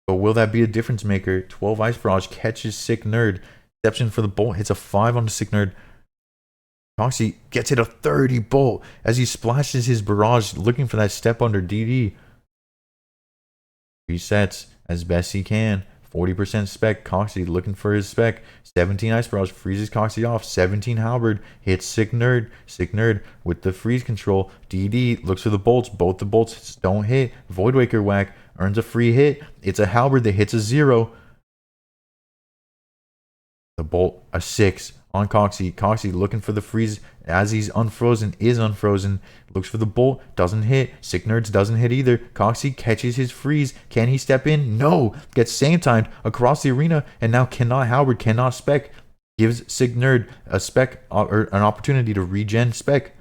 but will that be a difference maker? 12 Ice Barrage catches Signerd, steps in for the bolt, hits a 5 on the Signerd. Coxie gets hit a 30 bolt as he splashes his barrage looking for that step under DD. Resets as best he can. 40% spec. Coxie looking for his spec. 17 Ice Barrage freezes Coxie off. 17 halberd hits Signerd. Signerd with the freeze control. DD looks for the bolts. Both the bolts don't hit. Voidwaker whack earns a free hit. It's a halberd that hits a 0. The bolt a 6 on Coxie. Coxie looking for the freeze as he's unfrozen. Is unfrozen. Looks for the bolt. Doesn't hit. Signerd's doesn't hit either. Coxie catches his freeze. Can he step in? No. Gets same timed across the arena, and now cannot halberd, cannot spec. Gives Signerd a spec or an opportunity to regen spec.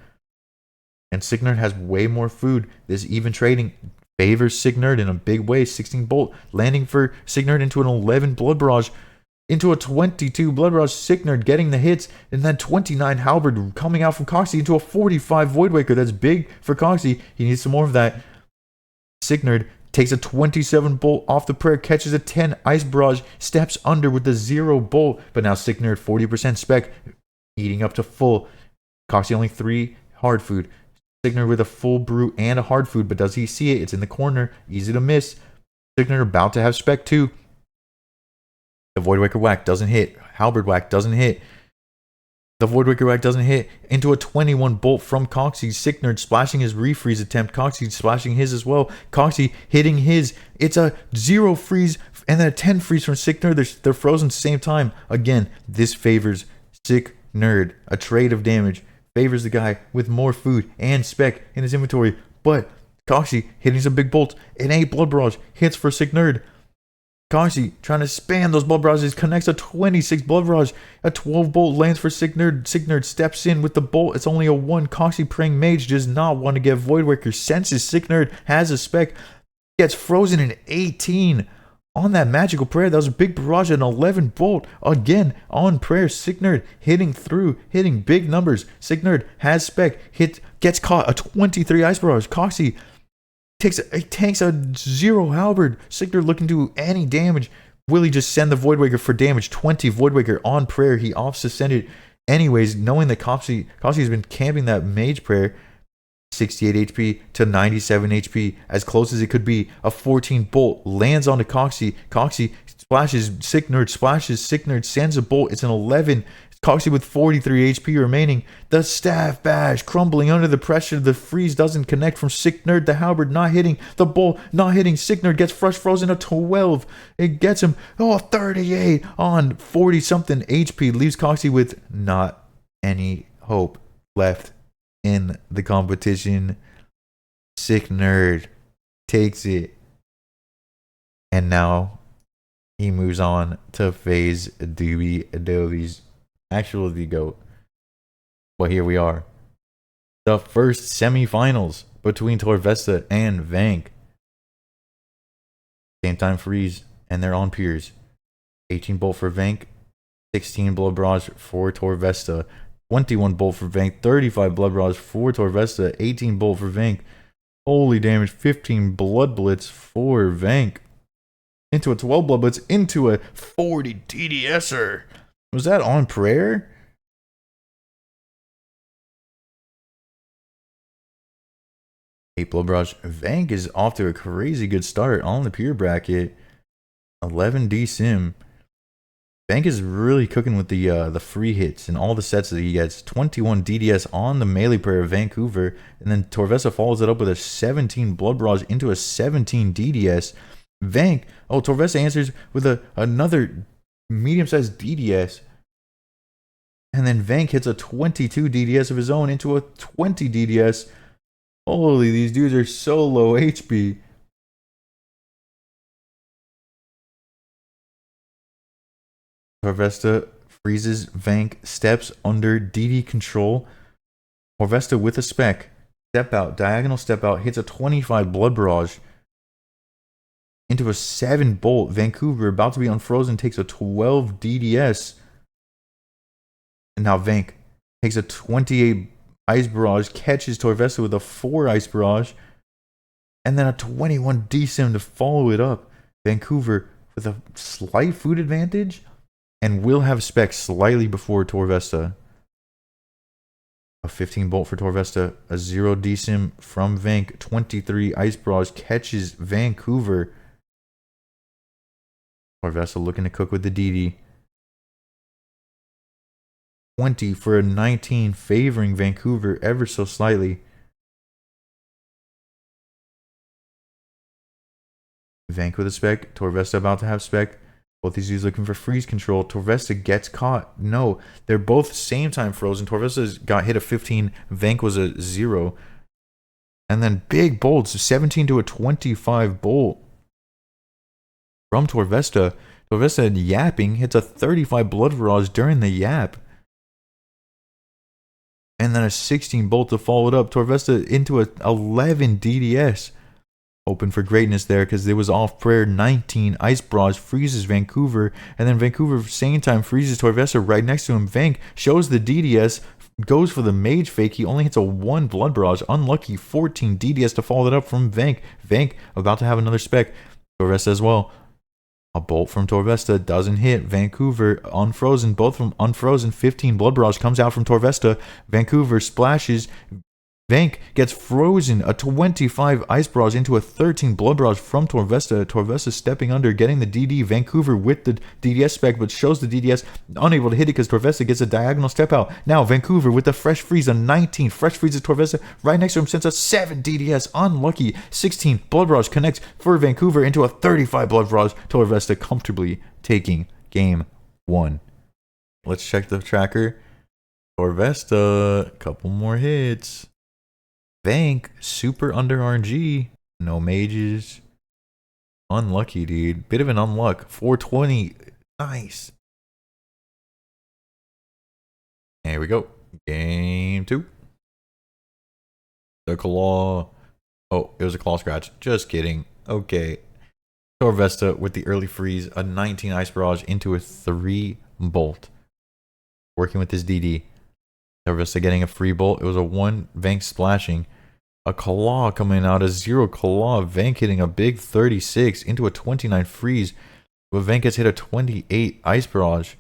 And Signerd has way more food. This even trading favors Signerd in a big way. 16 bolt landing for Signerd into an 11 blood barrage. Into a 22 blood rush. Signerd getting the hits, and then 29 halberd coming out from Coxie into a 45 Voidwaker. That's big for Coxie. He needs some more of that. Signerd takes a 27 bolt off the prayer, catches a 10 ice barrage, steps under with the 0 bolt, but now Signerd 40% spec, eating up to full. Coxie only 3 hard food. Signerd with a full brew and a hard food, but does he see it? It's in the corner, easy to miss. Signerd about to have spec too. The Voidwaker whack doesn't hit. Halberd whack doesn't hit. The Voidwaker whack doesn't hit. Into a 21 bolt from Coxie. Signerd splashing his refreeze attempt. Coxie splashing his as well. Coxie hitting his. It's a 0 freeze and then a 10 freeze from Signerd. They're frozen at the same time. Again, this favors Signerd. A trade of damage. Favors the guy with more food and spec in his inventory. But Coxie hitting some big bolts. An 8 blood barrage hits for Signerd. Coxie trying to spam those blood barrages, connects a 26 blood barrage. A 12 bolt lands for Signerd. Signerd steps in with the bolt. It's only a 1. Coxie praying mage does not want to get Voidwaker. Senses Signerd has a spec. Gets frozen in 18 on that magical prayer. That was a big barrage, an 11 bolt. Again on prayer. Signerd hitting through, hitting big numbers. Signerd has spec. Gets caught a 23 ice barrage. Coxie tanks a 0 halberd. Signerd looking to do any damage. Will he just send the Voidwaker for damage? 20 Voidwaker on prayer. He off to send it anyways, knowing that Coxie has been camping that mage prayer. 68 HP to 97 HP, as close as it could be. A 14 bolt lands onto Coxie. Coxie splashes Signerd, Signerd sends a bolt. It's an 11. Coxie with 43 HP remaining. The staff bash crumbling under the pressure. The freeze doesn't connect from Signerd. The halberd not hitting. The bolt not hitting. Signerd gets frozen to 12. It gets him. 38 on 40 something HP. Leaves Coxie with not any hope left in the competition. Signerd takes it. And now he moves on to phase Doobie Adobe's actual the GOAT. But here we are. The first semifinals between Torvesta and Vank. Same time freeze, and they're on piers. 18 bolt for Vank, 16 blood barrage for Torvesta, 21 bolt for Vank, 35 blood barrage for Torvesta, 18 bolt for Vank. Holy damage, 15 blood blitz for Vank. Into a 12 blood blitz, into a 40 DDSer. Was that on prayer? Eight blood barrage. Vank is off to a crazy good start on the pier bracket. 11D sim. Vank is really cooking with the free hits and all the sets that he gets. 21 DDS on the melee prayer of Vancouver, and then Torvesta follows it up with a 17 blood barrage into a 17 DDS. Torvesta answers with another medium-sized DDS. And then Vank hits a 22 DDS of his own into a 20 DDS. Holy, these dudes are so low HP. Torvesta freezes Vank, steps under DD control. Torvesta with a spec. Step out, diagonal step out, hits a 25 Blood Barrage into a 7 bolt. Vancouver about to be unfrozen, takes a 12 DDS. And now Vank takes a 28 Ice Barrage, catches Torvesta with a 4 Ice Barrage, and then a 21 DSim to follow it up. Vancouver with a slight food advantage and will have spec slightly before Torvesta. A 15 bolt for Torvesta, a 0 DSim from Vank, 23 Ice Barrage catches Vancouver. Torvesta looking to cook with the DD. 20 for a 19, favoring Vancouver ever so slightly. Vank with a spec, Torvesta about to have spec. Both these dudes looking for freeze control. Torvesta gets caught. No, they're both same time frozen. Torvesta got hit a 15. Vank was a 0. And then big bolts, 17 to a 25 bolt from Torvesta. Torvesta yapping, hits a 35 Blood Barrage during the yap. And then a 16 bolt to follow it up. Torvesta into a 11 DDS. Open for greatness there because it was off prayer. 19 Ice Barrage freezes Vancouver, and then Vancouver same time freezes Torvesta right next to him. Vank shows the DDS, goes for the mage fake. He only hits a 1 Blood Barrage. Unlucky 14 DDS to follow it up from Vank. Vank about to have another spec. Torvesta as well. A bolt from Torvesta doesn't hit. Vancouver unfrozen, both from unfrozen. 15 Blood Barrage comes out from Torvesta. Vancouver splashes. Vank gets frozen, a 25 Ice Barrage into a 13 Blood Barrage from Torvesta. Torvesta stepping under, getting the DD. Vancouver with the DDS spec, but shows the DDS, unable to hit it because Torvesta gets a diagonal step out. Now Vancouver with the fresh freeze, a 19. Fresh freezes Torvesta. Right next to him sends a 7 DDS. Unlucky. 16 Blood Barrage connects for Vancouver into a 35 Blood Barrage. Torvesta comfortably taking game 1. Let's check the tracker. Torvesta, couple more hits. Vank, super under RNG. No mages. Unlucky, dude. Bit of an unluck. 420. Nice. Here we go. Game 2. The claw. Oh, it was a claw scratch. Just kidding. Okay. Torvesta with the early freeze. A 19 Ice Barrage into a 3 bolt. Working with his DD. Torvesta getting a free bolt. It was a 1 Vank splashing. A claw coming out, a 0 claw. Vank hitting a big 36 into a 29 freeze. But Vank gets hit a 28 Ice Barrage.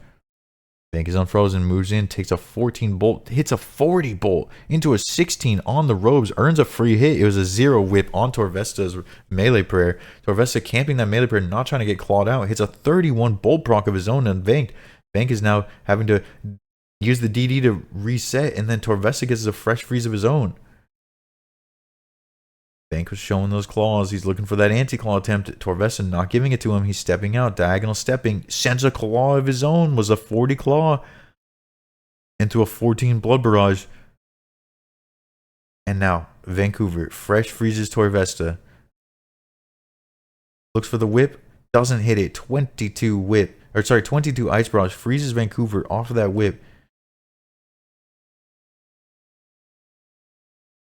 Vank is unfrozen, moves in, takes a 14 bolt, hits a 40 bolt into a 16 on the robes, earns a free hit. It was a 0 whip on Torvesta's melee prayer. Torvesta camping that melee prayer, not trying to get clawed out. Hits a 31 bolt proc of his own, and Vank is now having to use the DD to reset, and then Torvesta gets a fresh freeze of his own. Vank was showing those claws. He's looking for that anti-claw attempt. Torvesta not giving it to him. He's stepping out. Diagonal stepping. Sends a claw of his own. Was a 40 claw. Into a 14 Blood Barrage. And now, Vancouver. Fresh freezes Torvesta. Looks for the whip. Doesn't hit it. 22 whip. 22 Ice Barrage. Freezes Vancouver off of that whip.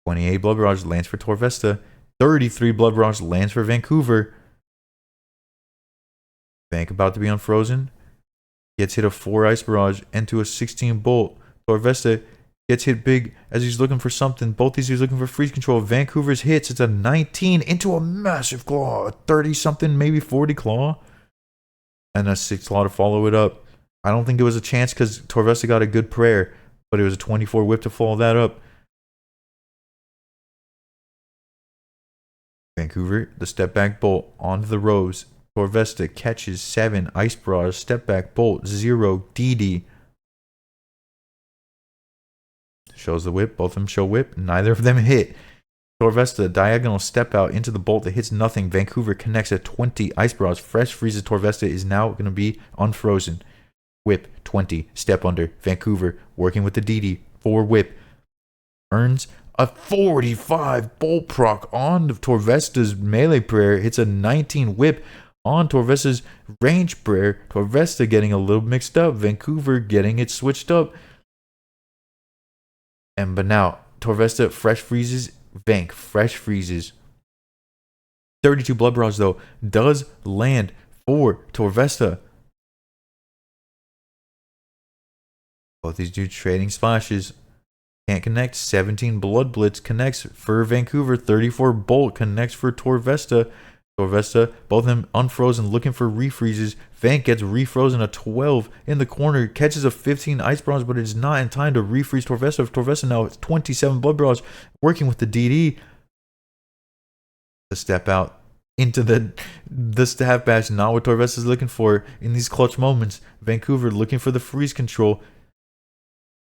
28 Blood Barrage lands for Torvesta. 33 Blood Barrage lands for Vancouver. Vank about to be unfrozen. Gets hit a 4 Ice Barrage into a 16 bolt. Torvesta gets hit big as he's looking for something. Both these dudes looking for freeze control. Vancouver's hits. It's a 19 into a massive claw. A 30 something, maybe 40 claw. And a 6 claw to follow it up. I don't think it was a chance because Torvesta got a good prayer. But it was a 24 whip to follow that up. Vancouver, the step back bolt onto the rose. Torvesta catches 7 Ice Barrage, step back bolt, 0 DD. Shows the whip, both of them show whip, neither of them hit. Torvesta, diagonal step out into the bolt that hits nothing. Vancouver connects a 20 Ice Barrage, fresh freezes Torvesta, is now going to be unfrozen. Whip, 20, step under. Vancouver, working with the DD, 4 whip. Earns a 45 bolt proc on Torvesta's melee prayer. Hits a 19 whip on Torvesta's range prayer. Torvesta getting a little mixed up. Vancouver getting it switched up. But now, Torvesta fresh freezes. Vank fresh freezes. 32 Blood Barrage, though, does land for Torvesta. Both these dudes trading splashes. Can't connect. 17 Blood Blitz connects for Vancouver. 34 Bolt connects for Torvesta. Torvesta, both of them unfrozen, looking for refreezes. Vank gets refrozen a 12 in the corner. Catches a 15 Ice Barrage, but it is not in time to refreeze Torvesta. Torvesta now it's 27 Blood Barrage, working with the DD. To step out into the stab bash, not what Torvesta is looking for in these clutch moments. Vancouver looking for the freeze control.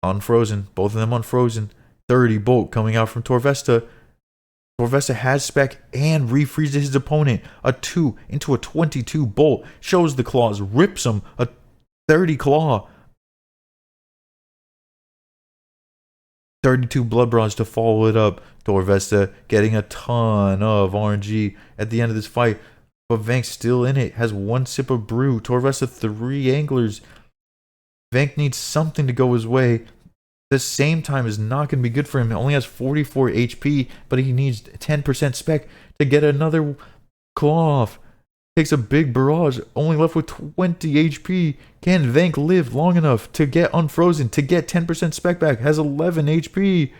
Unfrozen, both of them unfrozen. 30 Bolt coming out from Torvesta. Torvesta has spec and refreezes his opponent. A 2 into a 22 Bolt. Shows the claws, rips him. A 30 Claw. 32 Blood Barrage to follow it up. Torvesta getting a ton of RNG at the end of this fight. But Vank's still in it. Has one sip of brew. Torvesta 3 anglers. Vank needs something to go his way. The same time is not going to be good for him. He only has 44 HP, but he needs 10% spec to get another claw off. Takes a big barrage, only left with 20 HP. Can Vank live long enough to get unfrozen, to get 10% spec back? Has 11 HP.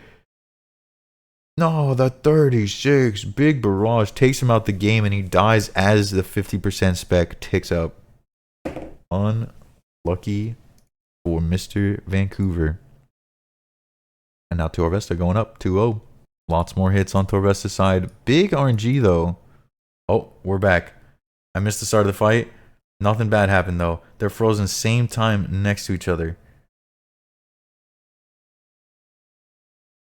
No, the 36 big barrage takes him out the game, and he dies as the 50% spec ticks up. Unlucky for Mr. Vancouver. And now Torvesta going up 2-0. Lots more hits on Torvesta's side. Big RNG though. Oh, we're back. I missed the start of the fight. Nothing bad happened though. They're frozen same time next to each other.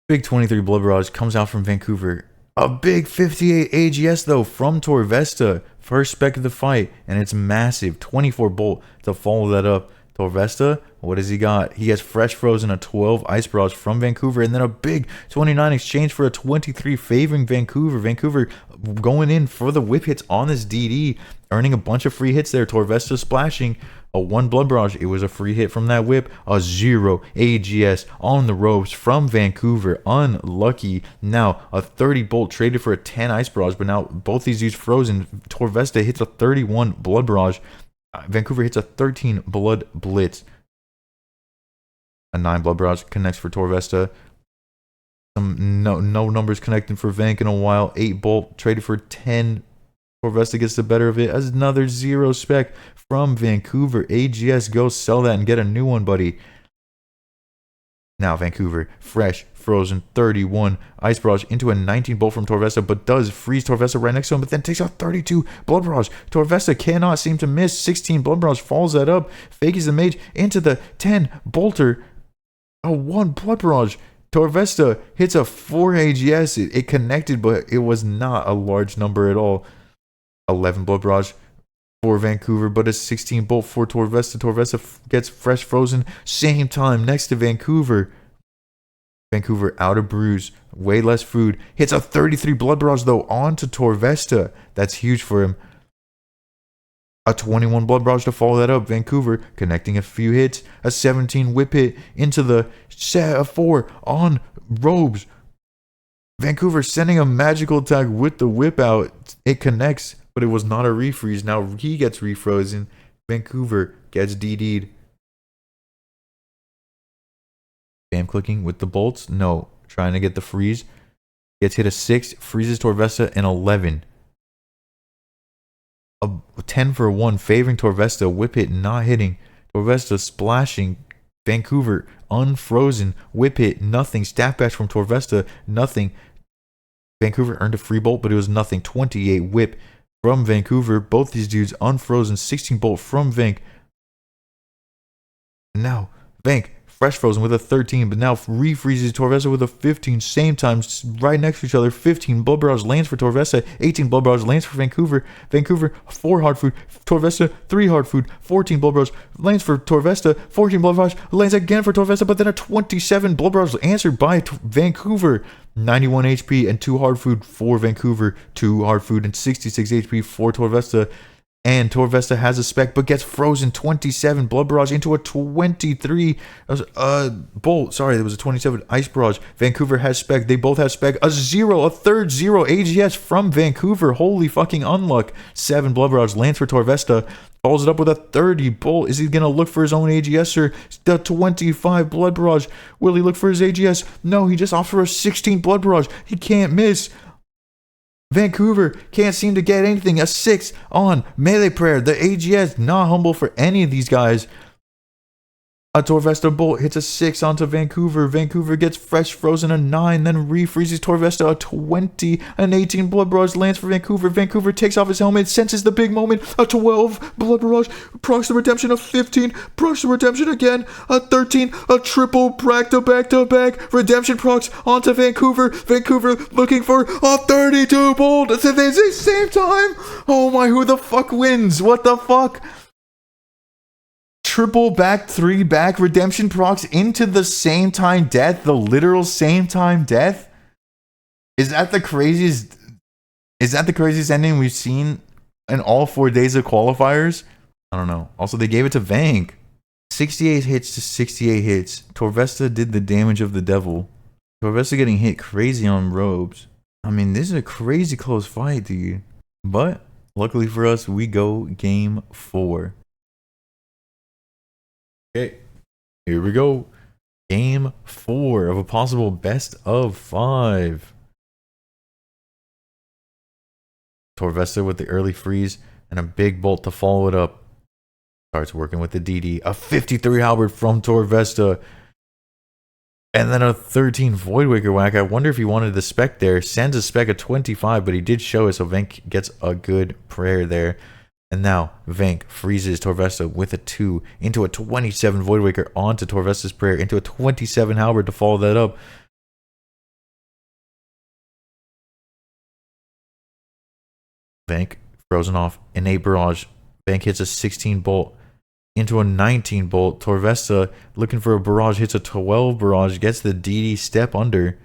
Big 23 Blood Barrage comes out from Vancouver. A big 58 AGS though from Torvesta. First spec of the fight. And it's massive. 24 Bolt to follow that up. Torvesta, what has he got? He has fresh frozen a 12 Ice Barrage from Vancouver, and then a big 29 exchange for a 23 favoring Vancouver. Vancouver going in for the whip hits on this DD, earning a bunch of free hits there. Torvesta splashing a 1 Blood Barrage. It was a free hit from that whip. A 0 AGS on the ropes from Vancouver. Unlucky. Now a 30 Bolt traded for a 10 Ice Barrage, but now both these dudes frozen. Torvesta hits a 31 Blood Barrage. Vancouver hits a 13 Blood Blitz. A 9 Blood Barrage connects for Torvesta. No numbers connecting for Vank in a while. 8 Bolt traded for 10. Torvesta gets the better of it. As another 0 spec from Vancouver. AGS, go sell that and get a new one, buddy. Now Vancouver, fresh, frozen, 31 Ice Barrage into a 19 Bolt from Torvesta, but does freeze Torvesta right next to him, but then takes out 32 Blood Barrage. Torvesta cannot seem to miss. 16 Blood Barrage follows that up. Fakes the mage into the 10 Bolter. A 1 Blood Barrage. Torvesta hits a 4 AGS. It connected, but it was not a large number at all. 11 Blood Barrage for Vancouver, but a 16 Bolt for Torvesta. Torvesta gets fresh frozen same time next to Vancouver. Vancouver out of brews, way less food. Hits a 33 Blood Barrage though onto Torvesta. That's huge for him. A 21 Blood Barrage to follow that up. Vancouver connecting a few hits. A 17 whip hit into the set of 4 on Robes. Vancouver sending a magical attack with the whip out. It connects, but it was not a refreeze. Now he gets refrozen. Vancouver gets DD'd. Spam clicking with the bolts. No. Trying to get the freeze. Gets hit a 6. Freezes Torvesta an 11. A 10 for 1 favoring Torvesta. Whip hit not hitting. Torvesta splashing. Vancouver unfrozen. Whip hit nothing. Staff bash from Torvesta nothing. Vancouver earned a free bolt, but it was nothing. 28 whip from Vancouver. Both these dudes unfrozen. 16 bolt from Vank. And now Vank fresh frozen with a 13, but now refreezes Torvesta with a 15. Same time, right next to each other. 15 Blood Barrage lands for Torvesta. 18 Blood Barrage lands for Vancouver. Vancouver 4 hard food. Torvesta 3 hard food. 14 Blood Barrage lands for Torvesta. 14 Blood Barrage lands again for Torvesta, but then a 27 Blood Barrage answered by Vancouver. 91 HP and 2 hard food for Vancouver. 2 hard food and 66 HP for Torvesta. And Torvesta has a spec, but gets frozen. 27 Blood Barrage into a 23 Bolt. Sorry, there was a 27 Ice Barrage. Vancouver has spec. They both have spec. A third 0 AGS from Vancouver. Holy fucking unluck. 7 Blood Barrage lands for Torvesta. Follows it up with a 30 Bolt. Is he going to look for his own AGS or the 25 Blood Barrage? Will he look for his AGS? No, he just opts for a 16 Blood Barrage. He can't miss. Vancouver can't seem to get anything. A 6 on Melee Prayer. The AGS not humble for any of these guys. A Torvesta Bolt hits a 6 onto Vancouver. Vancouver gets fresh frozen a 9, then refreezes Torvesta a 20. An 18 Blood Barrage lands for Vancouver. Vancouver takes off his helmet, senses the big moment. A 12 Blood Barrage procs the redemption of 15. Procs the redemption again. A 13. A triple back to back to back. Redemption procs onto Vancouver. Vancouver looking for a 32 Bolt at the same time. Oh my, who the fuck wins? What the fuck? Triple back, 3 back, redemption procs into the same time death, the literal same time death. Is that the craziest ending we've seen in all 4 days of qualifiers? I don't know. Also, they gave it to Vank. 68 hits to 68 hits. Torvesta did the damage of the devil. Torvesta getting hit crazy on robes. I mean, this is a crazy close fight, dude. But luckily for us, we go game 4. Okay, here we go. Game 4 of a possible best of 5. Torvesta with the early freeze and a big bolt to follow it up. Starts working with the DD. A 53 halberd from Torvesta. And then a 13 Voidwaker whack. I wonder if he wanted the spec there. Sends a spec of 25, but he did show it, so Vank gets a good prayer there. And now Vank freezes Torvesta with a 2 into a 27 Voidwaker onto Torvesta's prayer into a 27 halberd to follow that up. Vank frozen off. Innate barrage. Vank hits a 16 bolt into a 19 bolt. Torvesta looking for a barrage, hits a 12 barrage, gets the DD step under.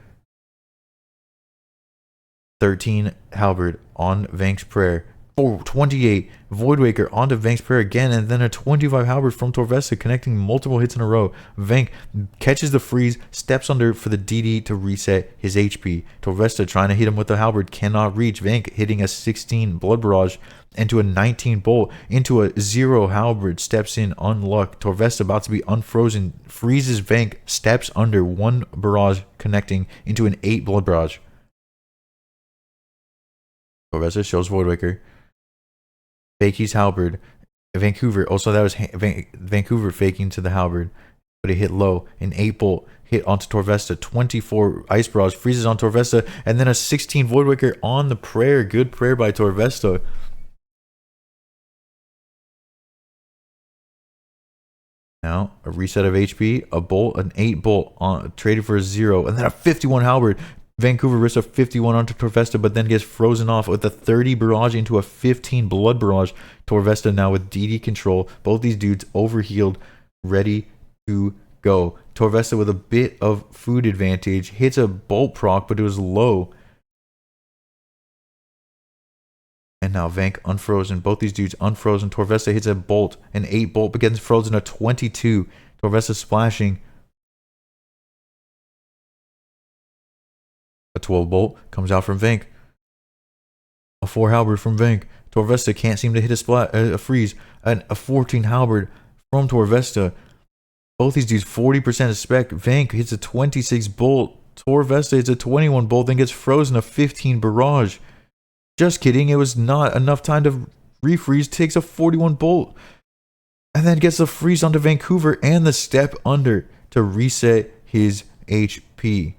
13 halberd on Vank's prayer. 28 Voidwaker onto Vank's prayer again, and then a 25 halberd from Torvesta connecting multiple hits in a row. Vank catches the freeze, steps under for the DD to reset his HP. Torvesta trying to hit him with the halberd, cannot reach. Vank hitting a 16 blood barrage into a 19 bolt into a 0 halberd, steps in unluck. Torvesta about to be unfrozen, freezes Vank, steps under 1 barrage connecting into an 8 blood barrage. Torvesta shows Voidwaker. Fakey's halberd. Vancouver. Also, that was Vancouver faking to the halberd, but it hit low. An 8 bolt hit onto Torvesta. 24 ice barrage freezes on Torvesta, and then a 16 Voidwaker on the prayer. Good prayer by Torvesta. Now a reset of HP. A bolt, an 8 bolt on traded for a 0, and then a 51 halberd. Vancouver risks a 51 onto Torvesta, but then gets frozen off with a 30 barrage into a 15 blood barrage. Torvesta now with DD control. Both these dudes overhealed, ready to go. Torvesta with a bit of food advantage. Hits a bolt proc, but it was low. And now Vank unfrozen. Both these dudes unfrozen. Torvesta hits a bolt, an 8 bolt, but gets frozen a 22. Torvesta splashing. A 12 bolt comes out from Vank. A 4 halberd from Vank. Torvesta can't seem to hit a freeze. And a 14 halberd from Torvesta. Both these dudes 40% of spec. Vank hits a 26 bolt. Torvesta hits a 21 bolt, then gets frozen a 15 barrage. Just kidding, it was not enough time to refreeze. Takes a 41 bolt. And then gets the freeze onto Vancouver and the step under to reset his HP.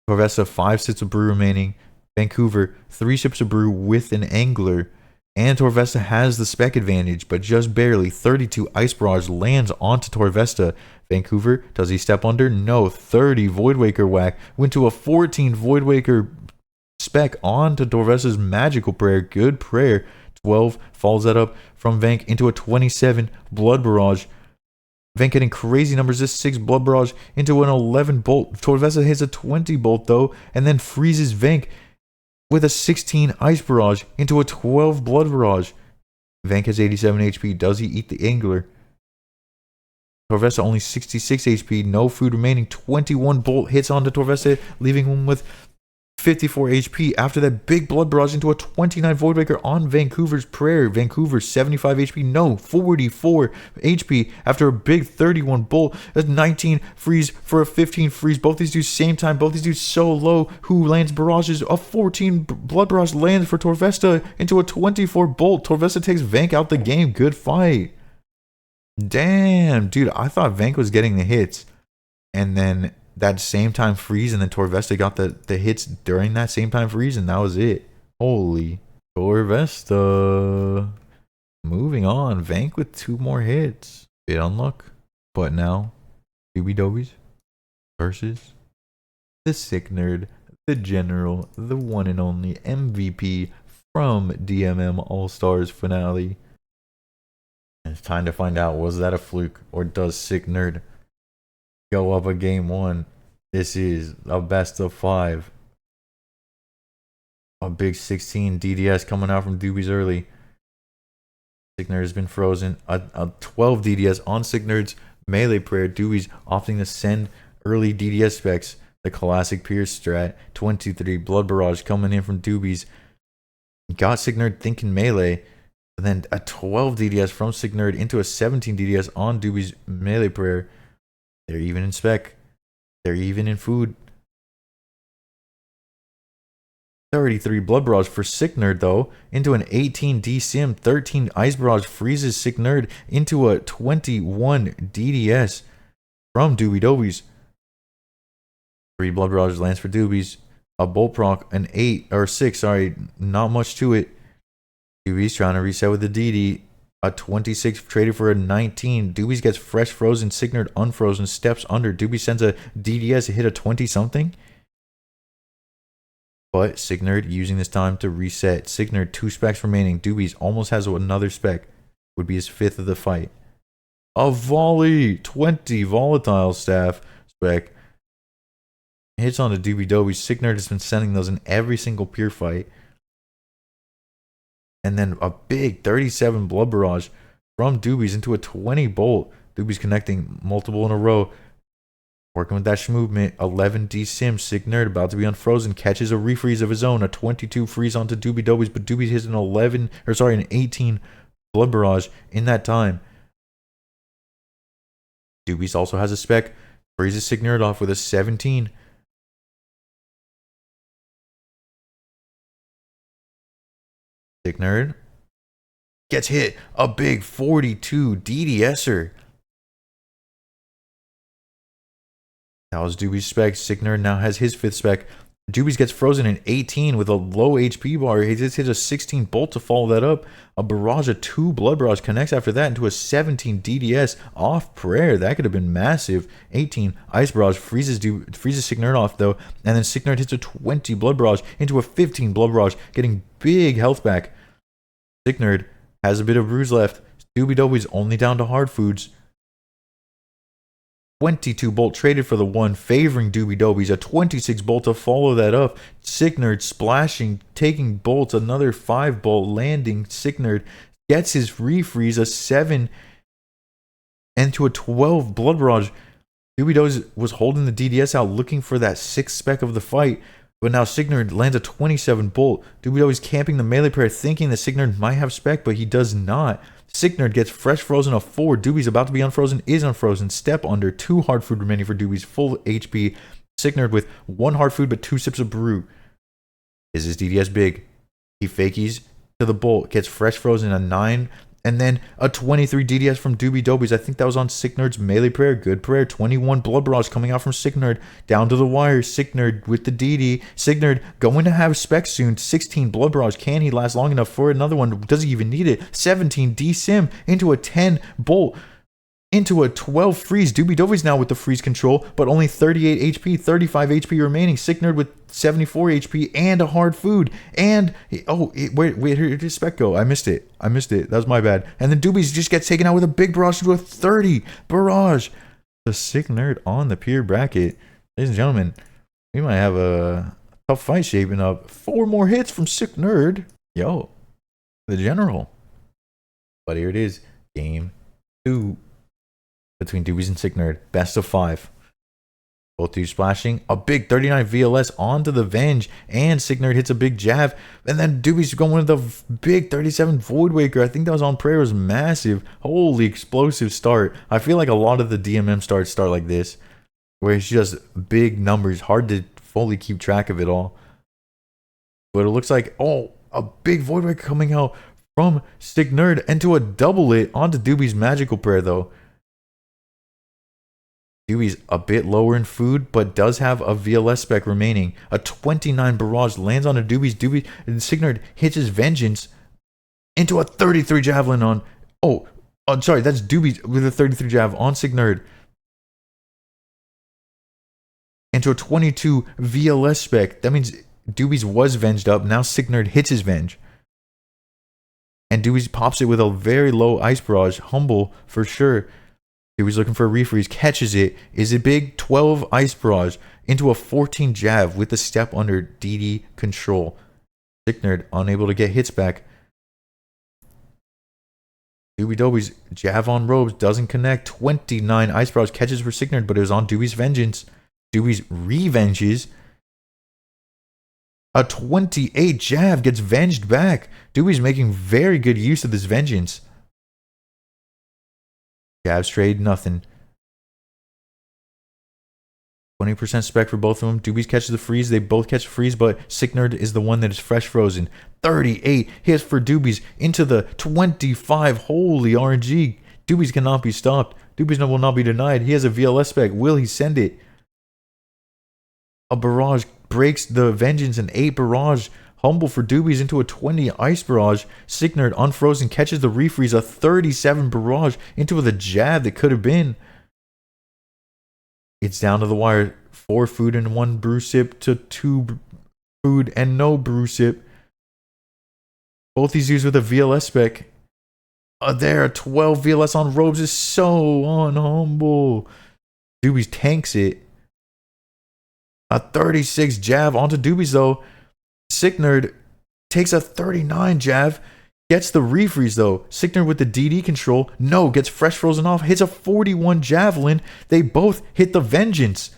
Torvesta 5 sips of brew remaining. Vancouver 3 sips of brew with an angler. And Torvesta has the spec advantage, but just barely. 32 ice barrage lands onto Torvesta. Vancouver, does he step under? No. 30 Voidwaker whack. Went to a 14 Voidwaker spec onto Torvesta's magical prayer. Good prayer. 12 follows that up from Vank into a 27 blood barrage. Vank getting crazy numbers. This 6 blood barrage into an 11 bolt. Torvesta hits a 20 bolt though, and then freezes Vank with a 16 Ice Barrage into a 12 Blood Barrage. Vank has 87 HP. Does he eat the Angler? Torvesta only 66 HP. No food remaining. 21 Bolt hits onto Torvesta, leaving him with 54 HP. After that, big Blood Barrage into a 29 Voidbreaker on Vancouver's Prayer. Vancouver 75 HP. No, 44 HP. After a big 31 Bolt. A 19 Freeze for a 15 Freeze. Both these dudes same time. Both these dudes so low. Who lands barrages? A 14 Blood Barrage lands for Torvesta into a 24 Bolt. Torvesta takes Vank out the game. Good fight. Damn, dude. I thought Vank was getting the hits. And then that same time freeze, and then Torvesta got the hits during that same time freeze, and that was it. Holy Torvesta. Moving on. Vank with 2 more hits. Bit unluck. But now, Doobie versus the Sick Nerd, the General, the one and only MVP from DMM All-Stars finale. And it's time to find out, was that a fluke, or does Sick Nerd go up a game 1? This is a best of 5. A big 16 DDS coming out from Doobies early. Sick Nerd has been frozen. A 12 DDS on Sick Nerd's melee prayer. Doobies opting to send early DDS specs. The classic Pierce strat. 23 Blood Barrage coming in from Doobies. Got Sick Nerd thinking melee. And then a 12 DDS from Sick Nerd into a 17 DDS on Doobies melee prayer. They're even in spec. They're even in food. 33 Blood Barrage for Sick Nerd though. Into an 18 D Sim. 13 Ice Barrage freezes Sick Nerd into a 21 DDS from Doobie Dobies. 3 Blood Barrage lands for Doobies. A Bolt Proc, an 8 or 6, sorry, not much to it. Doobies trying to reset with the DD. A 26 traded for a 19. Doobies gets fresh frozen. Sick Nerd unfrozen. Steps under. Doobies sends a DDS to hit a 20 something. But Sick Nerd using this time to reset. Sick Nerd 2 specs remaining. Doobies almost has another spec. Would be his 5th of the fight. A volley. 20 volatile staff spec. Hits on the Doobie Dobies. Sick Nerd has been sending those in every single pure fight. And then a big 37 Blood Barrage from Doobies into a 20 Bolt. Doobies connecting multiple in a row. Working with that movement. 11 D Sim. Sick Nerd about to be unfrozen. Catches a refreeze of his own. A 22 freeze onto Doobie Dobies. But Doobies hits an 18 Blood Barrage in that time. Doobies also has a spec. Freezes Sick Nerd off with a 17. Sick Nerd gets hit. A big 42 DDSer. That was Doobie's spec. Sick Nerd now has his 5th spec. Doobies gets frozen in 18 with a low HP bar. He just hits a 16 Bolt to follow that up. A barrage of 2 Blood Barrage connects after that into a 17 DDS off prayer. That could have been massive. 18 Ice Barrage freezes Sick Nerd off though. And then Sick Nerd hits a 20 Blood Barrage into a 15 Blood Barrage, getting big health back. Sick Nerd has a bit of bruise left. Doobie Dobies only down to hard foods. 22 Bolt traded for the 1, favoring Doobie Dobies. A 26 Bolt to follow that up. Sick Nerd splashing, taking bolts. Another 5 Bolt landing. Sick Nerd gets his refreeze. A 7 and to a 12 Blood Barrage. Doobie Dobies was holding the DDS out, looking for that 6th spec of the fight. But now Sick Nerd lands a 27 Bolt. Doobie Dobies camping the melee prayer, thinking that Sick Nerd might have spec, but he does not. Sick Nerd gets fresh frozen of 4. Doobie's about to be unfrozen, is unfrozen. Step under. 2 hard food remaining for Doobie's full HP. Sick Nerd with 1 hard food but 2 sips of brew. Is his DDS big? He fakies to the Bolt. Gets fresh frozen a 9. And then a 23 DDS from Doobie Dobies. I think that was on Sick Nerd's melee prayer. Good prayer. 21 Blood Barrage coming out from Sick Nerd. Down to the wire. Sick Nerd with the DD. Sick Nerd going to have specs soon. 16 Blood Barrage. Can he last long enough for another one? Does he even need it? 17 D Sim into a 10 Bolt. Into a 12 freeze. Doobie Dobies now with the freeze control, but only 38 HP, 35 HP remaining. Sick Nerd with 74 HP and a hard food. And, wait, where did his spec go? I missed it. That was my bad. And then Doobies just gets taken out with a big barrage to a 30 barrage. The Sick Nerd on the pure bracket. Ladies and gentlemen, we might have a Tough fight shaping up. 4 more hits from Sick Nerd. Yo, the general. But here it is. Game 2 between Doobies and Sick Nerd. Best of 5. Both dudes splashing. A big 39 VLS onto the Venge. And Sick Nerd hits a big jab. And then Doobies going with the big 37 Void Waker. I think that was on prayer. It was massive. Holy explosive start. I feel like a lot of the DMM starts start like this. Where it's just big numbers. Hard to fully keep track of it all. But it looks like, oh, a big Void Waker coming out from Sick Nerd into a double it onto Doobie's Magical Prayer, though. Doobie's a bit lower in food, but does have a VLS spec remaining. A 29 barrage lands on a Doobie's. Doobie and Sick Nerd hits his Vengeance into a 33 javelin on. Oh, I'm sorry, that's Doobie with a 33 jav on Sick Nerd. Into a 22 VLS spec. That means Doobie's was venged up. Now Sick Nerd hits his Venge. And Doobie's pops it with a very low Ice Barrage. Humble for sure. Doobie's looking for a refreeze. Catches it. Is it big? 12 Ice Barrage into a 14 jab with the step under DD control. Sick Nerd unable to get hits back. Doobie Doobie's jab on Robes doesn't connect. 29 Ice Barrage catches for Sick Nerd, but it was on Doobie's Vengeance. Doobie's revenges. A 28 jab gets venged back. Doobie's making very good use of this Vengeance. Jabs trade, nothing. 20% spec for both of them. Doobies catches the freeze. They both catch freeze, but Sick Nerd is the one that is fresh frozen. 38 hits for Doobies into the 25. Holy RNG. Doobies cannot be stopped. Doobies will not be denied. He has a VLS spec. Will he send it? A barrage breaks the Vengeance, and 8 barrage. Humble for Doobies into a 20 Ice Barrage. Sick Nerd unfrozen catches the refreeze. A 37 barrage into the jab that could have been. It's down to the wire. 4 food and 1 brew sip to 2 food and no brew sip. Both these dudes with a VLS spec. There, 12 VLS on Robes is so unhumble. Doobies tanks it. A 36 jab onto Doobies though. Sick Nerd takes a 39 jab. Gets the refreeze though. Sick Nerd with the DD control. No, gets fresh frozen off. Hits a 41 javelin. They both hit the Vengeance.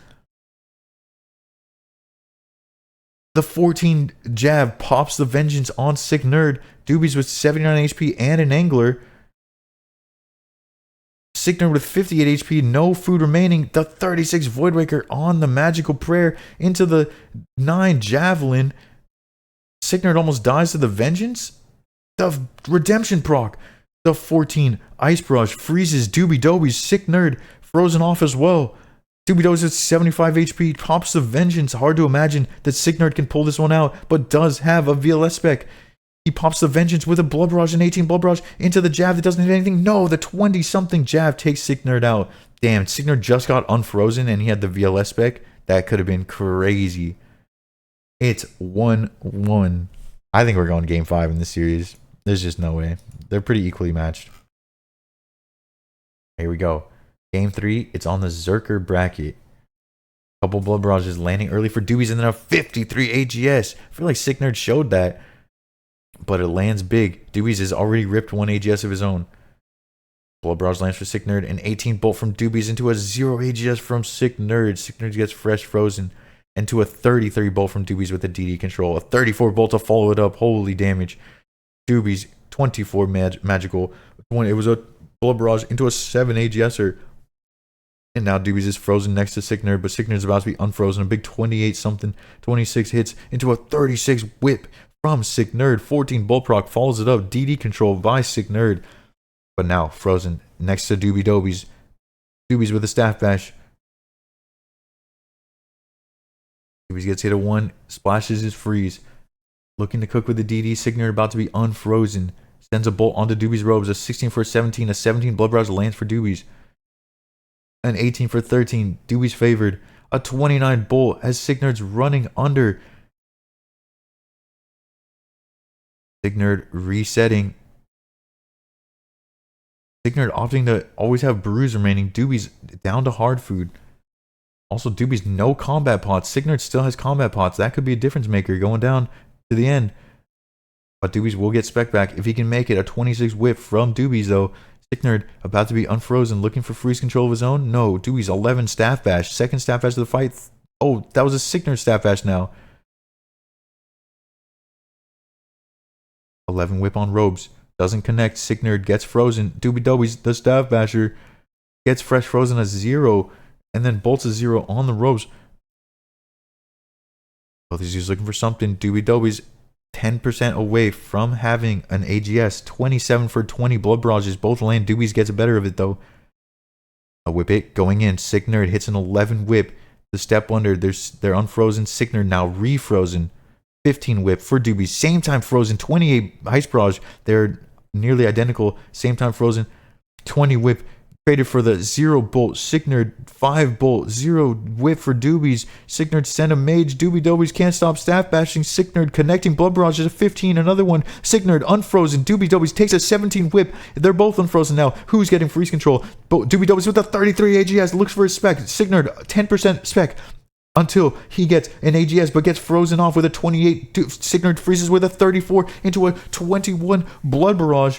The 14 jab pops the Vengeance on Sick Nerd. Doobies with 79 HP and an Angler. Sick Nerd with 58 HP, no food remaining. The 36 Void Waker on the Magical Prayer into the 9 Javelin. Sick Nerd almost dies to the Vengeance. The Redemption proc. The 14 Ice Barrage freezes Doobie Doobie's. Sick Nerd frozen off as well. Doobie Doobie's at 75 HP, pops the Vengeance. Hard to imagine that Sick Nerd can pull this one out, but does have a VLS spec. He pops the Vengeance with a Blood Barrage and 18 Blood Barrage into the jab that doesn't hit anything. No, the 20-something jab takes Sick Nerd out. Damn, Sick Nerd just got unfrozen and he had the VLS spec. That could have been crazy. It's 1-1. I think we're going game 5 in this series. There's just no way. They're pretty equally matched. Here we go. Game 3, it's on the Zerker bracket. Couple Blood Barrages landing early for Doobies and then a 53 AGS. I feel like Sick Nerd showed that. But it lands big. Doobies has already ripped 1 AGS of his own. Blood Barrage lands for Sick Nerd. An 18 bolt from Doobies into a 0 AGS from Sick Nerd. Sick Nerd gets fresh frozen. Into a 33 bolt from Doobies with a DD control. A 34 bolt to follow it up. Holy damage. Doobies, 24 magical. It was a Blood Barrage into a 7 AGSer. And now Doobies is frozen next to Sick Nerd. But Sick Nerd is about to be unfrozen. A big 28 something. 26 hits into a 36 whip from Sick Nerd. 14 bolt proc follows it up. DD control by Sick Nerd. But now frozen next to Doobie Doobie's. Doobies with a staff bash. Doobies gets hit a 1. Splashes his freeze. Looking to cook with the DD. Sick Nerd about to be unfrozen. Sends a bolt onto Doobie's Robes. A 16 for 17. A 17 Blood Barrage lands for Doobies. An 18 for 13. Doobies favored. A 29 bolt as Sick Nerd's running under. Sick Nerd resetting. Sick Nerd opting to always have brews remaining. Doobies down to hard food. Also, Doobie's no combat pots. Signerd still has combat pots. That could be a difference maker going down to the end. But Doobies will get spec back if he can make it. A 26 whip from Doobies, though. Signerd about to be unfrozen, looking for freeze control of his own. No, Doobies 11 staff bash. Second staff bash of the fight. Oh, that was a Signerd staff bash now. 11 whip on Robes. Doesn't connect. Signerd gets frozen. Doobie Dobies, the staff basher, gets fresh frozen a 0. And then bolts a 0 on the Robes. Both these dudes looking for something. Doobie Dobies 10% away from having an AGS. 27 for 20 blood barrages. Both land. Doobies gets the better of it though. A whip it going in. Signerd hits an 11 whip. The step under. They're unfrozen. Signerd now refrozen. 15 whip for Doobies. Same time frozen. 28 ice barrage. They're nearly identical. Same time frozen. 20 whip. Traded for the 0 bolt. Signerd 5 bolt. 0 whip for Doobies. Signerd sent a mage. Doobie Dobies can't stop staff bashing. Signerd connecting blood barrages. A 15. Another one. Signerd unfrozen. Doobie Dobies takes a 17 whip. They're both unfrozen now. Who's getting freeze control? Doobie Dobies with a 33 AGS. Looks for his spec. Signerd 10% spec. Until he gets an AGS but gets frozen off with a 28. Signerd freezes with a 34 into a 21 blood barrage.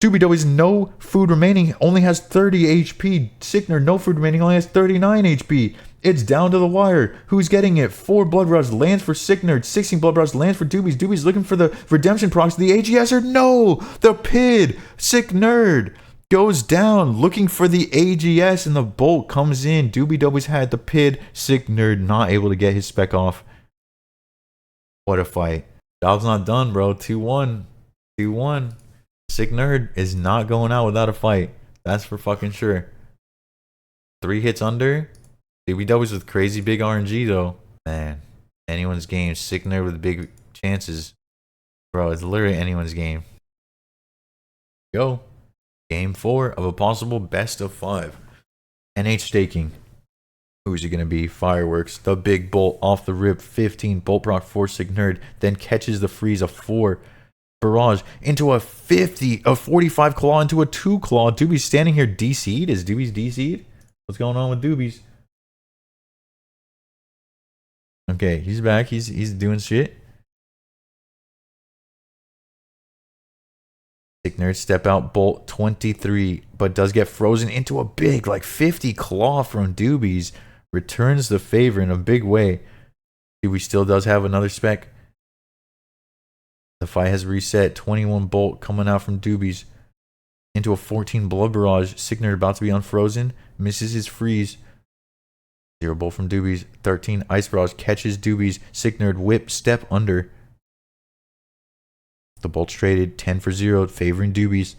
Doobie Dobies no food remaining, only has 30 HP. Signerd no food remaining, only has 39 HP. It's down to the wire. Who's getting it? 4 blood barrages lands for Signerd. 16 blood barrages lands for Doobies. Doobies looking for the redemption procs. The AGS or no! The PID! Signerd goes down looking for the AGS and the bolt comes in. Doobie Dobies had the PID. Signerd not able to get his spec off. What a fight. Job's not done, bro. 2-1. 2-1. Signerd is not going out without a fight. That's for fucking sure. 3 hits under. Doobie Dobies with crazy big RNG though. Man, anyone's game. Signerd with big chances. Bro, it's literally anyone's game. Go. Game 4 of a possible best of 5. NH staking. Who's it going to be? Fireworks. The big bolt off the rip. 15 bolt proc for Signerd. Then catches the freeze of 4. Barrage into a 45 claw into a 2 claw. Doobie's standing here DC'd. Is Doobie's DC'd? What's going on with Doobies? Okay, he's back. He's doing shit. Signerd step out bolt 23, but does get frozen into a big like 50 claw from Doobies. Returns the favor in a big way. Doobie still does have another spec. The fight has reset. 21 bolt coming out from Doobies into a 14 blood barrage. Signerd about to be unfrozen. Misses his freeze. 0 bolt from Doobies. 13 ice barrage catches Doobies. Signerd whip step under. The bolt's traded. 10 for 0 favoring Doobies.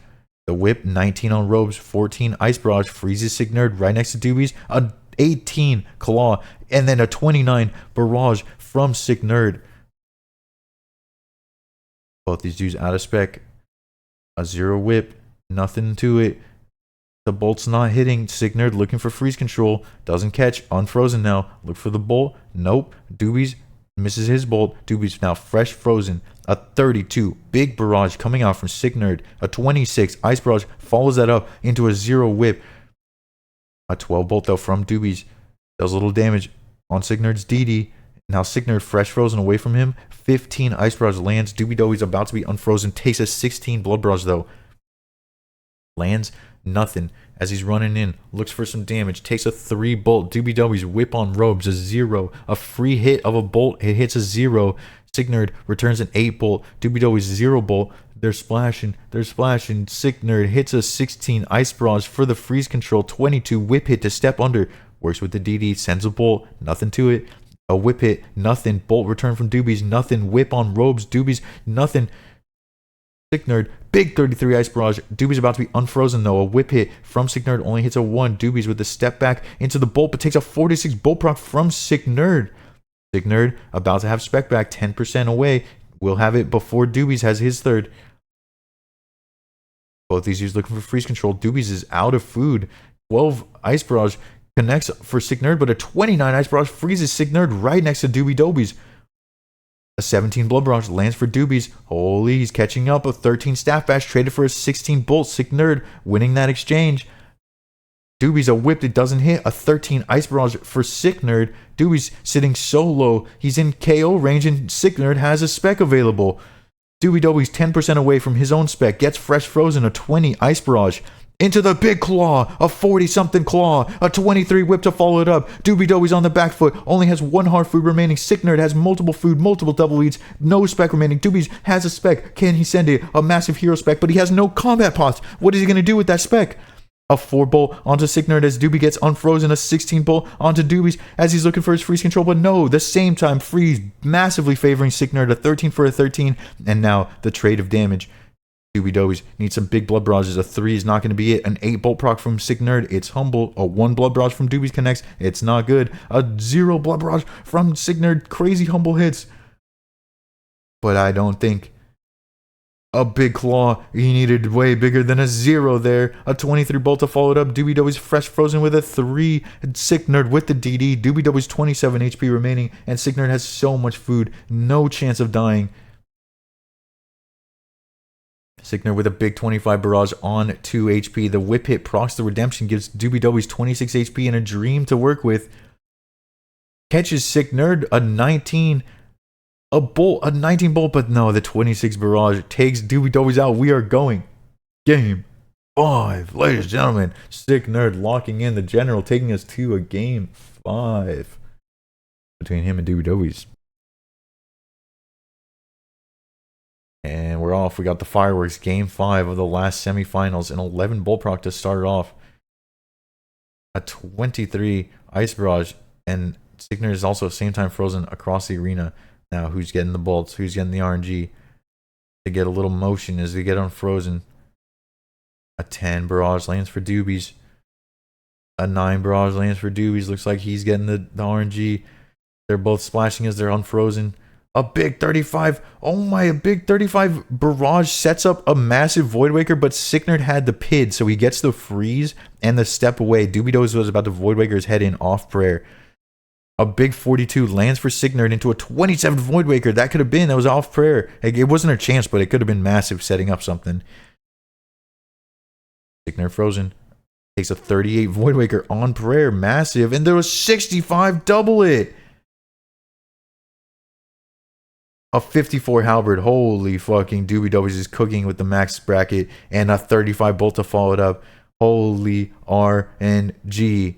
The whip 19 on Robes. 14 ice barrage freezes Signerd right next to Doobies. A 18 claw and then a 29 barrage from Signerd. Both these dudes out of spec. A 0 whip. Nothing to it. The bolt's not hitting. Signerd looking for freeze control. Doesn't catch. Unfrozen now. Look for the bolt. Nope. Doobies misses his bolt. Doobies now fresh frozen. A 32. Big barrage coming out from Signerd. A 26. Ice barrage follows that up into a 0 whip. A 12 bolt though from Doobies. Does a little damage on Signerd's DD. Now Signerd fresh frozen away from him. 15 ice barrage lands. Doobie Dobies about to be unfrozen. Takes a 16 blood barrage though. Lands nothing as he's running in. Looks for some damage. Takes a 3 bolt. Doobie Dobies whip on Robes. A 0. A free hit of a bolt. It hits a 0. Signerd returns an 8 bolt. Doobie Dobies 0 bolt. They're splashing. They're splashing. Signerd hits a 16 ice barrage for the freeze control. 22 whip hit to step under. Works with the DD. Sends a bolt. Nothing to it. A whip hit, nothing. Bolt return from Doobies, nothing. Whip on Robes, Doobies, nothing. Signerd, big 33 ice barrage. Doobies about to be unfrozen though. A whip hit from Signerd only hits a 1. Doobies with the step back into the bolt, but takes a 46 bolt proc from Signerd. Signerd about to have spec back, 10% away. Will have it before Doobies has his third. Both these dudes looking for freeze control. Doobies is out of food. 12 ice barrage. Connects for Signerd, but a 29 ice barrage freezes Signerd right next to Doobie Dobies. A 17 blood barrage lands for Doobies. Holy, he's catching up. A 13 staff bash traded for a 16 bolt. Signerd winning that exchange. Doobie's a whip that doesn't hit. A 13 Ice Barrage for Sick Nerd. Doobie's sitting so low. He's in KO range and Sick Nerd has a spec available. Doobie's 10% away from his own spec. Gets Fresh Frozen, a 20 Ice Barrage. Into the big claw, a 40-something claw, a 23 whip to follow it up. Doobie's on the back foot, only has one hard food remaining. Sick Nerd has multiple food, multiple double eats, no spec remaining. Doobie's has a spec. Can he send it? A massive hero spec, but he has no combat pots. What is he going to do with that spec? A 4 bolt onto Sick Nerd as Doobie gets unfrozen. A 16 bolt onto Doobie's as he's looking for his freeze control. But no, the same time, freeze massively favoring Sick Nerd. A 13 for a 13. And now the trade of damage. Doobie needs some big blood barrages. A 3 is not going to be it. An 8 bolt proc from Sick Nerd. It's humble. A 1 blood barrage from Doobie's connects. It's not good. A 0 blood barrage from Sick Nerd. Crazy humble hits. But I don't think. A big claw. He needed way bigger than a 0 there. A 23 bolt to follow it up. Doobie's Fresh Frozen with a 3. Sick Nerd with the DD. Doobie's 27 HP remaining. And Sick Nerd has so much food. No chance of dying. Sick Nerd with a big 25 barrage on 2 HP. The whip hit procs the redemption. Gives Doobie's 26 HP and a dream to work with. Catches Sick Nerd. A 19 a 19 bolt, but no, the 26 barrage takes Doobie's out. We are going. Game 5. Ladies and gentlemen, Sick Nerd locking in the general, taking us to a game 5 between him and Doobie's. And we're off. We got the fireworks. Game 5 of the last semifinals. An 11 bolt proc to start it off. A 23 ice barrage. And Sick Nerd is also same time frozen across the arena. Now, who's getting the bolts? Who's getting the RNG? To get a little motion as they get unfrozen. A 10 barrage lands for Doobie's. A 9 barrage lands for Doobie's. Looks like he's getting the RNG. They're both splashing as they're unfrozen. A big 35. Oh my, a big 35 barrage sets up a massive Void Waker, but Sick Nerd had the PID, so he gets the freeze and the step away. Doobie was about to Void Waker his head in off prayer. A big 42 lands for Sick Nerd into a 27 Void Waker. That was off prayer. It wasn't a chance, but it could have been massive setting up something. Sick Nerd frozen. Takes a 38 Void Waker on prayer. Massive. And there was 65 double it. A 54 halberd. Holy fucking Doobie's is cooking with the max bracket. And a 35 bolt to follow it up. Holy RNG.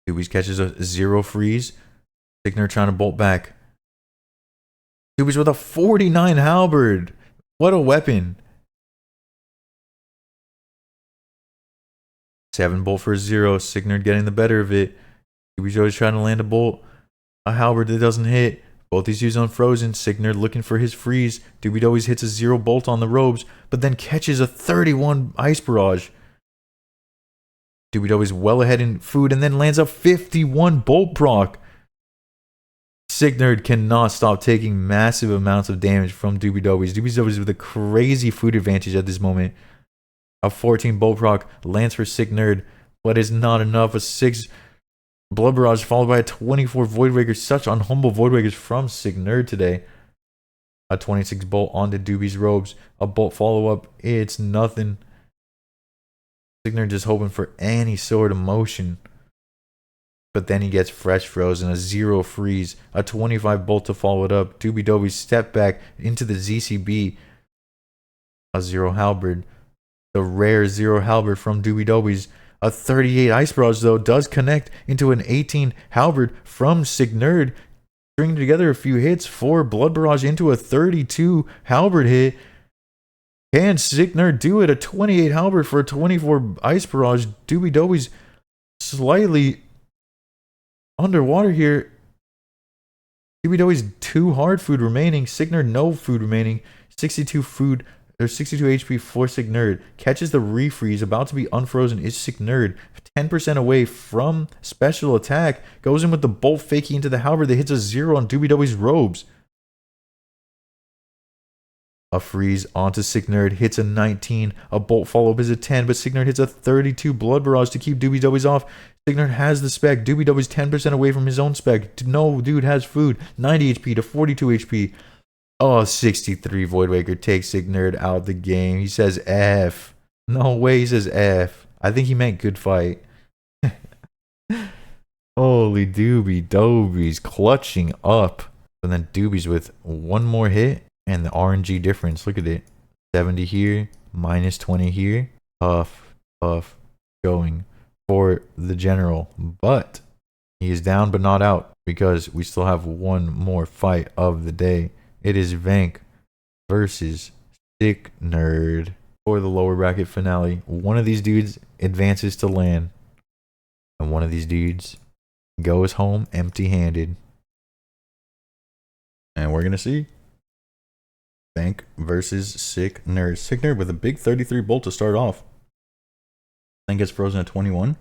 Doobie's catches a 0 freeze. Sick Nerd trying to bolt back. Doobie's with a 49 halberd. What a weapon. 7 bolt for a 0. Sick Nerd getting the better of it. Doobie's always trying to land a bolt. A halberd that doesn't hit. Both these dudes unfrozen. Sick Nerd looking for his freeze. Doobie always hits a 0 bolt on the robes, but then catches a 31 ice barrage. Doobie well ahead in food and then lands a 51 bolt proc. Sick Nerd cannot stop taking massive amounts of damage from Doobie. Doobie with a crazy food advantage at this moment. A 14 bolt proc lands for Sick Nerd, but is not enough. A 6 blood barrage followed by a 24 void waker. Such unhumble void wakers from Sick Nerd today. A 26 bolt onto Doobie's robes. A bolt follow up. It's nothing. Sick Nerd just hoping for any sort of motion. But then he gets fresh frozen, a 0 freeze, a 25 bolt to follow it up. Doobie step back into the ZCB. A 0 halberd. The rare 0 halberd from Doobie. A 38 ice barrage though does connect into an 18 halberd from Sick Nerd. Stringing together a few hits. 4 blood barrage into a 32 halberd hit. Can Sick Nerd do it? A 28 halberd for a 24 ice barrage. Doobie's slightly underwater here. Doobie's 2 hard food remaining. Sick Nerd no food remaining. 62 food. There's 62 HP for Sick Nerd. Catches the refreeze. About to be unfrozen is Sick Nerd. 10% away from special attack. Goes in with the bolt fakey into the halberd that hits a 0 on Doobie's robes. A freeze onto Sick Nerd, hits a 19. A bolt follow-up is a 10, but Sick Nerd hits a 32 blood barrage to keep Doobie's off. Sick Nerd has the spec. Doobie's 10% away from his own spec. No dude has food. 90 HP to 42 HP. Oh, 63 Void Waker takes Sick Nerd out the game. He says F. No way, he says F. I think he meant good fight. Holy doobie dobies, clutching up. And then doobies with one more hit and the RNG difference. Look at it. 70 here, minus 20 here. Tough, tough going for the general. But he is down but not out because we still have one more fight of the day. It is Vank versus Sick Nerd for the lower bracket finale. One of these dudes advances to LAN, and one of these dudes goes home empty-handed. And we're gonna see Vank versus Sick Nerd. Sick Nerd with a big 33 bolt to start off. Then gets frozen at 21.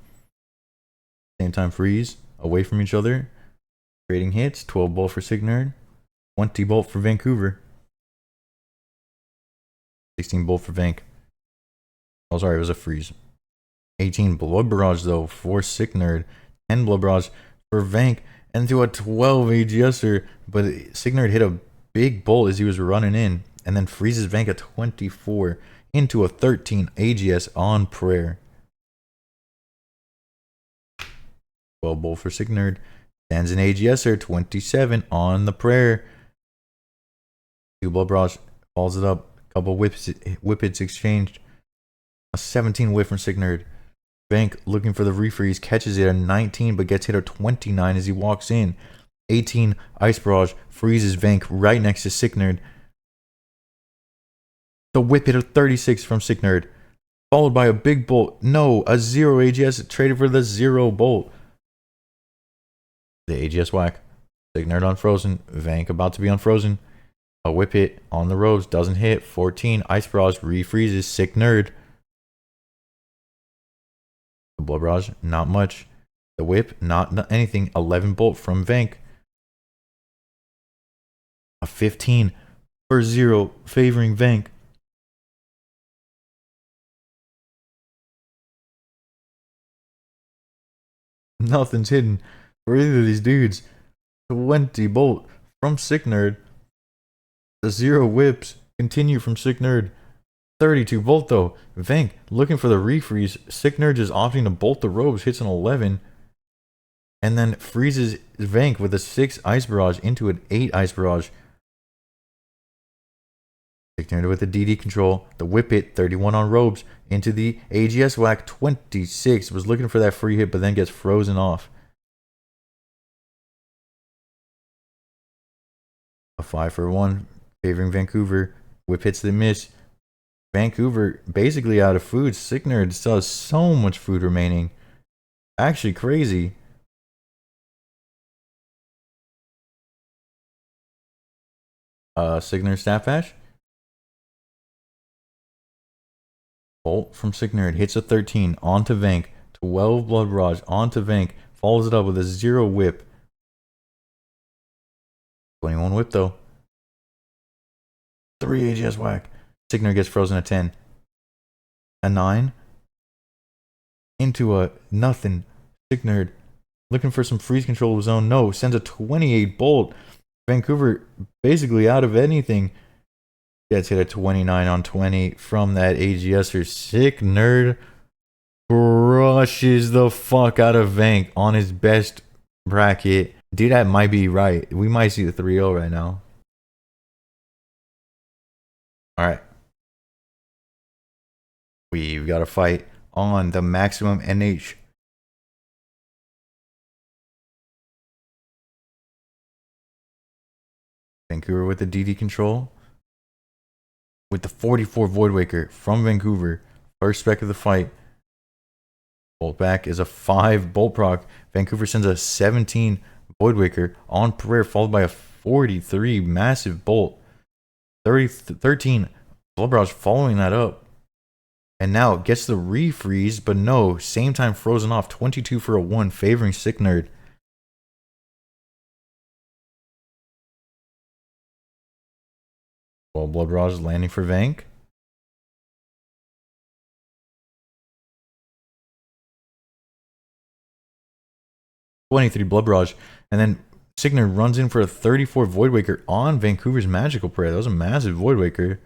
Same time freeze away from each other. Trading hits. 12 bolt for Sick Nerd. 20 bolt for Vancouver. 16 bolt for Vank. Oh, sorry, it was a freeze. 18 Blood Barrage, though, for Sick Nerd. 10 Blood Barrage for Vank. And to a 12 AGSer. But Sick Nerd hit a big bolt as he was running in. And then freezes Vank at 24 into a 13 AGS on prayer. 12 bolt for Sick Nerd. Stands an AGSer. 27 on the prayer. 2 Blood Barrage. Falls it up. Couple whip hits exchanged. A 17 whip from Sick Nerd. Vank looking for the refreeze. Catches it at 19 but gets hit at 29 as he walks in. 18 Ice Barrage. Freezes Vank right next to Sick Nerd. The whip hit of 36 from Sick Nerd. Followed by a big bolt. No, a 0 AGS traded for the 0 bolt. The AGS whack. Sick Nerd unfrozen. Vank about to be unfrozen. A whip hit on the ropes. Doesn't hit. 14 Ice Barrage. Refreezes Sick Nerd. The Blood Barrage, not much. The whip, not anything. 11 bolt from Vank. A 15 for 0 favoring Vank. Nothing's hidden for either of these dudes. 20 bolt from Sick Nerd. The 0 whips continue from Sick Nerd. 32 bolt though. Vank looking for the refreeze. Sick Nerd just opting to bolt the ropes. Hits an 11. And then freezes Vank with a 6 Ice Barrage into an 8 Ice Barrage. Sick Nerd with the DD control. The whip hit. 31 on ropes. Into the AGS whack. 26. Was looking for that free hit but then gets frozen off. A 5 for 1. Favoring Vancouver. Whip hits the miss. Vancouver basically out of food. Sick Nerd still has so much food remaining. Actually crazy. Sick Nerd Staff Patch. Bolt from Sick Nerd hits a 13 onto Vank. 12 Blood Barrage onto Vank. Follows it up with a 0 whip. 21 whip though. 3 AGS whack. Sick Nerd gets frozen at 10. A 9. Into a nothing. Sick Nerd looking for some freeze control of his own. No, sends a 28 bolt. Vancouver basically out of anything. Gets hit at 29 on 20 from that AGSer. Sick Nerd crushes the fuck out of Vank on his best bracket. Dude, that might be right. We might see the 3-0 right now. Alright. We've got a fight on the maximum NH. Vancouver with the DD control. With the 44 Void Waker from Vancouver. First spec of the fight. Bolt back is a 5 bolt proc. Vancouver sends a 17 Void Waker on prayer, followed by a 43 massive bolt. 13 Blood Barrage following that up. And now gets the refreeze, but no, same time frozen off. 22 for a 1, favoring Sick Nerd. Well, Blood Barrage landing for Vank. '23 Blood Barrage, and then Signer runs in for a 34 Voidwaker on Vancouver's Magical Prayer. That was a massive Voidwaker.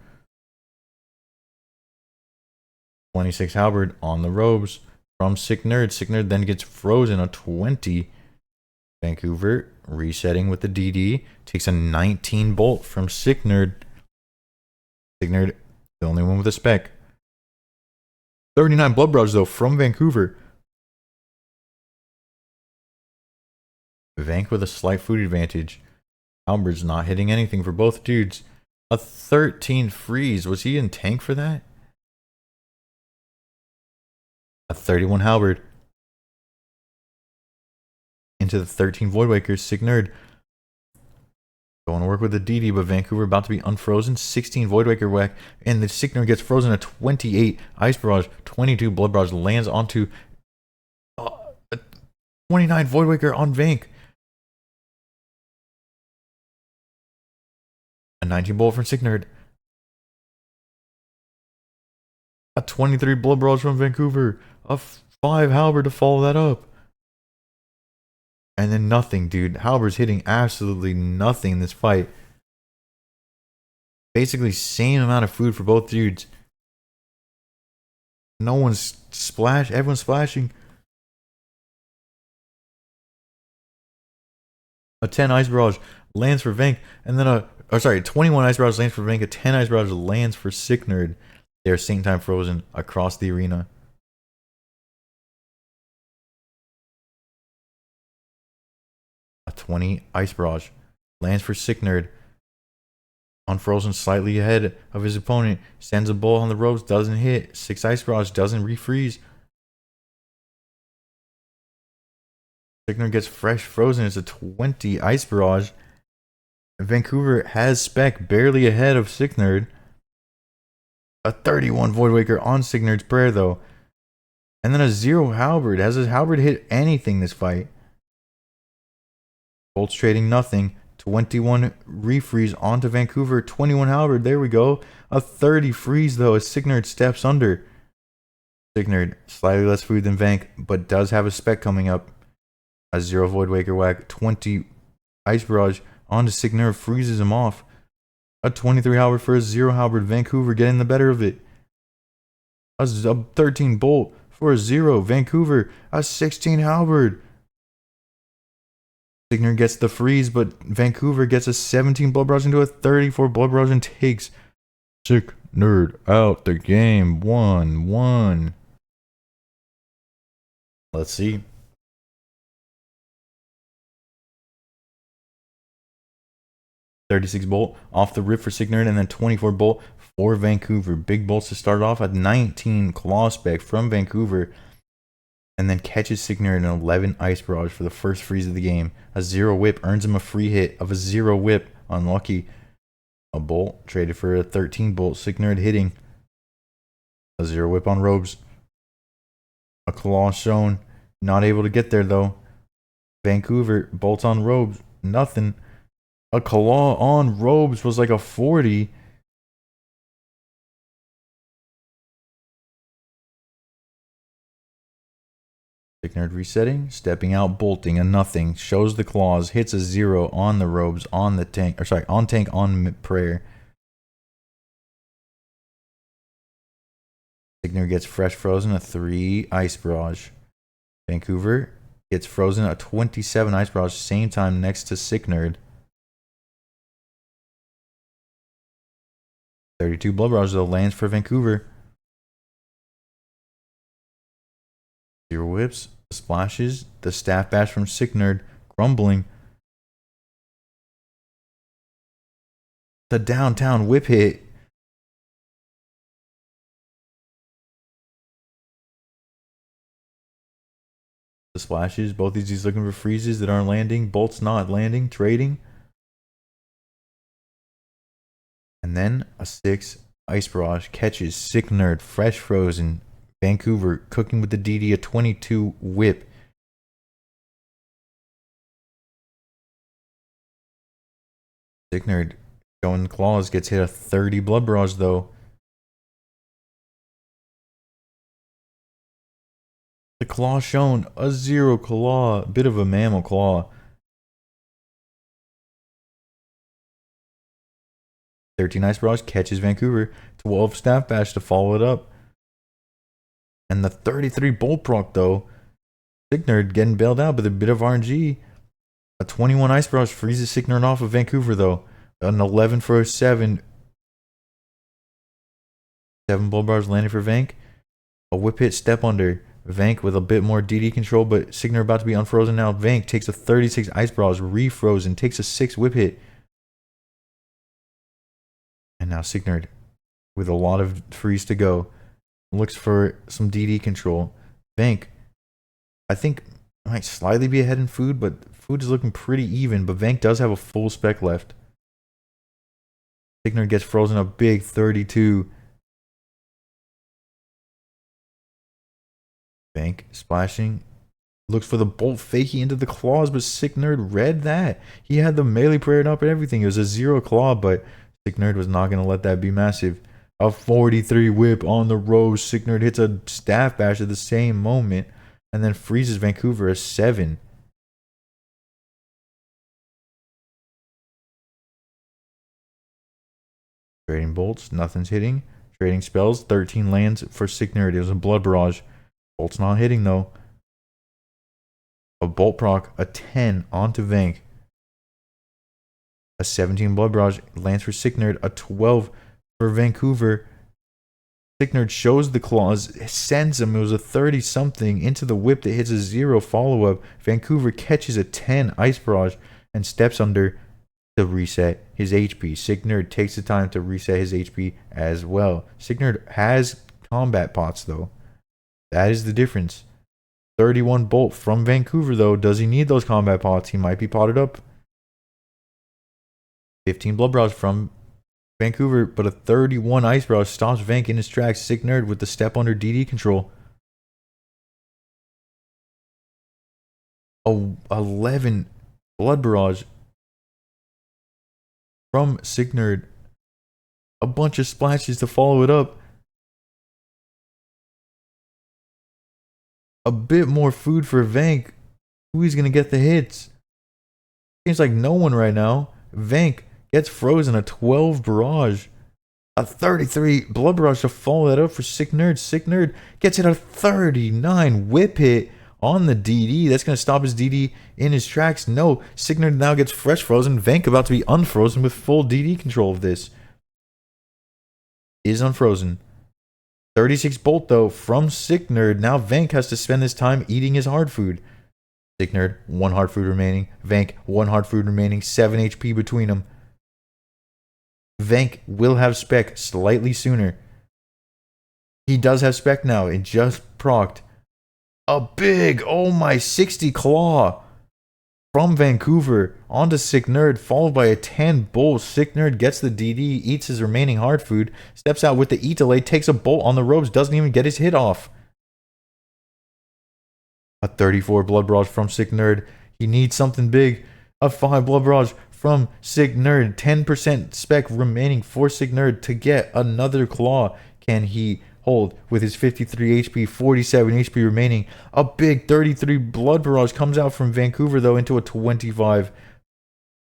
26 Halberd on the robes from Sick Nerd. Sick Nerd then gets frozen a 20. Vancouver resetting with the DD. Takes a 19 bolt from Sick Nerd. Sick Nerd, the only one with a spec. 39 Blood Barrage though from Vancouver. Vank with a slight food advantage. Halberd's not hitting anything for both dudes. A 13 freeze. Was he in tank for that? A 31 Halberd. Into the 13 Voidwakers. Sick Nerd. Going to work with the DD, but Vancouver about to be unfrozen. 16 Voidwaker whack. And the Sick Nerd gets frozen at 28. Ice Barrage. 22 Blood Barrage lands onto a 29 Voidwaker on Vank. A 19 bolt from Sick Nerd. A 23 Blood Barrage from Vancouver. A 5 Halberd to follow that up. And then nothing, dude. Halberd's hitting absolutely nothing in this fight. Basically, same amount of food for both dudes. No one's splash. Everyone's splashing. A 10 Ice Barrage lands for Vank. And then 21 Ice Barrage lands for Vank. A 10 Ice Barrage lands for Sick Nerd. They're same time frozen across the arena. A 20 Ice Barrage lands for Sick Nerd. Unfrozen slightly ahead of his opponent. Sends a bolt on the ropes. Doesn't hit. 6 Ice Barrage doesn't refreeze. Sick Nerd gets fresh frozen. It's a 20 Ice Barrage. Vancouver has spec barely ahead of Sick Nerd. A 31 Voidwaker on Sick Nerd's prayer though. And then a 0 Halberd. Has his Halberd hit anything this fight? Bolts trading nothing. 21 refreeze onto Vancouver. 21 Halberd. There we go. A 30 freeze though as Sick Nerd steps under. Sick Nerd, slightly less food than Vank, but does have a spec coming up. A 0 Voidwaker whack. 20 Ice Barrage onto Sick Nerd. Freezes him off. A 23 Halberd for a 0 Halberd. Vancouver getting the better of it. A 13 bolt for a 0. Vancouver. A 16 Halberd. Sick Nerd gets the freeze, but Vancouver gets a 17 Blood Barrage into a 34 Blood Barrage and takes Sick Nerd out the game. 1-1. Let's see. $36 bolt off the rip for Sick Nerd, and then 24 bolt for Vancouver. Big bolts to start off at 19 claw spec from Vancouver. And then catches Sick Nerd an 11 Ice Barrage for the first freeze of the game. A 0 whip earns him a free hit of a 0 whip. Unlucky. A bolt traded for a 13 bolt. Sick Nerd hitting. A 0 whip on robes. A claw shown. Not able to get there though. Vancouver bolts on robes. Nothing. A claw on robes was like a 40. Sick Nerd resetting, stepping out, bolting a nothing, shows the claws, hits a 0 on the robes, on the tank, on tank, on prayer. Sick Nerd gets fresh frozen, a 3 Ice Barrage. Vancouver gets frozen, a 27 Ice Barrage, same time next to Sick Nerd. 32 Blood Barrage though lands for Vancouver. 0 whips, splashes, the staff bash from Sick Nerd, grumbling. The downtown whip hit. The splashes, both these he's looking for freezes that aren't landing, bolts not landing, trading. And then a 6 Ice Barrage catches Sick Nerd, fresh frozen. Vancouver cooking with the DD, a 22 whip. Sick Nerd showing claws, gets hit a 30 Blood Barrage though. The claw shown, a 0 claw, bit of a mammal claw. 13 Ice Barrage catches Vancouver. 12 Staff Bash to follow it up. And the 33 Bolt Proc, though. Signerd getting bailed out with a bit of RNG. A 21 Ice Barrage freezes Signerd off of Vancouver, though. An 11 for a 7. 7 Bolt Barrage landed for Vank. A whip hit step under. Vank with a bit more DD control, but Signerd about to be unfrozen now. Vank takes a 36 Ice Barrage, refrozen, takes a 6 whip hit. And now Signerd, with a lot of freeze to go, looks for some DD control. Vank, I think, might slightly be ahead in food, but food is looking pretty even. But Vank does have a full spec left. Signerd gets frozen a big 32. Vank splashing. Looks for the bolt fakey into the claws, but Signerd read that. He had the melee prayed up and everything. It was a 0 claw, but Signerd was not going to let that be massive. A 43 whip on the Rose. Signerd hits a Staff Bash at the same moment and then freezes Vancouver a 7. Trading bolts, nothing's hitting. Trading spells, 13 lands for Signerd. It was a Blood Barrage. Bolt's not hitting though. A Bolt Proc, a 10 onto Vank. A 17 Blood Barrage lands for Signerd. A 12 for Vancouver. Signerd shows the claws, sends him. It was a 30 something into the whip that hits a 0 follow up. Vancouver catches a 10 Ice Barrage and steps under to reset his HP. Signerd takes the time to reset his HP as well. Signerd has combat pots though. That is the difference. 31 Bolt from Vancouver though. Does he need those combat pots? He might be potted up. 15 Blood Barrage from Vancouver, but a 31 Ice Barrage stops Vank in his tracks. Signerd with the step under DD control. A 11 Blood Barrage from Signerd. A bunch of splashes to follow it up. A bit more food for Vank. Who is going to get the hits? Seems like no one right now. Vank gets frozen. A 12 Barrage. A 33 Blood Barrage to follow that up for Signerd. Signerd gets hit a 39 whip hit on the DD. That's going to stop his DD in his tracks. No, Signerd now gets fresh frozen. Vank about to be unfrozen with full DD control of this. Is unfrozen. 36 Bolt though from Signerd. Now Vank has to spend this time eating his hard food. Signerd, 1 hard food remaining. Vank, 1 hard food remaining. 7 HP between them. Vank will have spec slightly sooner. He does have spec now. It just procced. A big, oh my, 60 claw from Vancouver onto Signerd, followed by a 10 Bolt. Signerd gets the DD, eats his remaining hard food, steps out with the eat delay, takes a Bolt on the ropes, doesn't even get his hit off. A 34 Blood Barrage from Signerd. He needs something big. A 5 Blood Barrage from Signerd. 10% spec remaining for Signerd to get another claw. Can he hold with his 53 HP, 47 HP remaining? A big 33 Blood Barrage comes out from Vancouver though into a 25.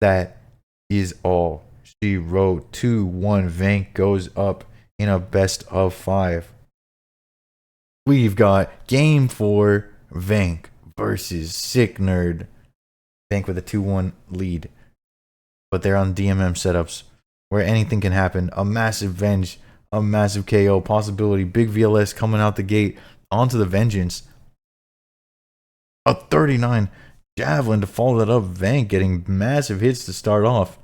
That is all she wrote. 2-1. Vank goes up in a best of 5. We've got game 4, Vank versus Signerd. Vank with a 2-1 lead. But they're on DMM setups where anything can happen. A massive Venge, a massive KO possibility. Big VLS coming out the gate onto the Vengeance. A 39 Javelin to follow that up. Vank getting massive hits to start off.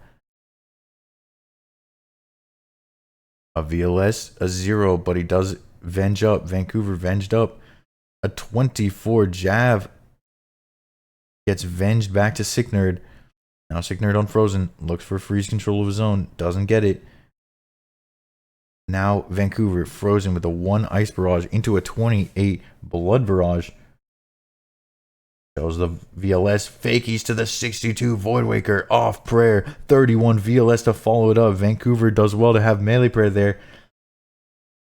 A VLS, a 0, but he does Venge up. Vancouver Venged up. A 24 Jav gets Venged back to Signerd. Now Signerd unfrozen. Looks for freeze control of his own. Doesn't get it. Now Vancouver frozen with a 1 Ice Barrage into a 28 Blood Barrage. Shows the VLS. Fakies to the 62 Voidwaker off prayer. 31 VLS to follow it up. Vancouver does well to have melee prayer there.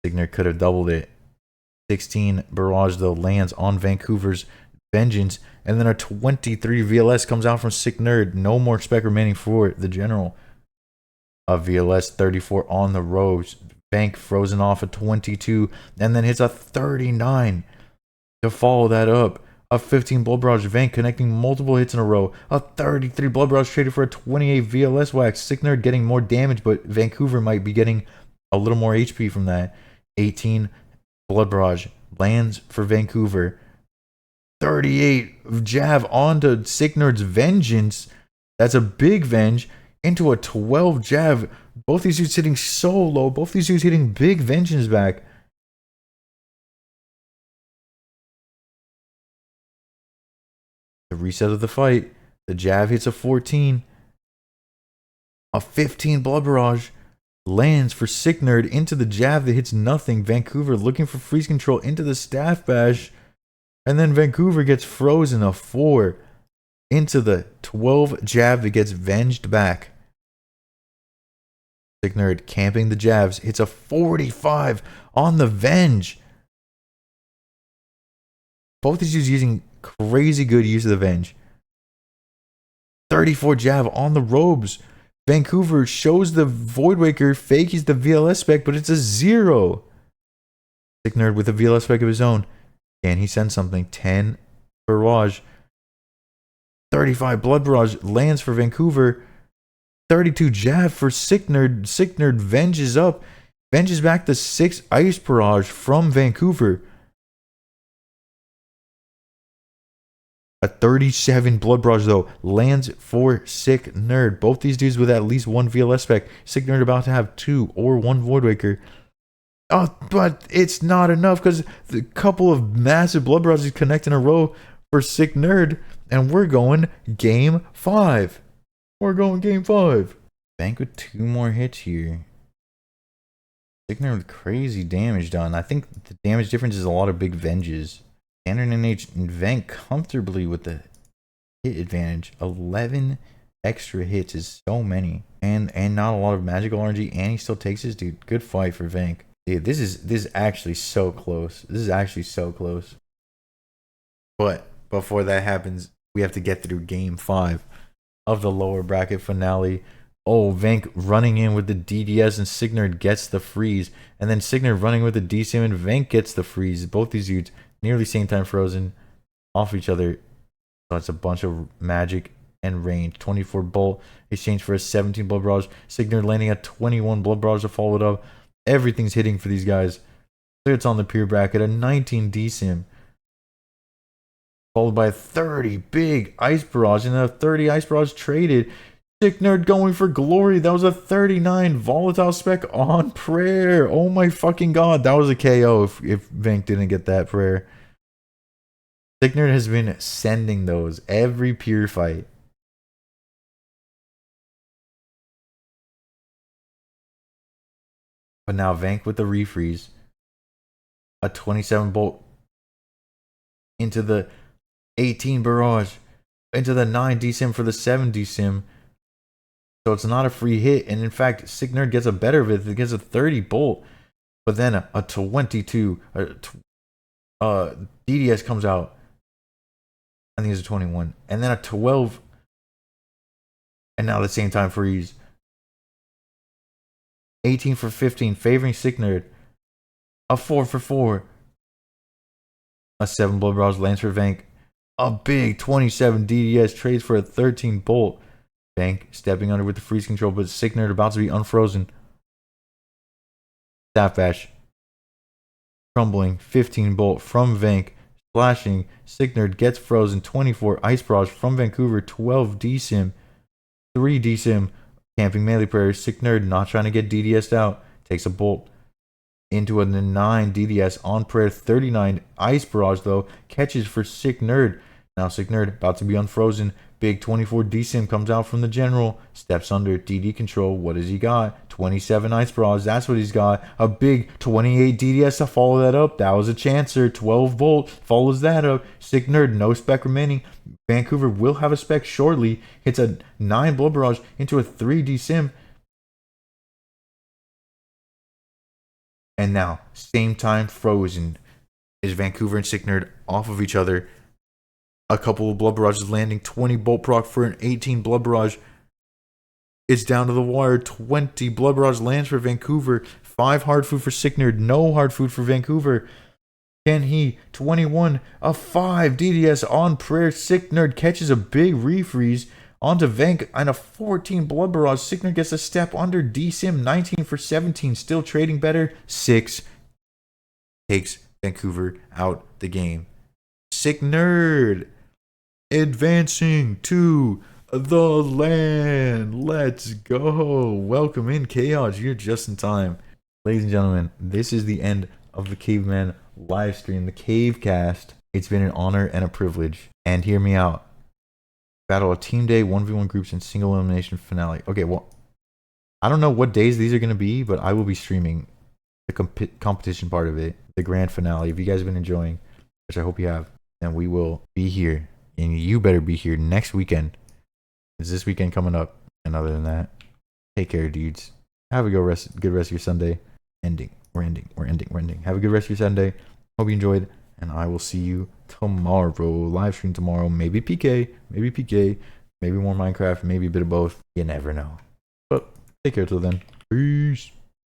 Signerd could have doubled it. 16 Barrage though lands on Vancouver's Vengeance. And then a 23 VLS comes out from Signerd. No more spec remaining for the general. A VLS 34 on the ropes. Vank frozen off a 22 and then hits a 39 to follow that up. A 15 Blood Barrage Vank connecting multiple hits in a row. A 33 Blood Barrage traded for a 28 VLS Wax. Sick Nerd getting more damage, but Vancouver might be getting a little more HP from that. 18 Blood Barrage lands for Vancouver. 38 jab onto Sick Nerd's Vengeance. That's a big Venge into a 12 jab. Both these dudes hitting so low. Both these dudes hitting big Vengeance back. The reset of the fight. The jab hits a 14. A 15 Blood Barrage lands for Sick Nerd into the jab that hits nothing. Vancouver looking for freeze control into the Staff Bash. And then Vancouver gets frozen a 4 into the 12 jab that gets venged back. Sick Nerd camping the jabs. Hits a 45 on the Venge. Both these dudes using crazy good use of the Venge. 34 jab on the robes. Vancouver shows the Voidwaker, fakies the VLS spec, but it's a 0. Sick Nerd with a VLS spec of his own. Can he send something? 10 Barrage. 35 Blood Barrage lands for Vancouver. 32 jab for Sick Nerd. Sick Nerd venges up. Venges back the 6 Ice Barrage from Vancouver. A 37 Blood Barrage, though, lands for Sick Nerd. Both these dudes with at least 1 VLS spec. Sick Nerd about to have 2 or 1 Voidwaker. Oh, but it's not enough because the couple of massive Blood Barrages connect in a row for Sick Nerd. And we're going game 5. We're going game 5. Bank with 2 more hits here. Sick Nerd with crazy damage done. I think the damage difference is a lot of big Venges. Standard NH and Vank comfortably with the hit advantage. 11 extra hits is so many. And not a lot of magical RNG. And he still takes his dude. Good fight for Vank. Dude, this is actually so close. This is actually so close. But before that happens, we have to get through game 5 of the lower bracket finale. Oh, Vank running in with the DDS and Sick Nerd gets the freeze. And then Sick Nerd running with the DCM and Vank gets the freeze. Both these dudes nearly same time frozen off each other. So it's a bunch of magic and range. 24 bolt exchange for a 17 Blood Barrage. Sick Nerd landing at 21 Blood Barrage to follow it up. Everything's hitting for these guys. It's on the peer bracket. A 19 DCM. Followed by a 30 big Ice Barrage. And a 30 Ice Barrage traded. Sick Nerd going for glory. That was a 39 Volatile Spec on prayer. Oh my fucking god. That was a KO if Vank didn't get that prayer. Sick Nerd has been sending those every peer fight. But now Vank with the refreeze. A 27 bolt into the 18 barrage. Into the 9 DSIM for the 7 DSIM. So it's not a free hit. And in fact, Sick Nerd gets a better of it. It gets a 30 bolt. But then a 22 DDS comes out. I think it's a 21. And then a 12. And now at the same time freeze. 18 for 15, favoring Sick Nerd. A 4 for 4. A 7 Blood Barrage lands for Vank. A big 27 DDS trades for a 13 bolt. Vank stepping under with the freeze control, but Sick Nerd about to be unfrozen. Staff Bash. Crumbling 15 bolt from Vank. Splashing. Sick Nerd gets frozen. 24 Ice Barrage from Vancouver. 12 DSIM. 3 DSIM. Camping melee prayer. Sick Nerd not trying to get DDS'd out. Takes a bolt into a 9 DDS on prayer. 39 Ice Barrage though. Catches for Sick Nerd. Now Sick Nerd about to be unfrozen. Big 24 DSIM comes out from the general. Steps under DD control. What does he got? 27 Ice Barrage. That's what he's got. A big 28 DDS to follow that up. That was a chancer. 12 volt follows that up. Sick Nerd, no spec remaining. Vancouver will have a spec shortly. Hits a 9 Blood Barrage into a 3 DSIM. And now, same time frozen. Is Vancouver and Sick Nerd off of each other. A couple of Blood Barrages landing. 20 bolt proc for an 18 Blood Barrage. It's down to the wire. 20 Blood Barrage lands for Vancouver. 5 hard food for Sicknerd. No hard food for Vancouver. Can he? 21. A 5 DDS on prayer. Sicknerd catches a big refreeze onto Vank and a 14 Blood Barrage. Sicknerd gets a step under DSim. 19 for 17. Still trading better. 6 takes Vancouver out the game. Sicknerd advancing to the land. Let's go. Welcome in, Chaos. You're just in time. Ladies and gentlemen, this is the end of the Caveman live stream, the Cavecast. It's been an honor and a privilege. And hear me out. Battle of Team Day, 1v1 groups, and single elimination finale. Okay, well, I don't know what days these are going to be, but I will be streaming the competition part of it, the grand finale. If you guys have been enjoying, which I hope you have, then we will be here. And you better be here next weekend. It's this weekend coming up. And other than that, take care, dudes. Have a good rest of your Sunday. We're ending. Have a good rest of your Sunday. Hope you enjoyed. And I will see you tomorrow. Live stream tomorrow. Maybe PK. Maybe more Minecraft. Maybe a bit of both. You never know. But take care till then. Peace.